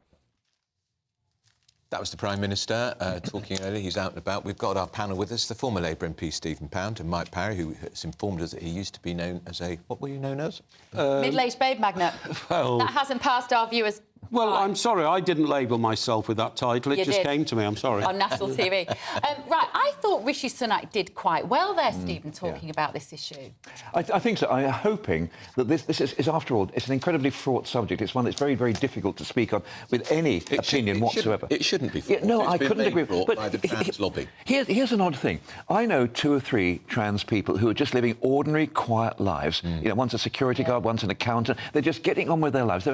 That was the Prime Minister talking earlier. He's out and about. We've got our panel with us, the former Labour MP Stephen Pound and Mike Parry, who has informed us that he used to be known as a... What were you known as? Middle-aged babe magnet. Well... That hasn't passed our viewers. Well, I'm sorry, I didn't label myself with that title. It just came to me, I'm sorry. On national TV. Right, I thought Rishi Sunak did quite well there, Stephen, talking about this issue. I think so. I'm hoping that this is, after all, it's an incredibly fraught subject. It's one that's very, very difficult to speak on with any opinion whatsoever. It shouldn't be fraught. Yeah, no, I couldn't agree. But by the trans lobby. Here's an odd thing. I know 2 or 3 trans people who are just living ordinary, quiet lives. You know, one's a security guard, one's an accountant. They're just getting on with their lives.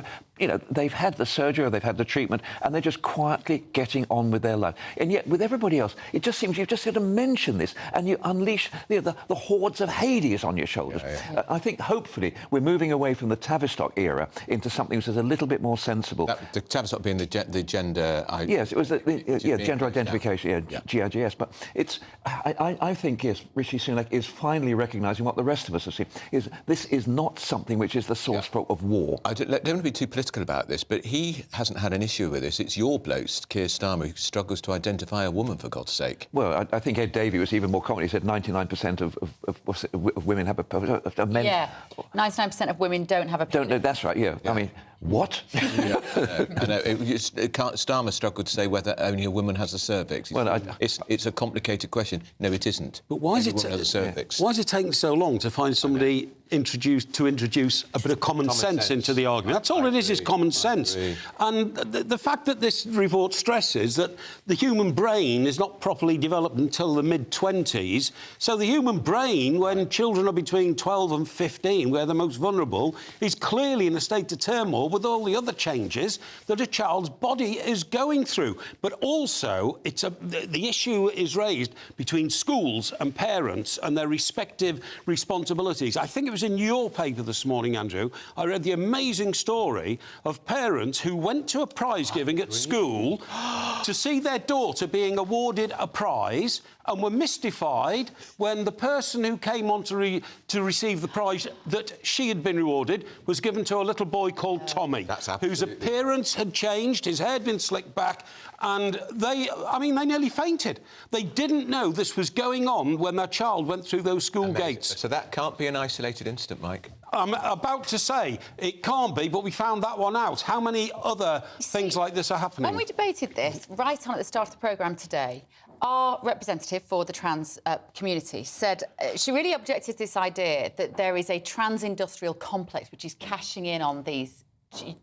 They've had the surgery or they've had the treatment, and they're just quietly getting on with their life. And yet, with everybody else, it just seems you've just got to mention this, and you unleash the hordes of Hades on your shoulders. I think, hopefully, we're moving away from the Tavistock era into something which is a little bit more sensible. The Tavistock being the gender... Yes, it was gender identification, GIGS. But it's... I think, yes, Rishi Sunak is finally recognising what the rest of us have seen, is this is not something which is the source of war. I don't want to be too political about this, but he hasn't had an issue with this. It's your bloke, Keir Starmer, who struggles to identify a woman, for God's sake. Well, I think Ed Davey was even more common. He said 99% of women have a men... Yeah, 99% of women don't have a penis. Don't know, that's right, yeah. I mean, what? Starmer struggled to say whether only a woman has a cervix. It's a complicated question. No, it isn't. But why is it has a cervix. Why is it taking so long to find somebody to introduce a bit of common sense into the argument? That's all it is common sense. And the fact that this report stresses that the human brain is not properly developed until the mid-20s, so the human brain, when children are between 12 and 15, where they're most vulnerable, is clearly in a state of turmoil with all the other changes that a child's body is going through. But also, the issue is raised between schools and parents and their respective responsibilities. I think it was in your paper this morning, Andrew, I read the amazing story of parents who went to a prize giving at school to see their daughter being awarded a prize, and were mystified when the person who came on to receive the prize that she had been rewarded was given to a little boy called Tommy, whose appearance had changed, his hair had been slicked back, and they nearly fainted. They didn't know this was going on when their child went through those school gates. So that can't be an isolated incident, Mike. I'm about to say it can't be, but we found that one out. How many other things like this are happening? When we debated this right on at the start of the programme today, our representative for the trans community said she really objected to this idea that there is a trans-industrial complex which is cashing in on these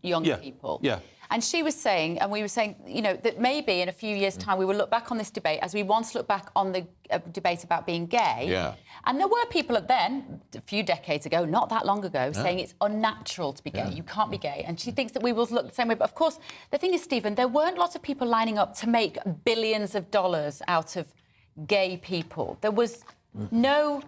young people. Yeah. And she was saying, and we were saying, you know, that maybe in a few years' time we will look back on this debate as we once looked back on the debate about being gay. Yeah. And there were people then, a few decades ago, not that long ago, saying it's unnatural to be gay. You can't be gay. And she thinks that we will look the same way. But, of course, the thing is, Stephen, there weren't lots of people lining up to make billions of dollars out of gay people. There was no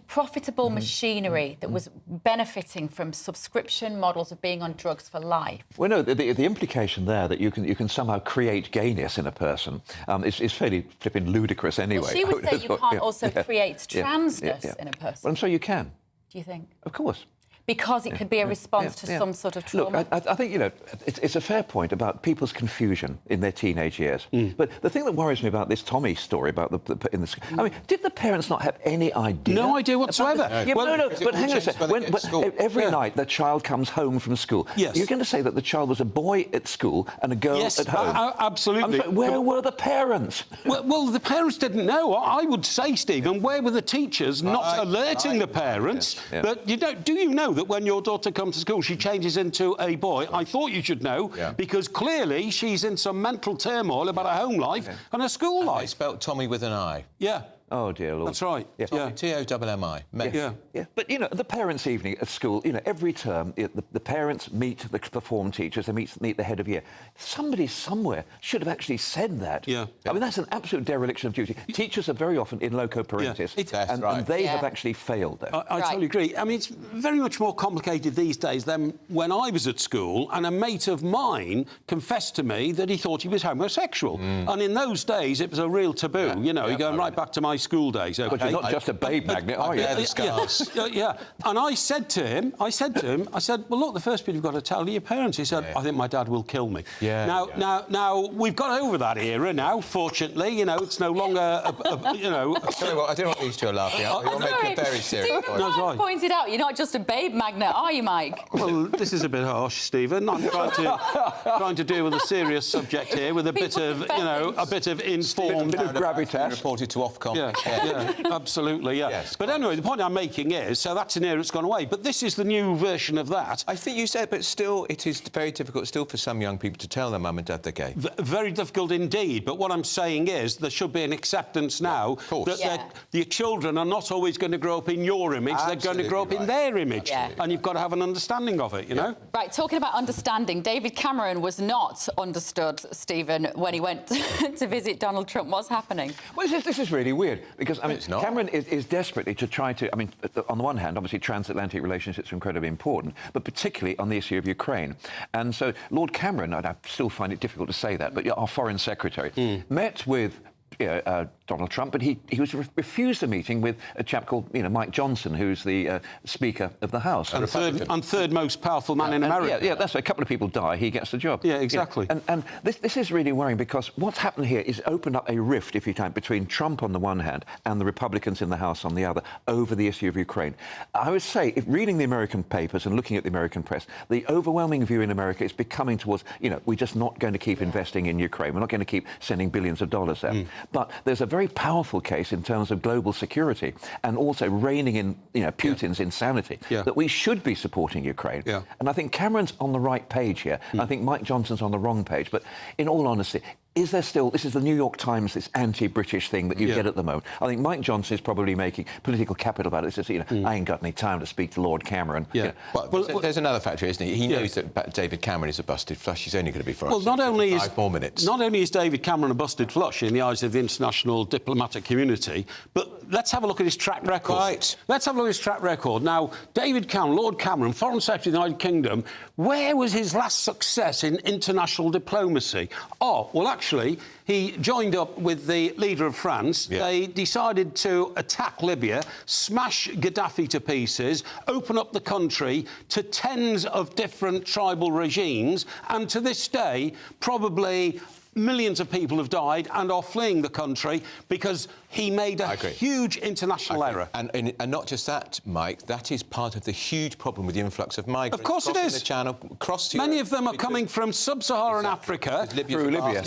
profitable machinery that was benefiting from subscription models of being on drugs for life. Well, no, the implication there that you can somehow create gayness in a person is fairly flipping ludicrous anyway. Well, she would say you can't also create transness in a person. Well, I'm sure you can. Do you think? Of course. Because it could be a response to some sort of trauma. Look, I think, you know, it's a fair point about people's confusion in their teenage years. But the thing that worries me about this Tommy story about I mean, did the parents not have any idea? No idea whatsoever. But hang on a second. Every night the child comes home from school. Yes. You're going to say that the child was a boy at school and a girl at home? Absolutely. Sorry, where were the parents? Well, the parents didn't know. I would say, Stephen, where were the teachers not alerting the parents? But do you know that when your daughter comes to school, she changes into a boy? I thought you should know, because clearly she's in some mental turmoil about her home life and her school life. It's spelt Tommy with an I. Yeah. Oh, dear Lord. That's right. Yeah. T-O-M-M-I. Yeah. But, you know, the parents' evening at school, you know, every term, the parents meet the form teachers, they meet the head of year. Somebody somewhere should have actually said that. Yeah. I mean, that's an absolute dereliction of duty. Teachers are very often in loco parentis, and they have actually failed there. I totally agree. I mean, it's very much more complicated these days than when I was at school, and a mate of mine confessed to me that he thought he was homosexual. And in those days, it was a real taboo. You know, you're going right back to my school days. Okay? But you're not just a babe magnet, are you? The scars. And I said to him, well, look, the first bit you've got to tell your parents. He said, I think my dad will kill me. Now, we've got over that era now, fortunately. You know, it's no longer, you know... Tell you what, I don't know what these two are laughing at. You're making a very serious point. Stephen pointed out, you're not just a babe magnet, are you, Mike? Well, this is a bit harsh, Stephen. I'm trying to deal with a serious subject here with a bit of, you know, a bit of informed... bit of gravitas. Reported to Ofcom. Yeah, absolutely, yeah. Yes, but anyway, the point I'm making is, so that's an era that's gone away, but this is the new version of that. I think you said, but still, it is very difficult still for some young people to tell their mum and dad they're gay. Very difficult indeed, but what I'm saying is there should be an acceptance now that the children are not always going to grow up in your image, they're going to grow up in their image, and you've got to have an understanding of it, you know? Right, talking about understanding, David Cameron was not understood, Stephen, when he went to visit Donald Trump. What's happening? Well, this is really weird, because, I mean, Cameron is desperately to try to... I mean, on the one hand, obviously, transatlantic relationships are incredibly important, but particularly on the issue of Ukraine. And so Lord Cameron, I still find it difficult to say that, but our Foreign Secretary, met with... Donald Trump, but he was refused a meeting with a chap called Mike Johnson, who's the Speaker of the House. And third most powerful man in America. Yeah, that's a couple of people die, he gets the job. Yeah, exactly. And this is really worrying, because what's happened here is opened up a rift, if you can, between Trump on the one hand and the Republicans in the House on the other over the issue of Ukraine. I would say, if reading the American papers and looking at the American press, the overwhelming view in America is becoming towards, we're just not going to keep investing in Ukraine. We're not going to keep sending billions of dollars there. But there's a very powerful case in terms of global security and also reining in, Putin's insanity, that we should be supporting Ukraine. And I think Cameron's on the right page here. I think Mike Johnson's on the wrong page. But in all honesty, is there still... This is the New York Times, this anti-British thing that you get at the moment. I think Mike Johnson is probably making political capital about it. It's just, I ain't got any time to speak to Lord Cameron. Well, there's another factor, isn't he? He knows that David Cameron is a busted flush. He's only going to be for us not only 5 more minutes. Not only is David Cameron a busted flush in the eyes of the international diplomatic community, but let's have a look at his track record. Right. Let's have a look at his track record. Now, David Cameron, Lord Cameron, Foreign Secretary of the United Kingdom, where was his last success in international diplomacy? Oh, well, actually, he joined up with the leader of France. They decided to attack Libya, smash Gaddafi to pieces, open up the country to tens of different tribal regimes, and to this day, probably millions of people have died and are fleeing the country because he made a huge international error. And not just that, Mike, that is part of the huge problem with the influx of migrants. Of course it is. The channel, across Many of them are coming from sub-Saharan Africa, through Libya,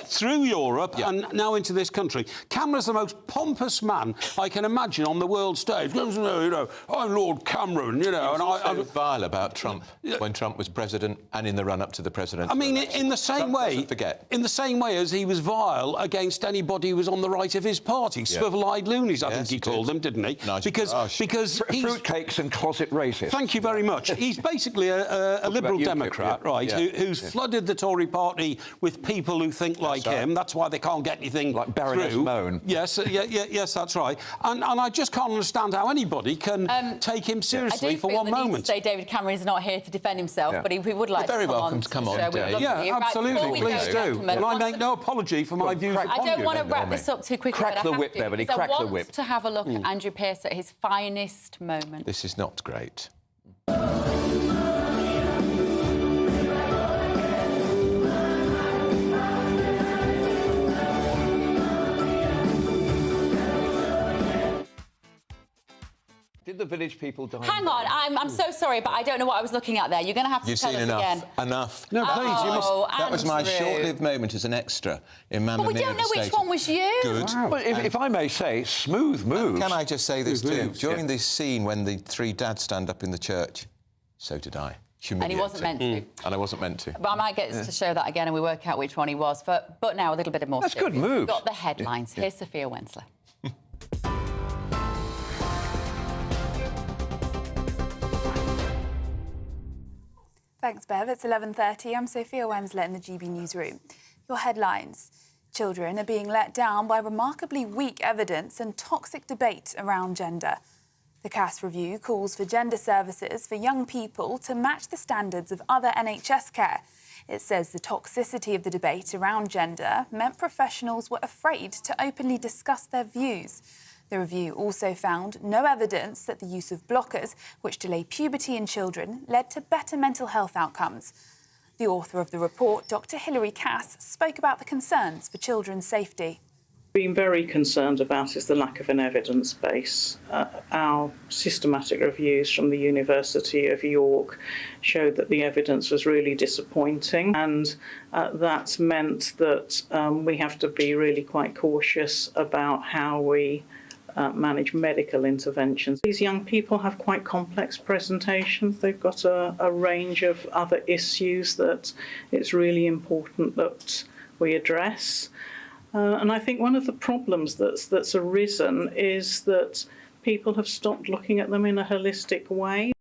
through Europe, and now into this country. Cameron's the most pompous man I can imagine on the world stage. You know, I'm Lord Cameron, you know. And I was vile about Trump when Trump was president and in the run-up to the presidential election. In the same way, in the same way as he was vile against anybody who was on the right of his party. Swivel-eyed loonies, I think he called them, didn't he? Because fruitcakes and closet racists. Thank you very much. He's basically a Liberal Democrat, right? Who's flooded the Tory party with people who think like him. That's why they can't get anything like Baroness Moan. Yes, yes, that's right. And I just can't understand how anybody can take him seriously for one moment. I do feel the need to say David Cameron is not here to defend himself, but he would like You're very to come welcome on to come the on, show. Dave. Yeah, absolutely. Please do. And I make no apology for my views upon you. I don't want to wrap this up too quickly. Crack the whip, Beverly, crack the whip. I want to have a look at Andrew Pearce at his finest moment. This is not great. Did the village people die? Hang on, I'm so sorry, but I don't know what I was looking at there. You're going to have to tell us again. Enough. No, please, you must. That was my short-lived moment as an extra in Man But we don't know which one was you. Good. Wow. Well, if I may say, smooth move. Can I just say this too? During this scene when the three dads stand up in the church, so did I. And he wasn't meant to. And I wasn't meant to. But I might get to show that again and we work out which one he was. But now a little bit more. That's serious. good move. We've got the headlines. Here's Sophia Wensler. Thanks, Bev. It's 11:30. I'm Sophia Wensler in the GB Newsroom. Your headlines. Children are being let down by remarkably weak evidence and toxic debate around gender. The CAS review calls for gender services for young people to match the standards of other NHS care. It says the toxicity of the debate around gender meant professionals were afraid to openly discuss their views. The review also found no evidence that the use of blockers, which delay puberty in children, led to better mental health outcomes. The author of the report, Dr. Hilary Cass, spoke about the concerns for children's safety. Been very concerned about is the lack of an evidence base. Our systematic reviews from the University of York showed that the evidence was really disappointing, and that's meant that we have to be really quite cautious about how we manage medical interventions. These young people have quite complex presentations. They've got a range of other issues that it's really important that we address. And I think one of the problems that's arisen is that people have stopped looking at them in a holistic way.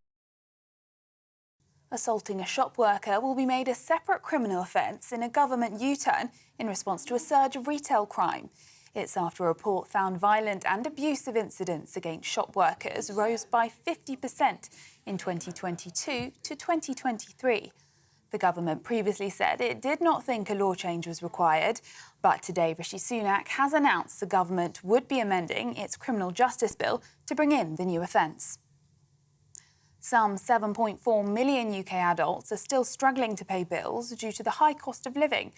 Assaulting a shop worker will be made a separate criminal offence in a government U-turn in response to a surge of retail crime. It's after a report found violent and abusive incidents against shop workers rose by 50% in 2022 to 2023. The government previously said it did not think a law change was required, but today Rishi Sunak has announced the government would be amending its criminal justice bill to bring in the new offence. Some 7.4 million UK adults are still struggling to pay bills due to the high cost of living.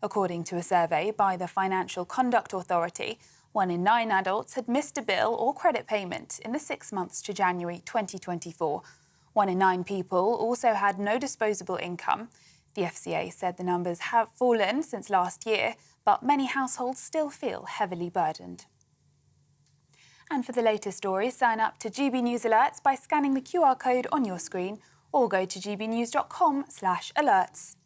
According to a survey by the Financial Conduct Authority, 1 in 9 adults had missed a bill or credit payment in the 6 months to January 2024. 1 in 9 people also had no disposable income. The FCA said the numbers have fallen since last year, but many households still feel heavily burdened. And for the latest stories, sign up to GB News Alerts by scanning the QR code on your screen or go to gbnews.com/alerts.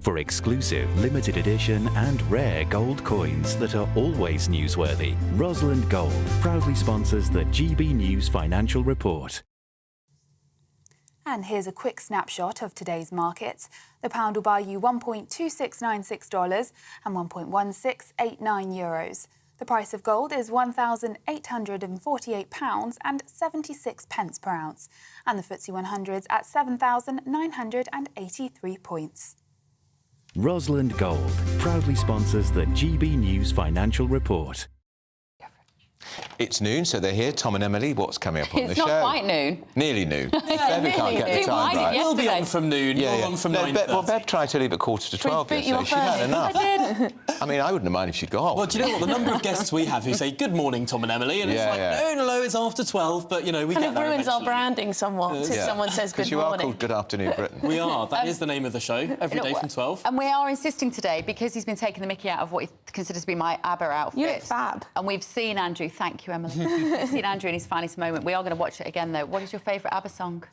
For exclusive, limited edition and rare gold coins that are always newsworthy, Rosalind Gold proudly sponsors the GB News Financial Report. And here's a quick snapshot of today's markets. The pound will buy you $1.2696 and €1.1689. The price of gold is £1,848.76 per ounce, and the FTSE 100's at 7,983 points. Rosalind Gold proudly sponsors the GB News Financial Report. It's noon, so they're here. Tom and Emily, what's coming up on the show? It's not quite noon. Nearly noon. Bev nearly can't get the time right. We'll be on from noon. You're on from 9:30. Well, Bev tried to leave at 11:45 yesterday. She had enough. I did. I mean, I wouldn't have minded if she'd gone. Well, do you know what? The number of guests we have who say, good morning, Tom and Emily, and it's like, no, it's after 12, but, you know, we get there it ruins our eventually. branding somewhat if someone says good Because you are morning. called Good Afternoon Britain. We are. That is the name of the show, every day from 12. And we are insisting today, because he's been taking the mickey out of what he considers to be my ABBA outfit. You look fab. And we've seen Andrew, thank you, Emily. We've seen Andrew in his finest moment. We are going to watch it again, though. What is your favourite ABBA song?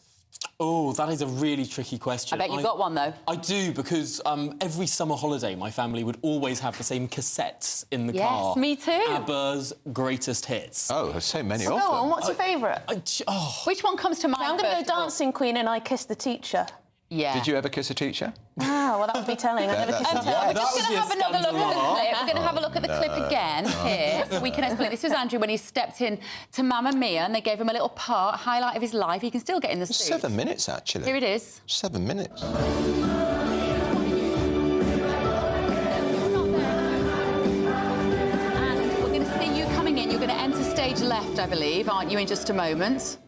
Oh, that is a really tricky question. I bet you've got one, though. I do, because every summer holiday, my family would always have the same cassettes in the car. Yes, me too. ABBA's greatest hits. Oh, there's so many of Go them. on, what's your favourite? Which one comes to mind? I'm going to go Dancing Queen and I Kissed the Teacher. Yeah. Did you ever kiss a teacher? Ah, well, that would be telling. I never kissed a teacher. We're just going to have another look at the clip. We're going to have a look at the clip again here, so we can explain. This was Andrew when he stepped in to Mamma Mia, and they gave him a little part, highlight of his life. He can still get in the suit. 7 minutes, actually. Here it is. 7 minutes. And we're going to see you coming in. You're going to enter stage left, I believe, aren't you, in just a moment?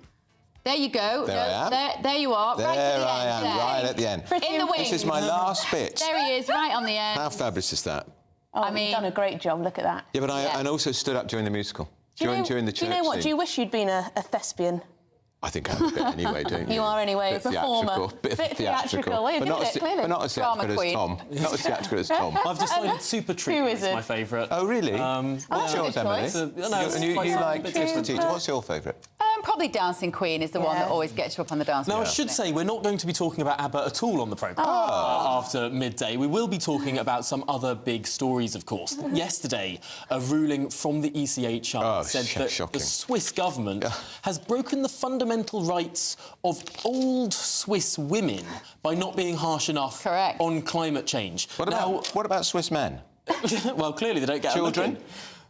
There you go. There I am. There you are. There right at the I end. am, right at the end. In the wings. This is my last bit. There he is, right on the end. How fabulous is that? Oh, I mean, you've done a great job. Look at that. Yeah, but I also stood up during the musical. During the church Do you know what? scene. Do you wish you'd been a thespian? I think I'm a bit anyway, don't you? You are anyway, Bit performer. Bit theatrical. Well, you're but, doing it, clearly. but not as theatrical as Tom. Not as theatrical as Tom. I've decided Super Treatment is my favourite. Oh, really? What's yours, Emily? And you like Kiss the Teacher. What's your favourite? Probably Dancing Queen is the one that always gets you up on the dance floor. Now, I should say, we're not going to be talking about ABBA at all on the programme after midday. We will be talking about some other big stories, of course. Yesterday, a ruling from the ECHR said that the Swiss government has broken the fundamental rights of old Swiss women by not being harsh enough on climate change. What about Swiss men? Well, clearly they don't get children. A look in.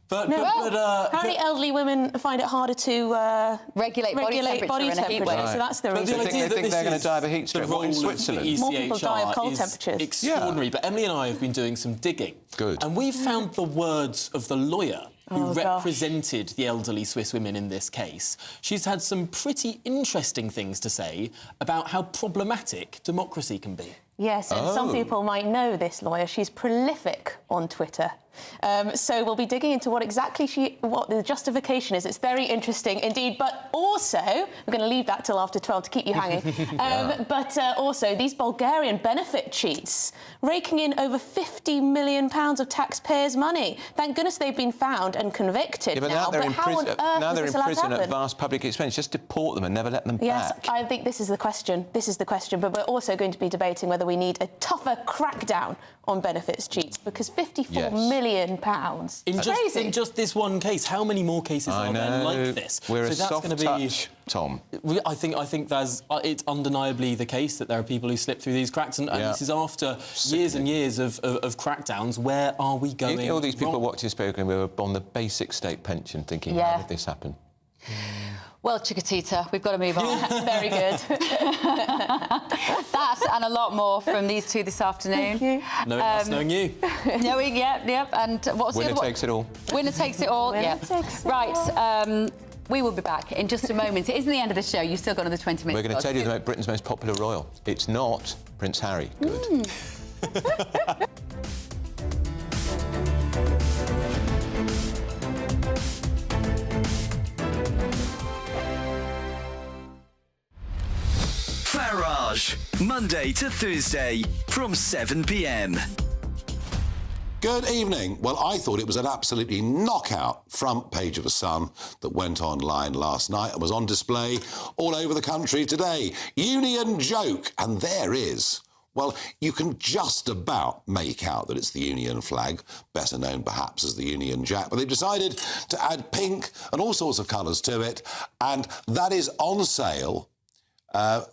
But apparently elderly women find it harder to regulate body temperature. So that's the reason. They think they're going to die of a heat stroke. What, in Switzerland? More people die of cold is temperatures. Extraordinary. But Emily and I have been doing some digging. Good. And we've found the words of the lawyer who represented the elderly Swiss women in this case. She's had some pretty interesting things to say about how problematic democracy can be. Yes, and some people might know this lawyer. She's prolific on Twitter. So we'll be digging into what the justification is. It's very interesting indeed. But also, we're going to leave that till after 12 to keep you hanging. But also, these Bulgarian benefit cheats raking in over £50 million of taxpayers' money. Thank goodness they've been found and convicted Yeah, but now. now they're in prison. Now they're in prison at happen? vast public expense. Just deport them and never let them Yes, back. I think this is the question. This is the question. But we're also going to be debating whether we need a tougher crackdown on benefits cheats, because £54 million. In just this one case, how many more cases are there like this? We're so a that's soft touch, Tom. I think there's it's undeniably the case that there are people who slip through these cracks, and this is after years and years of crackdowns. Where are we going? All these people watching spoken, we were on the basic state pension, thinking, how did this happen? Well, Chiquitita, we've got to move on. Very good. That and a lot more from these two this afternoon. Thank you. Knowing us, knowing you. Knowing, yep. And what was Winner takes it all. Winner takes it all, Winner takes it all. We will be back in just a moment. It isn't the end of the show. You've still got another 20 minutes. We're going to tell you Britain's most popular royal. It's not Prince Harry. Good. Farage, Monday to Thursday from 7 p.m. Good evening. Well, I thought it was an absolutely knockout front page of The Sun that went online last night and was on display all over the country today. Union joke, and there is. Well, you can just about make out that it's the Union flag, better known perhaps as the Union Jack, but they've decided to add pink and all sorts of colours to it, and that is on sale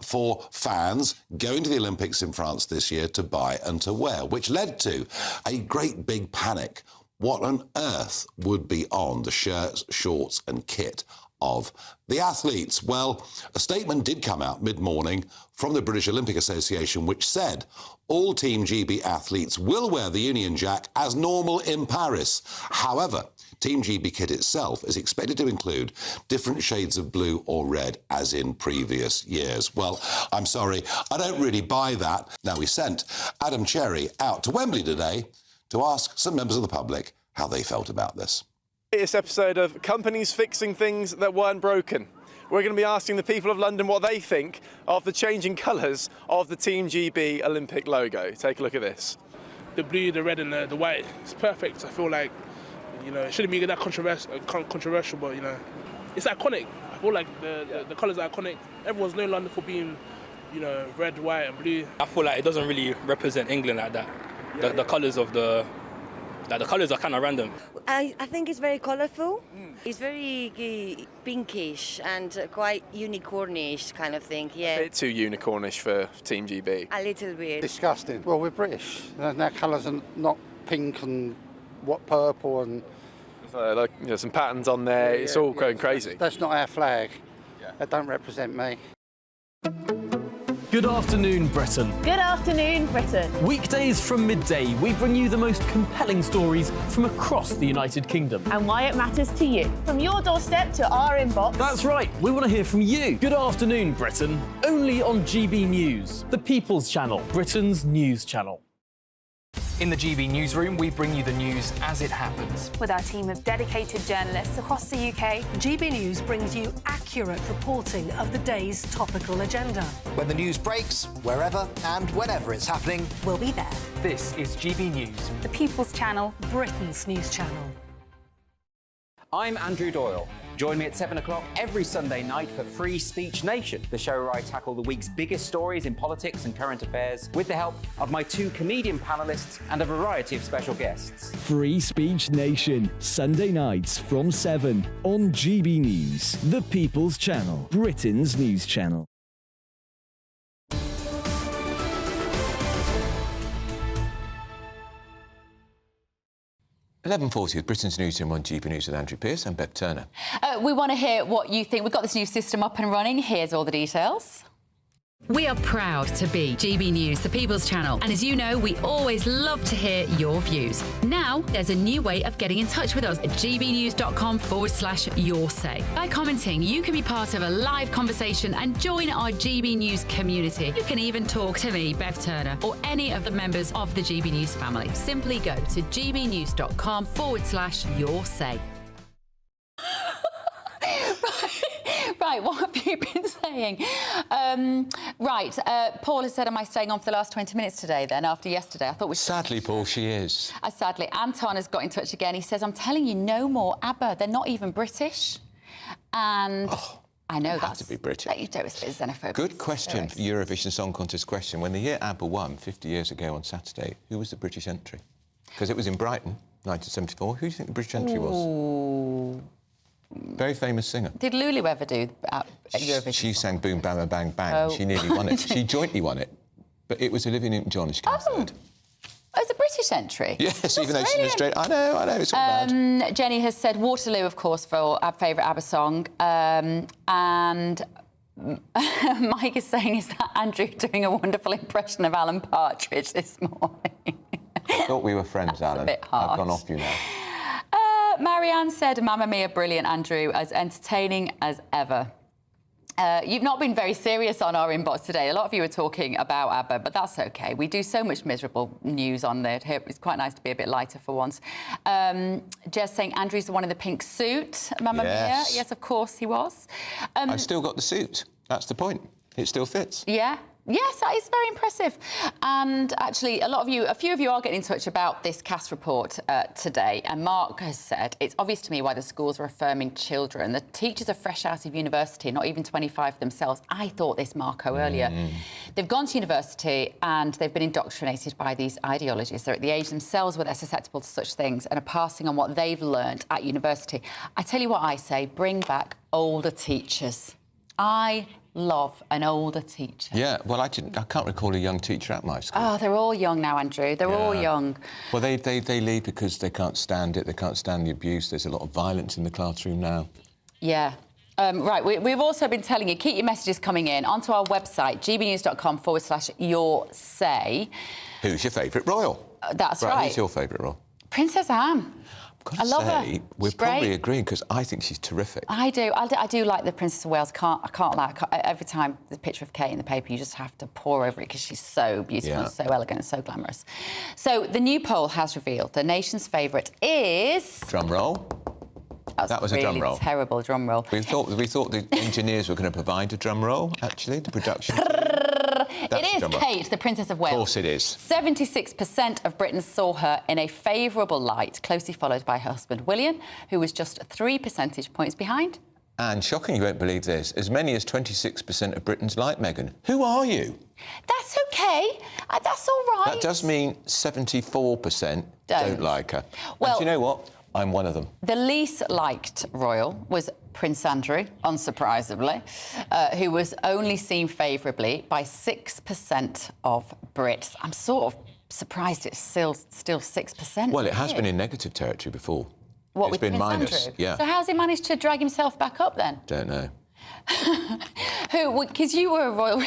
for fans going to the Olympics in France this year to buy and to wear, which led to a great big panic what on earth would be on the shirts, shorts and kit of the athletes? Well, a statement did come out mid-morning from the British Olympic Association which said all Team GB athletes will wear the Union Jack as normal in Paris. However, Team GB kit itself is expected to include different shades of blue or red as in previous years. Well, I'm sorry, I don't really buy that. Now, we sent Adam Cherry out to Wembley today to ask some members of the public how they felt about this. This episode of Companies Fixing Things That Weren't Broken. We're going to be asking the people of London what they think of the changing colours of the Team GB Olympic logo. Take a look at this. The blue, the red and the white, it's perfect. I feel like, you know, it shouldn't be that controversial, but, you know, it's iconic. I feel like the colours are iconic. Everyone's known London for being, you know, red, white and blue. I feel like it doesn't really represent England like that. The colours of the colours are kind of random. I think it's very colourful. It's very pinkish and quite unicornish kind of thing, yeah. A bit too unicornish for Team GB. A little bit. Disgusting. Well, we're British. Their colours are not pink and purple and... like, you know, some patterns on there, it's all going crazy. That's not our flag. That don't represent me. Good afternoon, Britain. Good afternoon, Britain. Weekdays from midday, we bring you the most compelling stories from across the United Kingdom. And why it matters to you. From your doorstep to our inbox. That's right, we want to hear from you. Good afternoon, Britain. Only on GB News, the People's Channel, Britain's news channel. In the GB Newsroom, we bring you the news as it happens. With our team of dedicated journalists across the UK, GB News brings you accurate reporting of the day's topical agenda. When the news breaks, wherever and whenever it's happening, we'll be there. This is GB News, the People's Channel, Britain's news channel. I'm Andrew Doyle. Join me at 7 o'clock every Sunday night for Free Speech Nation, the show where I tackle the week's biggest stories in politics and current affairs with the help of my two comedian panellists and a variety of special guests. Free Speech Nation, Sunday nights from 7 on GB News, the People's Channel, Britain's news channel. 11:40 with Britain's Newsroom on GB News with Andrew Pearce and Bev Turner. We want to hear what you think. We've got this new system up and running. Here's all the details. We are proud to be GB News, the People's Channel. And as you know, we always love to hear your views. Now, there's a new way of getting in touch with us at gbnews.com/yoursay. By commenting, you can be part of a live conversation and join our GB News community. You can even talk to me, Bev Turner, or any of the members of the GB News family. Simply go to gbnews.com/yoursay. Right, what have you been saying? Paul has said, am I staying on for the last 20 minutes today then, after yesterday? I thought we... Sadly, Paul, she is. Sadly. Anton has got in touch again. He says, I'm telling you, no more ABBA. They're not even British. And... I know that's... to be British. That you do, it's a bit xenophobic. Good question, Eurovision Song Contest question. When the year ABBA won 50 years ago on Saturday, who was the British entry? Because it was in Brighton, 1974. Who do you think the British entry was? Very famous singer. Did Lulu ever do Eurovision? She sang Boom Bam Bang Bang. Oh. She nearly won it. She jointly won it. But it was Olivia Newton-John and she came third. Oh, it's a British entry? Yes, even though she's an Australian. I know, it's all bad. Jenny has said Waterloo, of course, for our favourite ABBA song. And Mike is saying, is that Andrew doing a wonderful impression of Alan Partridge this morning? I thought we were friends, Alan. A bit harsh. I've gone off you now. Marianne said, Mamma Mia, brilliant, Andrew, as entertaining as ever. You've not been very serious on our inbox today. A lot of you are talking about ABBA, but that's OK. We do so much miserable news on there. It's quite nice to be a bit lighter for once. Jess saying Andrew's the one in the pink suit, Mamma Mia. Yes, of course he was. I've still got the suit. That's the point. It still fits. Yeah. Yes, that is very impressive. And actually, a few of you are getting in touch about this CAS report today. And Mark has said, it's obvious to me why the schools are affirming children. The teachers are fresh out of university, not even 25 themselves. I thought this, Marco, earlier. They've gone to university and they've been indoctrinated by these ideologies. They're at the age themselves where they're susceptible to such things and are passing on what they've learned at university. I tell you what I say, bring back older teachers. I love an older teacher. Yeah, well, I can't recall a young teacher at my school. Oh, they're all young now, Andrew. They're all young. Well, they leave because they can't stand it. They can't stand the abuse. There's a lot of violence in the classroom now. Yeah. Right, we've also been telling you, keep your messages coming in onto our website, gbnews.com/yoursay. Who's your favourite royal? That's right. Who's your favourite royal? Princess Anne. I love her. We're She's great. probably agreeing because I think she's terrific. I do like the Princess of Wales. I can't lie. Every time there's a picture of Kate in the paper, you just have to pore over it because she's so beautiful and so elegant and so glamorous. So the new poll has revealed the nation's favourite is... Drum roll. That was really a drum roll. Terrible drum roll. We thought the engineers were going to provide a drum roll, actually, the production. It is Kate, the Princess of Wales. Of course it is. 76% of Britons saw her in a favourable light, closely followed by her husband, William, who was just 3 percentage points behind. And shocking, you won't believe this, as many as 26% of Britons like Meghan. Who are you? That's OK. That's all right. That does mean 74% don't like her. Well, and do you know what? I'm one of them. The least liked royal was Prince Andrew, unsurprisingly, who was only seen favourably by 6% of Brits. I'm sort of surprised it's still 6%. Well, it has been in negative territory before. What, it's with been Prince minus, Andrew? yeah. So how's he managed to drag himself back up then? Don't know. Because you were a royal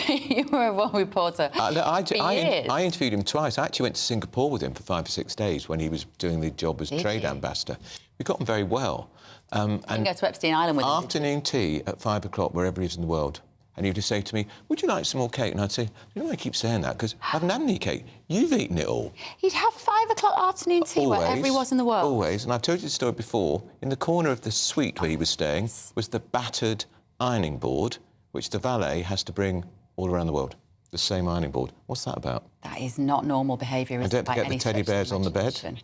reporter for years. I interviewed him twice. I actually went to Singapore with him for 5 or 6 days when he was doing the job as trade ambassador. We got on very well. And go to Epstein Island with him. Afternoon tea at 5 o'clock, wherever he is in the world. And he'd just say to me, would you like some more cake? And I'd say, you know why I keep saying that? Because I haven't had any cake. You've eaten it all. He'd have 5 o'clock afternoon tea wherever he was in the world. Always. And I've told you the story before. In the corner of the suite where he was staying was the battered ironing board, which the valet has to bring all around the world. The same ironing board. What's that about? That is not normal behaviour, is it? And don't forget the teddy bears on the bed.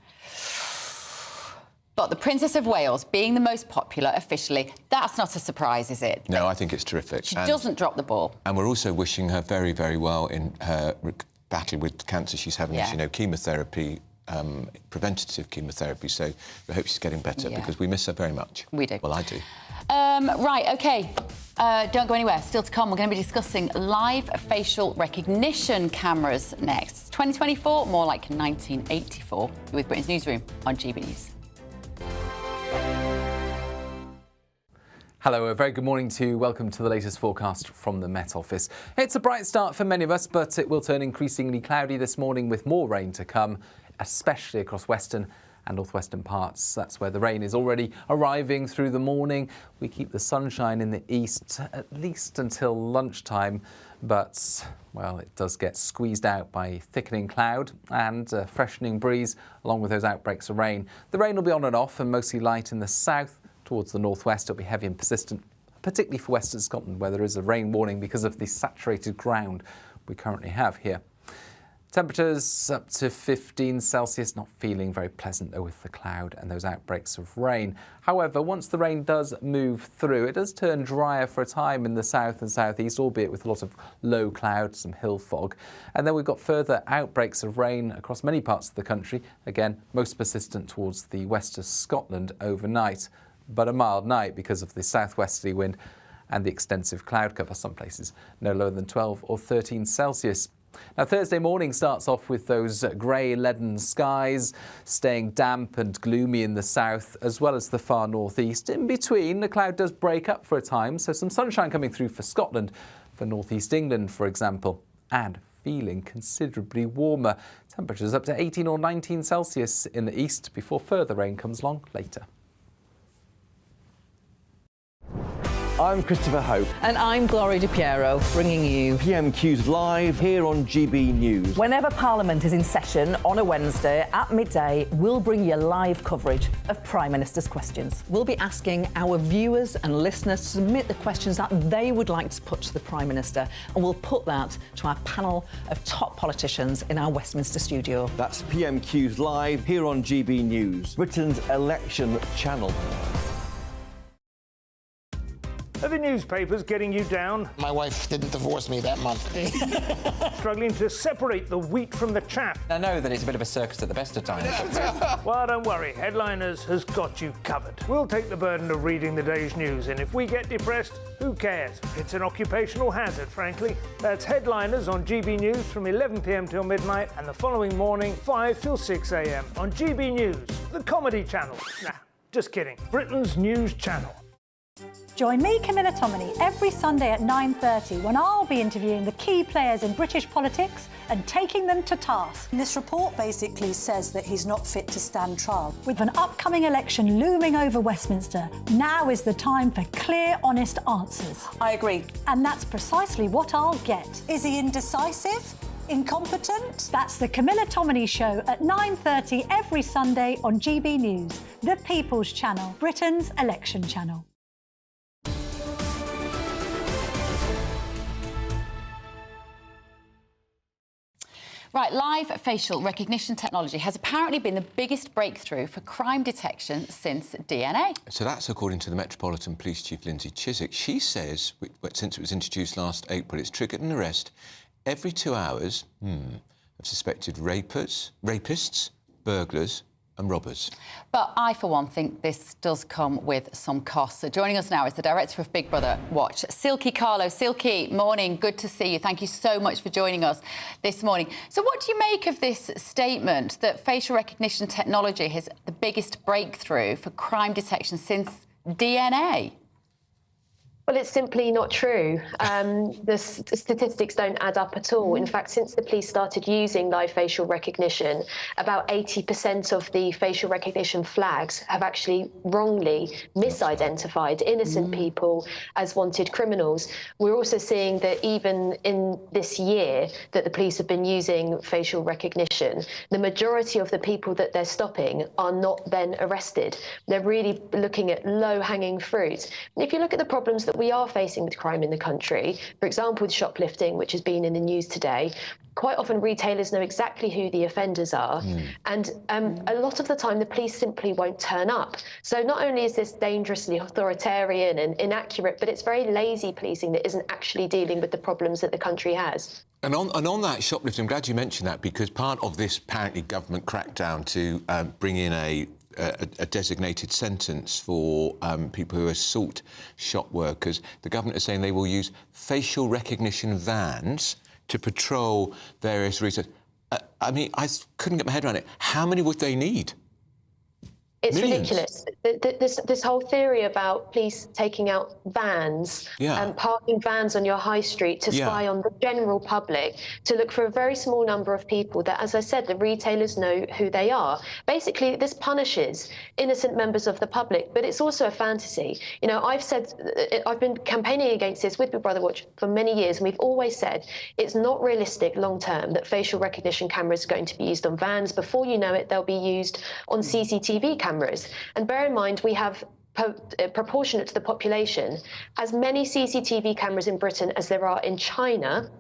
But the Princess of Wales being the most popular officially, that's not a surprise, is it? No, I think it's terrific. She doesn't drop the ball. And we're also wishing her very, very well in her battle with cancer she's having, as you know, chemotherapy, preventative chemotherapy. So we hope she's getting better because we miss her very much. We do. Well, I do. Right, OK. Don't go anywhere. Still to come, we're going to be discussing live facial recognition cameras next. 2024, more like 1984, with Britain's Newsroom on GB News. Hello, a very good morning to you. Welcome to the latest forecast from the Met Office. It's a bright start for many of us, but it will turn increasingly cloudy this morning with more rain to come, especially across western and northwestern parts. That's where the rain is already arriving through the morning. We keep the sunshine in the east at least until lunchtime, but, well, it does get squeezed out by thickening cloud and a freshening breeze, along with those outbreaks of rain. The rain will be on and off and mostly light in the south. Towards the northwest, it'll be heavy and persistent, particularly for western Scotland, where there is a rain warning because of the saturated ground we currently have here. Temperatures up to 15 Celsius, not feeling very pleasant though with the cloud and those outbreaks of rain. However, once the rain does move through, it does turn drier for a time in the south and southeast, albeit with a lot of low cloud, some hill fog. And then we've got further outbreaks of rain across many parts of the country, again, most persistent towards the west of Scotland overnight. But a mild night because of the southwesterly wind and the extensive cloud cover, some places no lower than 12 or 13 Celsius. Now, Thursday morning starts off with those grey, leaden skies, staying damp and gloomy in the south, as well as the far northeast. In between, the cloud does break up for a time, so some sunshine coming through for Scotland, for northeast England, for example, and feeling considerably warmer. Temperatures up to 18 or 19 Celsius in the east before further rain comes along later. I'm Christopher Hope. And I'm Gloria DiPiero, bringing you PMQ's live here on GB News. Whenever Parliament is in session on a Wednesday at midday, we'll bring you live coverage of Prime Minister's questions. We'll be asking our viewers and listeners to submit the questions that they would like to put to the Prime Minister, and we'll put that to our panel of top politicians in our Westminster studio. That's PMQ's live here on GB News, Britain's election channel. Have you newspapers getting you down? My wife didn't divorce me that month. Struggling to separate the wheat from the chaff? I know that it's a bit of a circus at the best of times. Well, don't worry, Headliners has got you covered. We'll take the burden of reading the day's news, and if we get depressed, who cares? It's an occupational hazard, frankly. That's Headliners on GB News from 11 p.m. till midnight, and the following morning, 5 till 6 a.m. on GB News, the comedy channel. Nah, just kidding. Britain's news channel. Join me, Camilla Tominey, every Sunday at 9:30 when I'll be interviewing the key players in British politics and taking them to task. This report basically says that he's not fit to stand trial. With an upcoming election looming over Westminster, now is the time for clear, honest answers. I agree. And that's precisely what I'll get. Is he indecisive? Incompetent? That's the Camilla Tominey Show at 9:30 every Sunday on GB News, the People's Channel, Britain's election channel. Right, live facial recognition technology has apparently been the biggest breakthrough for crime detection since DNA. So that's according to the Metropolitan Police Chief Lindsay Chiswick. She says, since it was introduced last April, it's triggered an arrest every 2 hours of suspected rapists, burglars and robbers. But I, for one, think this does come with some costs. So joining us now is the director of Big Brother Watch, Silky Carlo. Silky, morning, good to see you. Thank you so much for joining us this morning. So what do you make of this statement that facial recognition technology has the biggest breakthrough for crime detection since DNA? Well, it's simply not true. The statistics don't add up at all. In fact, since the police started using live facial recognition, about 80% of the facial recognition flags have actually wrongly misidentified innocent people as wanted criminals. We're also seeing that even in this year that the police have been using facial recognition, the majority of the people that they're stopping are not then arrested. They're really looking at low-hanging fruit. And if you look at the problems that we are facing with crime in the country, for example, with shoplifting, which has been in the news today, quite often retailers know exactly who the offenders are. And a lot of the time, the police simply won't turn up. So not only is this dangerously authoritarian and inaccurate, but it's very lazy policing that isn't actually dealing with the problems that the country has. And on that shoplifting, I'm glad you mentioned that, because part of this apparently government crackdown to bring in a designated sentence for people who assault shop workers, the government is saying they will use facial recognition vans to patrol various routes. I mean, I couldn't get my head around it. How many would they need? It's Millions. ridiculous. This whole theory about police taking out vans and parking vans on your high street to spy on the general public, to look for a very small number of people that, as I said, the retailers know who they are. Basically, this punishes innocent members of the public, but it's also a fantasy. You know, I've been campaigning against this with Big Brother Watch for many years, and we've always said it's not realistic long term that facial recognition cameras are going to be used on vans. Before you know it, they'll be used on CCTV cameras. And bear in mind, we have, proportionate to the population, as many CCTV cameras in Britain as there are in China.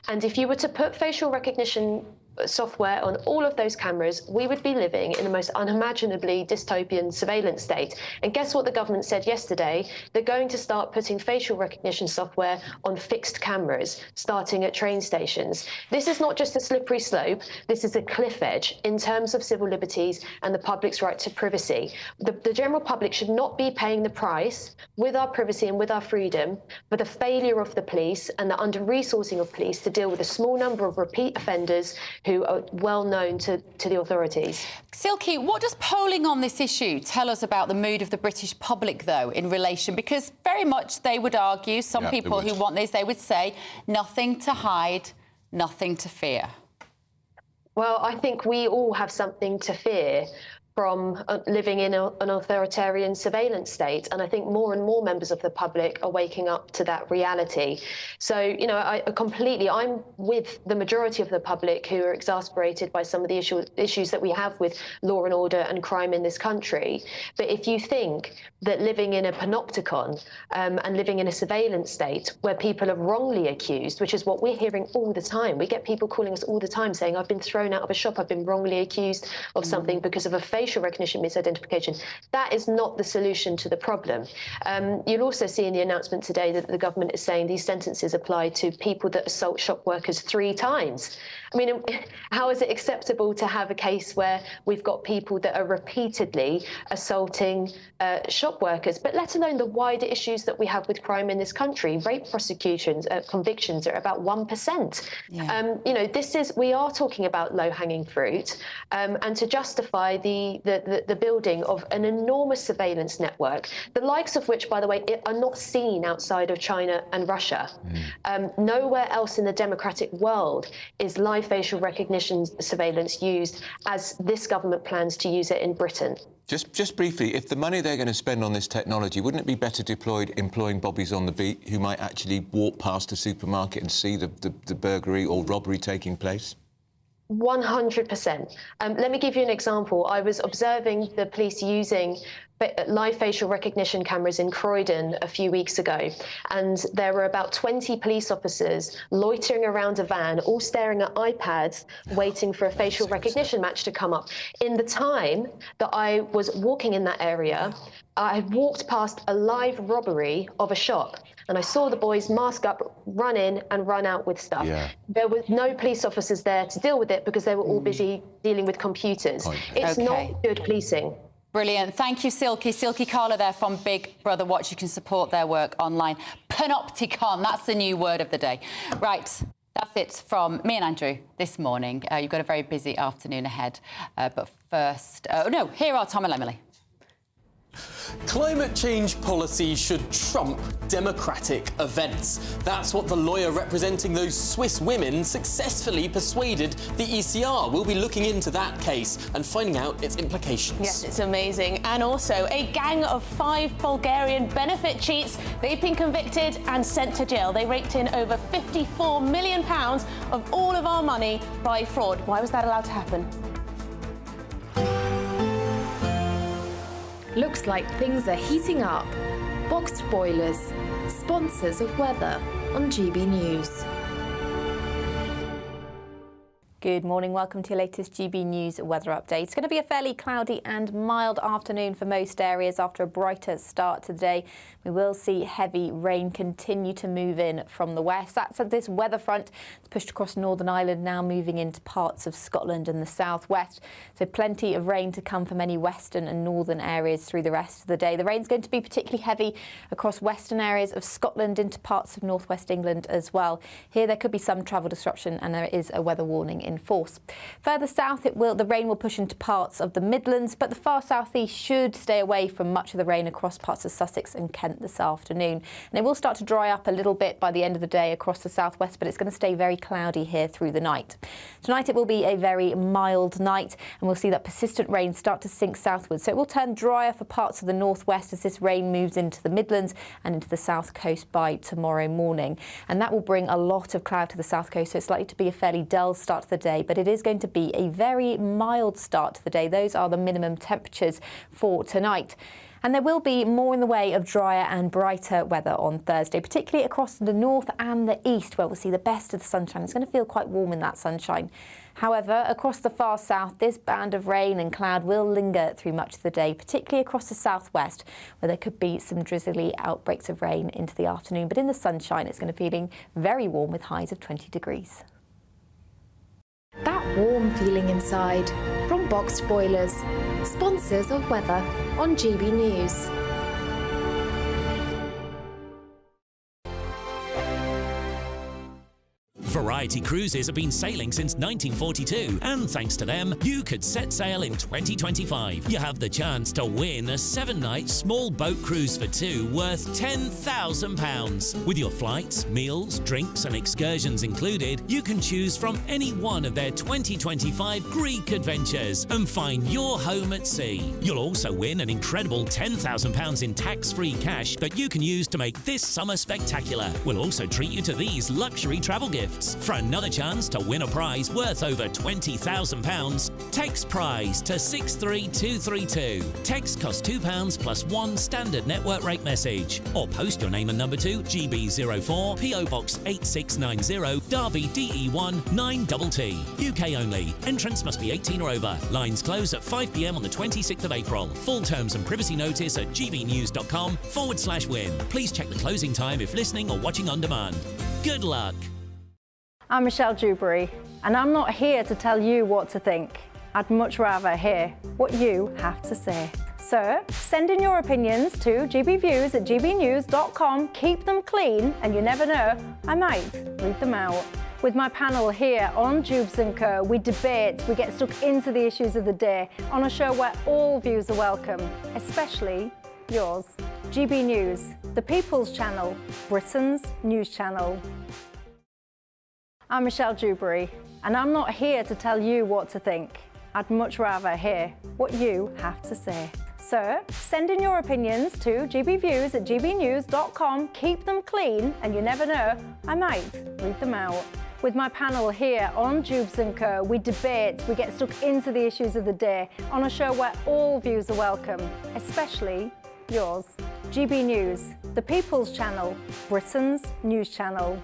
And if you were to put facial recognition software on all of those cameras, we would be living in the most unimaginably dystopian surveillance state. And guess what the government said yesterday? They're going to start putting facial recognition software on fixed cameras, starting at train stations. This is not just a slippery slope, this is a cliff edge in terms of civil liberties and the public's right to privacy. The general public should not be paying the price with our privacy and with our freedom for the failure of the police and the under-resourcing of police to deal with a small number of repeat offenders who are well known to the authorities. Silky, what does polling on this issue tell us about the mood of the British public, though, in relation? Because very much they would argue, some people who want this, they would say, nothing to hide, nothing to fear. Well, I think we all have something to fear from living in an authoritarian surveillance state. And I think more and more members of the public are waking up to that reality. So, you know, I'm with the majority of the public who are exasperated by some of the issues that we have with law and order and crime in this country. But if you think that living in a panopticon and living in a surveillance state where people are wrongly accused, which is what we're hearing all the time. We get people calling us all the time saying, I've been thrown out of a shop, I've been wrongly accused of something because of a facial facial recognition misidentification, that is not the solution to the problem. You'll also see in the announcement today that the government is saying these sentences apply to people that assault shop workers 3 times. I mean, how is it acceptable to have a case where we've got people that are repeatedly assaulting shop workers, but let alone the wider issues that we have with crime in this country? Rape prosecutions, convictions are about 1%. Yeah. You know, we are talking about low-hanging fruit, and to justify the building of an enormous surveillance network, the likes of which, by the way, are not seen outside of China and Russia. Nowhere else in the democratic world is live facial recognition surveillance used as this government plans to use it in Britain. Just briefly, if the money they're going to spend on this technology, wouldn't it be better deployed employing bobbies on the beat who might actually walk past a supermarket and see the burglary or robbery taking place? 100%. Let me give you an example. I was observing the police using live facial recognition cameras in Croydon a few weeks ago, and there were about 20 police officers loitering around a van, all staring at iPads, waiting for a facial recognition match to come up. In the time that I was walking in that area, I walked past a live robbery of a shop, and I saw the boys mask up, run in and run out with stuff. Yeah. There were no police officers there to deal with it because they were all busy dealing with computers. It's not good policing. Brilliant. Thank you, Silky. Silky Carla there from Big Brother Watch. You can support their work online. Panopticon, that's the new word of the day. Right, that's it from me and Andrew this morning. You've got a very busy afternoon ahead. But first... here are Tom and Emily. Climate change policy should trump democratic events. That's what the lawyer representing those Swiss women successfully persuaded the ECR. We'll be looking into that case and finding out its implications. Yes, it's amazing. And also, a gang of 5 Bulgarian benefit cheats. They've been convicted and sent to jail. They raked in over £54 million of all of our money by fraud. Why was that allowed to happen? Looks like things are heating up. Boxed boilers, sponsors of weather on GB News. Good morning, welcome to your latest GB News weather update. It's going to be a fairly cloudy and mild afternoon for most areas after a brighter start to the day. We will see heavy rain continue to move in from the west. That's as this weather front is pushed across Northern Ireland, now moving into parts of Scotland and the southwest. So plenty of rain to come for many western and northern areas through the rest of the day. The rain's going to be particularly heavy across western areas of Scotland into parts of northwest England as well. Here there could be some travel disruption and there is a weather warning in force. Further south, the rain will push into parts of the Midlands, but the far southeast should stay away from much of the rain across parts of Sussex and Kent this afternoon. And it will start to dry up a little bit by the end of the day across the southwest, but it's going to stay very cloudy here through the night. Tonight it will be a very mild night, and we'll see that persistent rain start to sink southwards. So it will turn drier for parts of the northwest as this rain moves into the Midlands and into the south coast by tomorrow morning. And that will bring a lot of cloud to the south coast, so it's likely to be a fairly dull start to the day, but it is going to be a very mild start to the day. Those are the minimum temperatures for tonight. And there will be more in the way of drier and brighter weather on Thursday, particularly across the north and the east, where we'll see the best of the sunshine. It's going to feel quite warm in that sunshine. However, across the far south, this band of rain and cloud will linger through much of the day, particularly across the southwest, where there could be some drizzly outbreaks of rain into the afternoon. But in the sunshine, it's going to be feeling very warm with highs of 20 degrees. That warm feeling inside from Boxed Boilers, sponsors of weather on GB News. Variety Cruises have been sailing since 1942, and thanks to them, you could set sail in 2025. You have the chance to win a 7-night small boat cruise for 2 worth £10,000. With your flights, meals, drinks and excursions included, you can choose from any one of their 2025 Greek adventures and find your home at sea. You'll also win an incredible £10,000 in tax-free cash that you can use to make this summer spectacular. We'll also treat you to these luxury travel gifts. SMS. For another chance to win a prize worth over £20,000, text prize to 63232. Text costs £2 plus one standard network rate message. Or post your name and number to GB04 PO Box 8690 Derby DE1 9TT. UK only. Entrance must be 18 or over. Lines close at 5 p.m. on the 26th of April. Full terms and privacy notice at gbnews.com/win. Please check the closing time if listening or watching on demand. Good luck. I'm Michelle Dewberry, and I'm not here to tell you what to think. I'd much rather hear what you have to say. So, send in your opinions to gbviews@gbnews.com. Keep them clean, and you never know, I might read them out. With my panel here on Jubes & Co, we debate, we get stuck into the issues of the day on a show where all views are welcome, especially yours. GB News, the People's Channel, Britain's news channel. I'm Michelle Dewberry, and I'm not here to tell you what to think. I'd much rather hear what you have to say. So, send in your opinions to gbviews@gbnews.com. Keep them clean, and you never know, I might read them out. With my panel here on Jubes & Co, we debate, we get stuck into the issues of the day on a show where all views are welcome, especially yours. GB News, the People's Channel, Britain's news channel.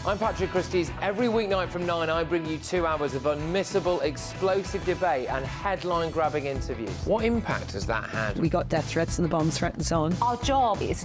I'm Patrick Christie's. Every weeknight from 9, I bring you 2 hours of unmissable, explosive debate and headline-grabbing interviews. What impact has that had? We got death threats and the bomb threats on. Our job is